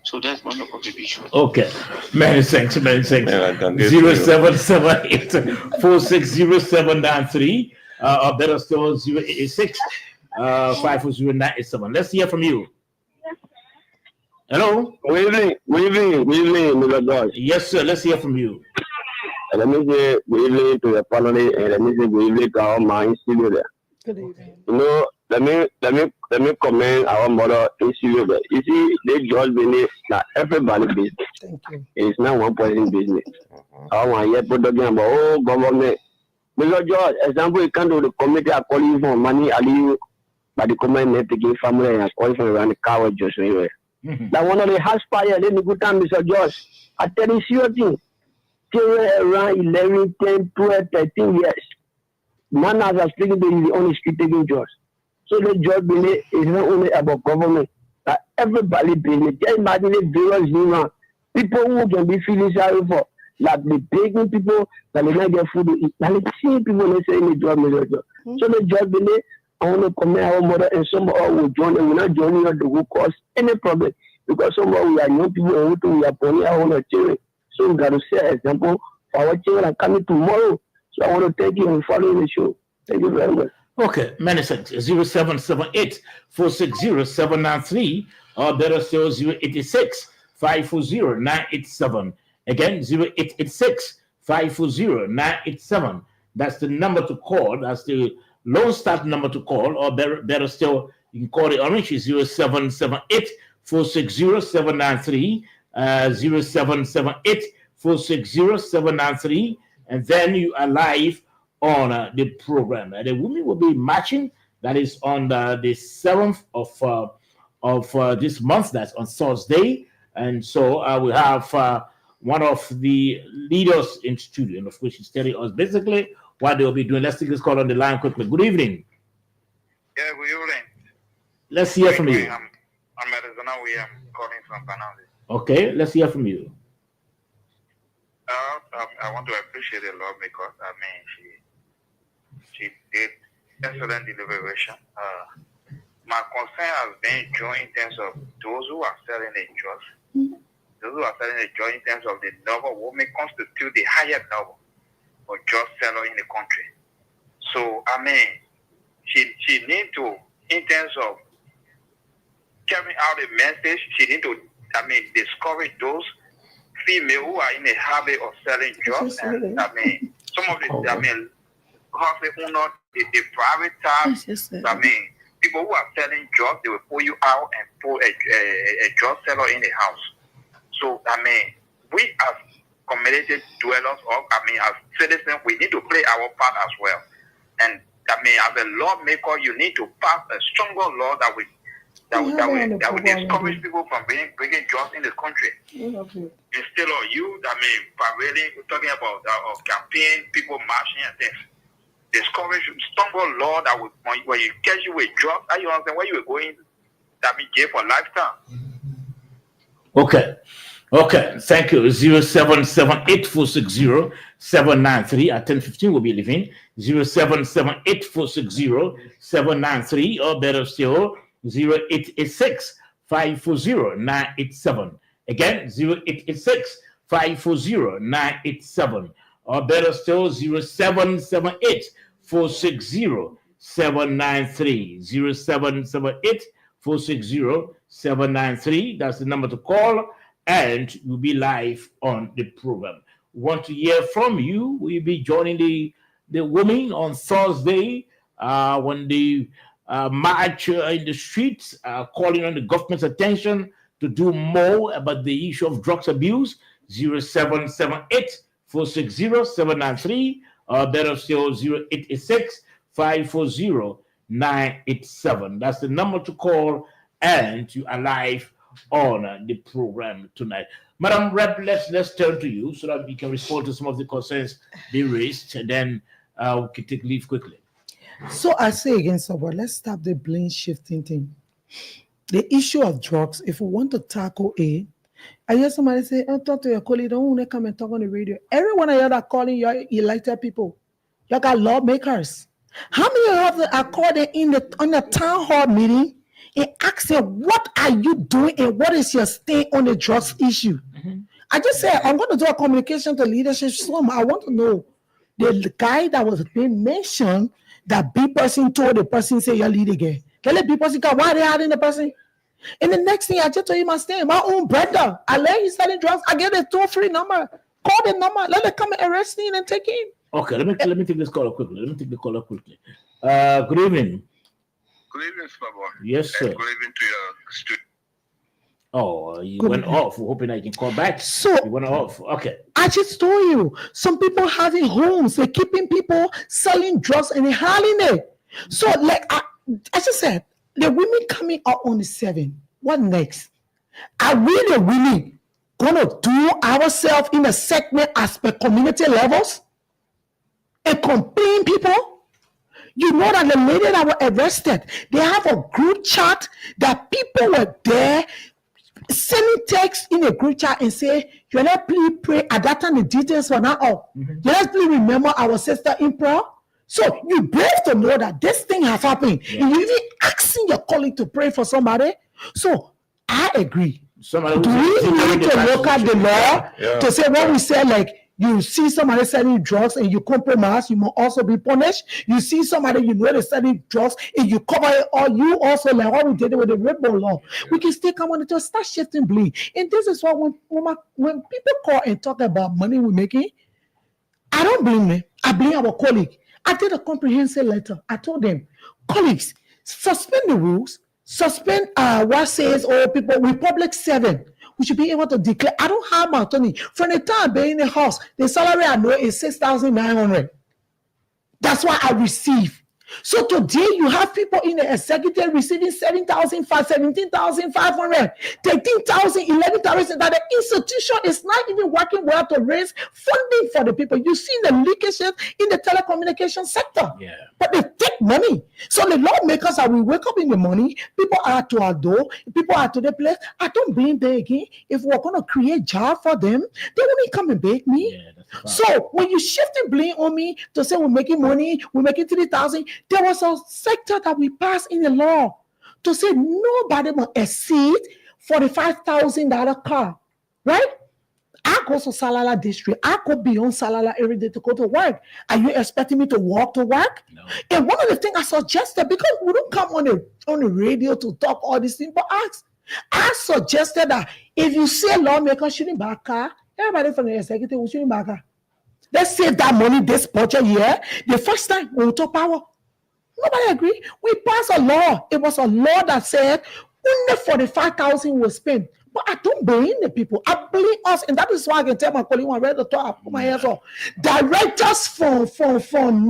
So that's one of the contribution. Okay. Many thanks. 0778-460-793. Or better still, 0886-540-987. Let's hear from you. Hello? Good evening, Mr. George. Yes, sir. Let's hear from you. Let me say good evening to the family, and let me say good evening to our mind studio there. Good evening. You know, let me commend our mother in studio there. You see, they just believe that everybody business. Thank you. It's not one person business. I want to hear talking about government. Mr. George, example, you come to the committee, I call you for money, I leave, but the committee taking family and call you around the car just anyway. That one of the house fire, let me go down, Mr. George. I tell you, see your thing. Around 11, 10, 12, 13 years. Man as a speaking to the only street taking jobs. So the job is not only about government, but everybody business. Just imagine the various human people who can be feeling sorry for, like the begging people that they not get food to eat. Like the same people they say in the job. So the job I want to commend our mother and somebody will join them. We're not joining us to cause any problem because somebody we are young people and we are putting our own children. So we got to set an example for our children are coming tomorrow. So I want to thank you for following the show. Thank you very much. Okay, many thanks. 0778-460-793 or better still 0886-540-987. Again, 0886-540-987. That's the number to call. That's the Lone Star number to call, or better still, you can call the Orange 0778-460-793. 0778-460-793, and then you are live on the program. The women will be matching. That is on the 7th of this month. That's on Thursday, and so we have one of the leaders in studio, and of course she's telling us basically what they'll be doing. Let's take this call on the line quickly. Good evening. Yeah, good evening. Let's hear from you. I'm Arizona. We are calling from Panama. Okay, let's hear from you. I want to appreciate the lawmaker. I mean, she did excellent deliberation. My concern has been in terms of those who are selling the drugs. Those who are selling the drugs in terms of the number women constitute the highest number of drug sellers in the country. So I mean, she need to, in terms of carrying out a message, she need to, I mean, discourage those female who are in the habit of selling drugs. And I mean, some of the, I mean, the private tabs, I mean, people who are selling drugs, they will pull you out and pull a drug seller in the house. So, I mean, we as community dwellers, or I mean, as citizens, we need to play our part as well. And I mean, as a lawmaker, you need to pass a stronger law that will discourage people from bringing drugs in the country. Instead of you, I mean, really talking about campaign, people marching and things. Discourage stronger law that will, when you catch you with drugs, you understand where you were going, that means jail for lifetime. Okay, thank you. 0778460-793 at 10:15 will be leaving. 0778460-793, or better still, 0886-540-987. Again, 0886-540-987, or better still, 0778-460-793. 0778-460-793. That's the number to call, and you'll be live on the program. We want to hear from you. We'll be joining the women on Thursday when they march in the streets, calling on the government's attention to do more about the issue of drugs abuse. 0778-460-793, or better still, 0886-540-987. That's the number to call, and you are live on the program tonight. Madam Rep, let's turn to you so that we can respond to some of the concerns they raised, and then we can take leave quickly. So I say again, Sober, let's stop the blame shifting thing. The issue of drugs, if we want to tackle it, I hear somebody say, oh, talk to your colleague, don't want to come and talk on the radio. Everyone I hear that calling your elected people, you got lawmakers. How many of them are called on the town hall meeting and ask them, what are you doing and what is your stand on the drugs issue? I just said, I'm going to do a communication to leadership. So I want to know the guy that was being mentioned, that B person told the person, say, you're lead again. Can let B person go, why are they hiding the person? And the next thing I just told him, I stand, my own brother, I let him selling drugs, I get a toll-free number. Call the number, let them come and arrest him and take him. Okay, let me take this caller quickly. Good evening. Good evening, Spabo. Yes, sir. Good evening to your student. Oh, you went off. We're hoping I can call back. So you went off. Okay. I just told you, some people having homes, they're keeping people selling drugs and they're hiding it. So, like I just said, the women coming out on the 7th. What next? Are we the women gonna do ourselves in a segment as per community levels and complain people? You know that the lady that were arrested, they have a group chat that people were there sending text in a group chat and say, you let please pray at that time the details for now. Let's please remember our sister in prayer. So you brave to know that this thing has happened. Yeah. And you even asking your colleague to pray for somebody. So I agree. Do we need to look at the law to say what we said, like you see somebody selling drugs and you compromise, you must also be punished. You see somebody you know they're selling drugs and you cover it, or you also, like what we did with the rainbow law. We can still come on and just start shifting blame. And this is what when people call and talk about money we're making, I don't blame them. I blame our colleague. I did a comprehensive letter. I told them, colleagues, suspend the rules, suspend what says all people with public servant. We should be able to declare. I don't have my attorney. From the time being in the house, the salary I know is 6,900. That's what I receive. So today you have people in the executive receiving 17,500, 13,000, 11,000, that the institution is not even working well to raise funding for the people. You see the leakages in the telecommunication sector. Yeah. But they take money. So the lawmakers are, we wake up in the morning, people are to our door, people are to the place. I don't blame them again. If we're going to create job for them, they won't come and beg me. Yeah, so when you shift the blame on me to say we're making money, we're making 3,000, there was a sector that we passed in the law to say nobody must exceed $45,000 car, right? I go to Salala district. I go beyond Salala every day to go to work. Are you expecting me to walk to work? No. And one of the things I suggested, because we don't come on the radio to talk all these things, but I suggested that if you say lawmakers shouldn't buy a car, everybody from the executive will shouldn't buy a car. Let's save that money this budget year. The first time we will talk power. Nobody agree. We passed a law. It was a law that said only 45,000 was spent. But I don't blame the people. I blame us, and that is why I can tell my colleague when I read the talk, I put my hands off. Directors from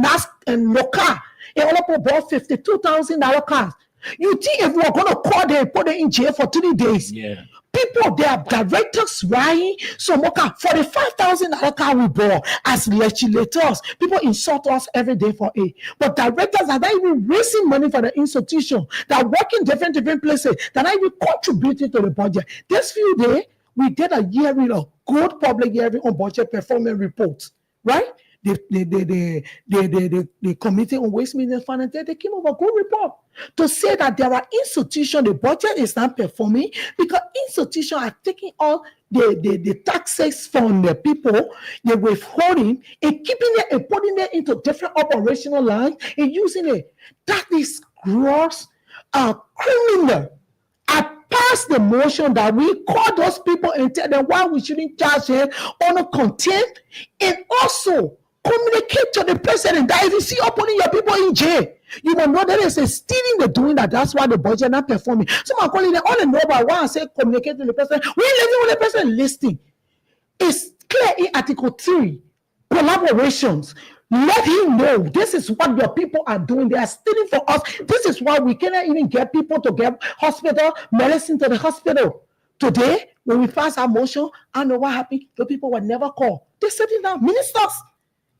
NAS and NOCA, they all bought $52,000 cars. You think if we're going to call them, put them in jail for 3 days? Yeah. People, they are directors, right? So, Moka, $45,000 car we bought as legislators. People insult us every day for it. But directors are not even raising money for the institution. They are working different places. They're not even contributing to the budget. This few days, we did a hearing, a good public hearing on budget performance reports, right? The Committee on Waste Management Finance, they came up with a good report to say that there are institutions, the budget is not performing because institutions are taking all the taxes from the people, they're withholding and keeping it and putting it into different operational lines and using it. That is gross criminal. I passed the motion that we call those people and tell them why we shouldn't charge them on a contempt, and also communicate to the president that if you see putting your people in jail, you will know that it's a stealing they're doing that. That's why the budget not performing. Some are calling them all the know about why I say communicate to the president. We're living with the president listening. It's clear in Article 3, collaborations. Let him know this is what your people are doing. They are stealing for us. This is why we cannot even get people to get hospital medicine to the hospital. Today, when we pass our motion, I know what happened. The people were never called. They said it now. Ministers,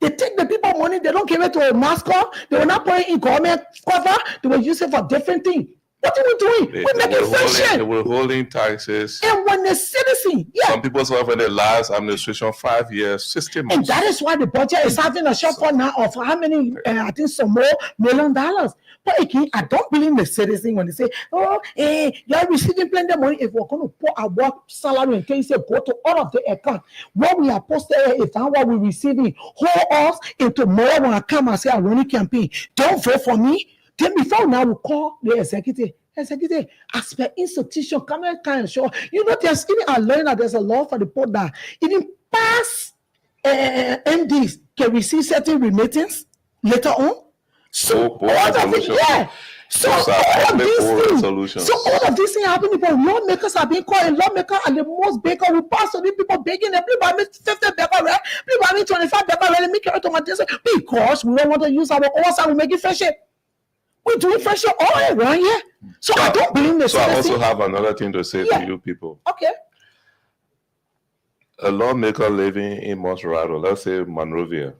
they take the people money. They don't give it to a mascot. They were not putting in government cover. They were using for different things. What are we doing? We're making friendship. They were holding taxes. And when the citizen, some people serve in the last administration 5 years, 60 months. And that is why the budget is having a shortfall now of how many, I think some more $1 million. But again, I don't believe the citizen when they say, oh, you're receiving plenty of money. If we're going to put our work salary in case go to all of the account, what we are posted is not what we're receiving. Hold us and tomorrow when I come and say I run a campaign, don't vote for me. Then before now we call the executive as per institution, come and kind of show. You know, there's even I learned that there's a law for the poor that even past MDs can receive certain remittance later on. So all of it, yeah. So all of these things happen. People, lawmakers are being called, and lawmakers are the most baker. We pass on the people begging them. People make 50 baker, right? People make 25 baker, right? Make it automatic because we don't want to use our oversight. We make it fresh. We're doing fresh all around here. So I don't blame the citizen. I also have another thing to say to you people. Okay. A lawmaker living in Monserrado, let's say Monrovia,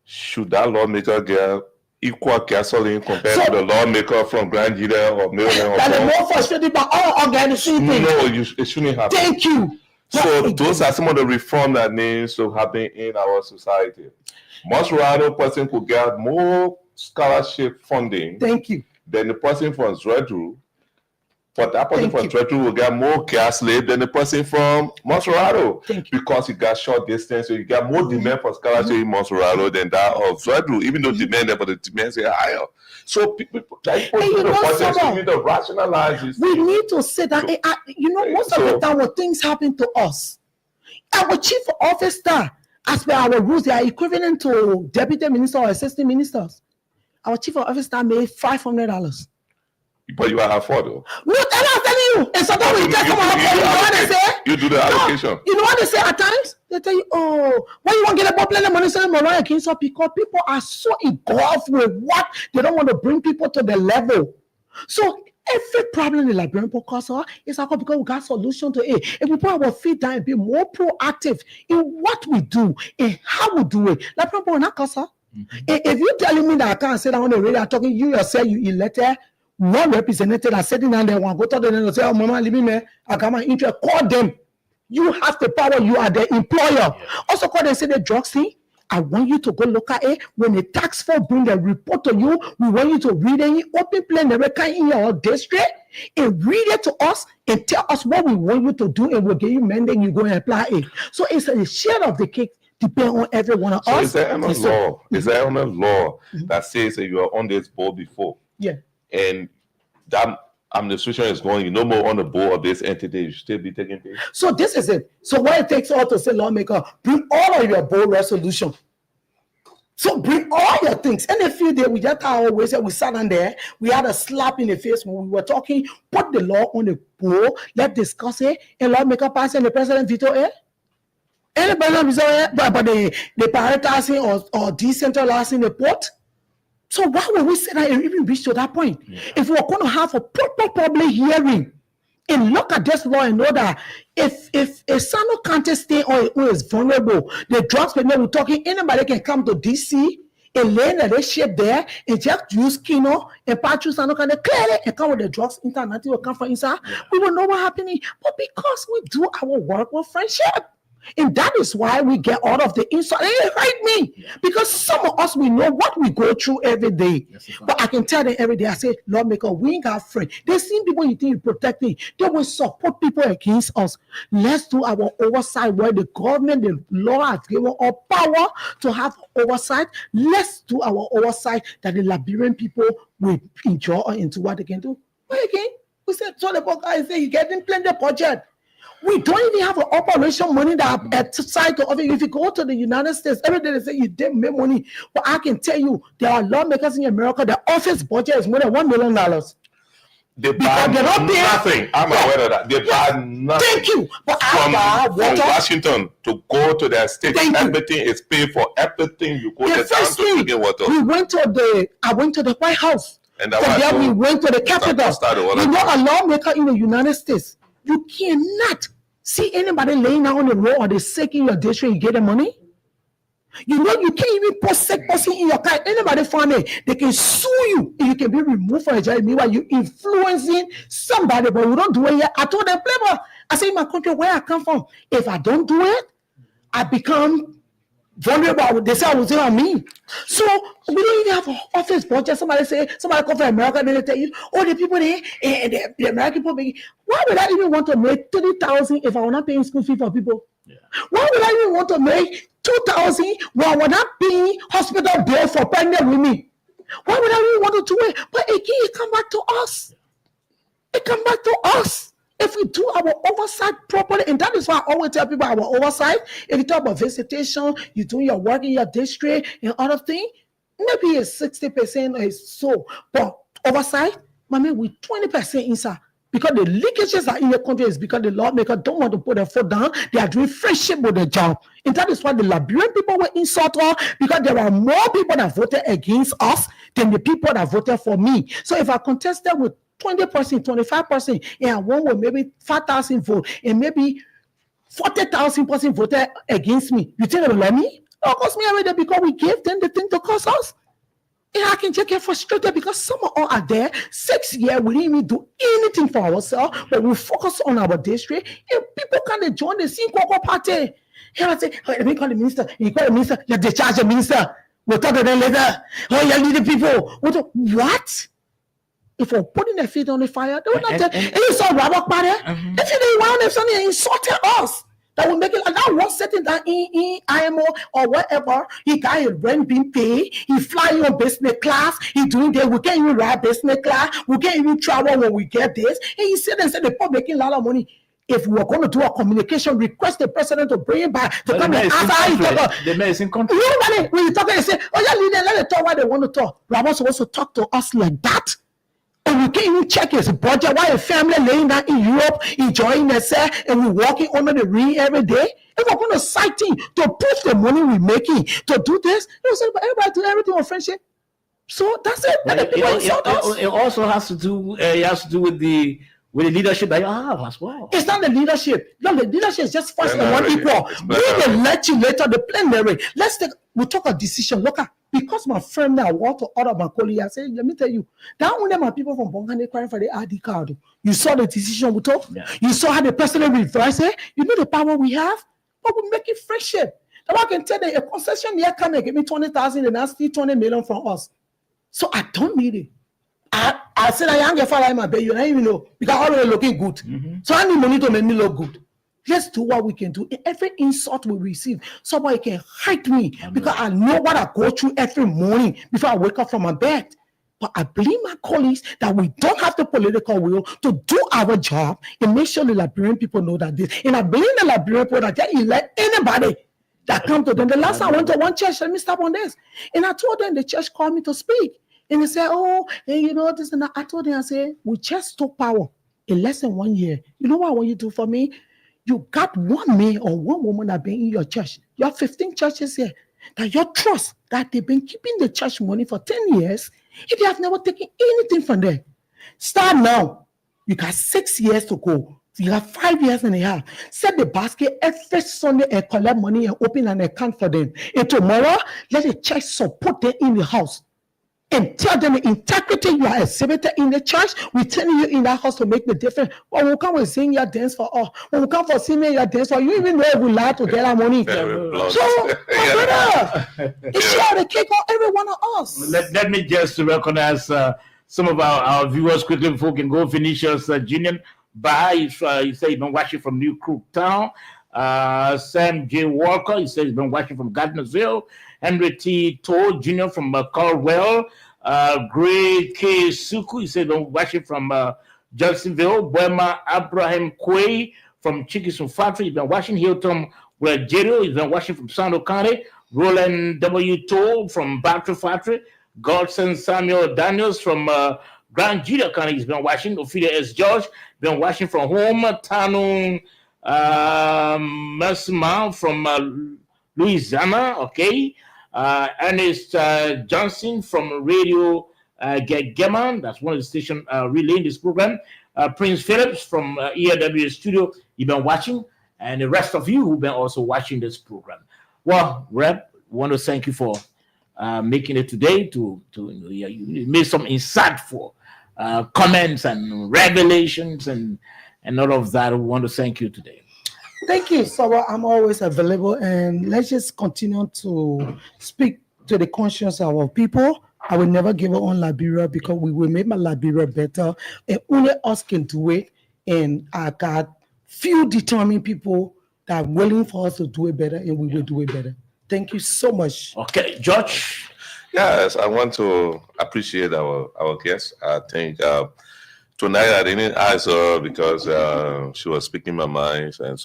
should that lawmaker get equal gasoline compared to the lawmaker from Grand Gila or Maryland? That is more frustrated by all organizing things. No, it shouldn't happen. Thank you. So those are some of the reform that needs to happen in our society. Monserrado person could get more scholarship funding. Thank you. Then the person from Zwedru, but that person from Zwedru will get more gas lead than the person from Monserrado because you got short distance, so you got more demand for scholarship in Monserrado than that of Zwedru, even though demand there, but the demands are higher. So people like we need to rationalize this. We need to say that most of the time when things happen to us, our chief officer, as per our rules, they are equivalent to deputy minister or assistant ministers. Our chief of office staff made $500. But you are afford though. No, I'm telling you. And sometimes we just come on, you know what they say? You do the allocation. You know what they say at times? They tell you, oh, why you want to get a plenty of money? Say Mariah King, so because people are so engulfed with what they don't want to bring people to the level. So every problem the Liberian people cause is because we got solution to it. If we put our feet down and be more proactive in what we do and how we do it, Liberian people not cause. If you telling me that I can't sit down on the radio talking, you yourself, you elected one representative are sitting down there, one go to them and say, oh, mama, leave me, I got my interest. Call them. You have the power. You are the employer. Yeah. Also call them and say the drugs thing. I want you to go look at it. When the tax force bring a report to you, we want you to read any open plan the record in your district and read it to us and tell us what we want you to do, and we'll give you mandate. You go and apply it. So it's a share of the cake. Depend on every one of us. Is there any law? Is there any law that says that you are on this board before? Yeah. And that administration is going, you're no more on the board of this entity, you still be taking place. So this is it. So what it takes all to say, lawmaker, bring all of your board resolution. So bring all your things. And a few days, we just always said we sat on there, we had a slap in the face when we were talking, put the law on the board, let's discuss it, and lawmaker pass and the president veto it. And the president veto it, but the prioritizing or decentralizing the port. So why would we say that and even reach to that point? Yeah. If we're going to have a proper public hearing and look at this law and know that if a Sano County state or who is vulnerable, the drugs we're talking, anybody can come to DC and lay in the ship there and just use Kino and Patrick Sano County clearly and come with the drugs internationally will come from inside. Yeah. We will know what's happening. But because we do our work with friendship. And that is why we get all of the insult. It hurt me because some of us, we know what we go through every day. Yes, but I can tell them every day, I say, lawmaker, we ain't got friends. They see people you think you protecting. They will support people against us. Let's do our oversight where the government, the law has given us power to have oversight. Let's do our oversight that the Liberian people will enjoy into what they can do. But again, we said, so the guy say, you getting plenty of budget. We don't even have an operation money that exercise to offer. If you go to the United States, every day they say you didn't make money. But I can tell you, there are lawmakers in America, the office budget is more than $1 million. They buy nothing. I'm aware of that. They buy nothing. Thank you. But from Washington to go to their state, everything is paid for. Everything you go there down to get water. I went to the White House. And then we went to the Capitol. You know, a lawmaker in the United States, you cannot see anybody laying down on the road or they sick in your district, you get the money. You know, you can't even put sick person in your car. Anybody find it, they can sue you and you can be removed from a job. Meanwhile, you're influencing somebody, but we don't do it yet. I told them, I say in my country where I come from, if I don't do it, I become vulnerable. They say I was on me. So we don't even have an office budget. Somebody come from America, and they tell you, oh, the people there, and the American people, why would I even want to make $30,000 if I were not paying school fee for people? Yeah. Why would I even want to make $2,000 when we're not paying hospital bill for pregnant women? Why would I even want to do it? But again, it come back to us. It come back to us. If we do our oversight properly, and that is why I always tell people our oversight, if you talk about visitation, you're doing your work in your district and other things, maybe it's 60% or so. But oversight, with 20% inside. Because the leakages are in the country is because the lawmakers don't want to put their foot down. They are doing friendship with the job. And that is why the Liberian people were insulted, because there are more people that voted against us than the people that voted for me. So if I contested with 20%, 25%, and I won with maybe 5,000 votes, and maybe 40,000 person voted against me, you think they will let me? Of course, me already, because we gave them the thing to cost us. And I can just get frustrated because some of us are there 6 years, we didn't even do anything for ourselves, but we focus on our district, and people can't join the Sinkwako party. Here I say, oh, let me call the minister. You call the minister, you discharge the minister. We'll talk to them later. Oh, you need the people. What? If we're putting their feet on the fire, they will not tell. And you saw Robert Party. If they want if something insulted us, that will make it like that one sitting down in IMO or whatever. He got his rent being paid. He flying on business class. He doing that. We can't even ride business class. We can't even travel when we get this. And he said and said the public making a lot of money. If we were going to do a communication, request the president to bring him back to come and answer. The medicine country. You know, when you talk and say, oh yeah, let them talk what they want to talk. Robert supposed to talk to us like that. and we can't even check his budget. Why a family laying down in Europe, enjoying themselves, and we're walking under the ring every day? If we're going to citing to push the money we're making to do this, but everybody do everything on friendship. So that's it. It also has to do. With the leadership that you have as well. It's not the leadership. No, the leadership is just first and one equal. We the legislator, the plenary. We'll talk a decision. Look at, because my friend now want to order my colleague, I say, let me tell you, that only my people from Bongane crying for the ID card. You saw the decision we took. Yeah. You saw how the president revised it. You know the power we have, but we make it friendship. Now I can tell you, a concession here come and give me 20,000 and that's still 20 million from us. So I don't need it. I said I ain't get my baby, you don't even know, because I'm already looking good. Mm-hmm. So I need money to make me look good. Let's do what we can do. In every insult we receive, somebody can hate me because I know what I go through every morning before I wake up from my bed. But I believe my colleagues that we don't have the political will to do our job and make sure the Liberian people know that this. And I believe the Liberian people that they elect anybody that come to them. The last time I went to one church, let me stop on this. And I told them the church called me to speak. And they said, oh, hey, you know, this and that. I told them, I said, we just took power in less than 1 year. You know what I want you to do for me? You got one man or one woman that been in your church. You have 15 churches here. That your trust that they've been keeping the church money for 10 years, if they have never taken anything from them. Start now. You got 6 years to go. You have 5 years and a half. Set the basket every Sunday and collect money and open an account for them. And tomorrow, let the church support them in the house. And tell them the integrity you are exhibited in the church, we're telling you in that house to make the difference. When we come and sing your dance for all, when we come for singing your dance for, you even know we lie to get our money. So, my brother, it's sure the cake on every one of us. Let me just recognize some of our viewers quickly before we can go. Vinicius Junior Bye, he said he's been watching from New Crook Town. Sam J. Walker, he said he's been watching from Gardnersville. Henry T. Toll Jr. from Caldwell. Gray K. Suku, he said he's been watching from Jacksonville. Buema Abraham Quay from Chickasaw Factory, he's been watching. Hilton Jerio, he's been watching from Sando County. Roland W. Toll from Battery Factory. Godson Samuel Daniels from Grand Julia County, he's been watching. Ophelia S. George, been watching from home. Tanun Masma from Louisiana, okay. Ernest Johnson from Radio Geman, that's one of the stations relaying this program. Prince Phillips from ERW Studio, you've been watching, and the rest of you who've been also watching this program. Well, Rep, want to thank you for making it today. You made some insightful comments and revelations and all of that. We want to thank you today. Thank you, Saba. I'm always available, and let's just continue to speak to the conscience of our people. I will never give up on Liberia because we will make my Liberia better, and only us can do it. And I got few determined people that are willing for us to do it better, and we will do it better. Thank you so much. Okay, George. Yes, I want to appreciate our guest. I think tonight I didn't ask her because she was speaking my mind, and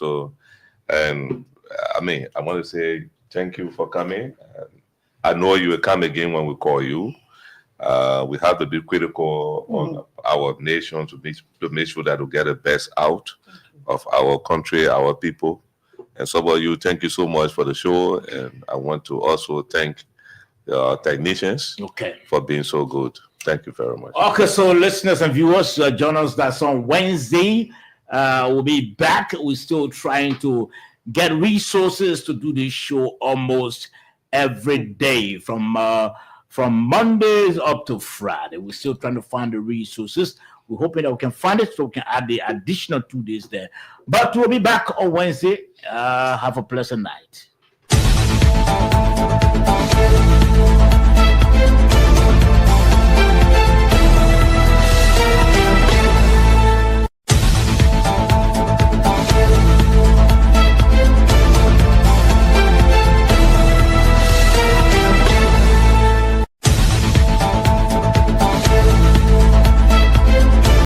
I mean, I want to say thank you for coming. I know you will come again when we call you. We have to be critical on our nation to make sure that we get the best out of our country, our people. And so, you, thank you so much for the show, and I want to also thank the technicians for being so good. Thank you very much. Okay, so listeners and viewers, join us. That's on Wednesday. We'll be back. We're still trying to get resources to do this show almost every day from Mondays up to Friday. We're still trying to find the resources. We're hoping that we can find it so we can add the additional 2 days there. But we'll be back on Wednesday. Have a pleasant night.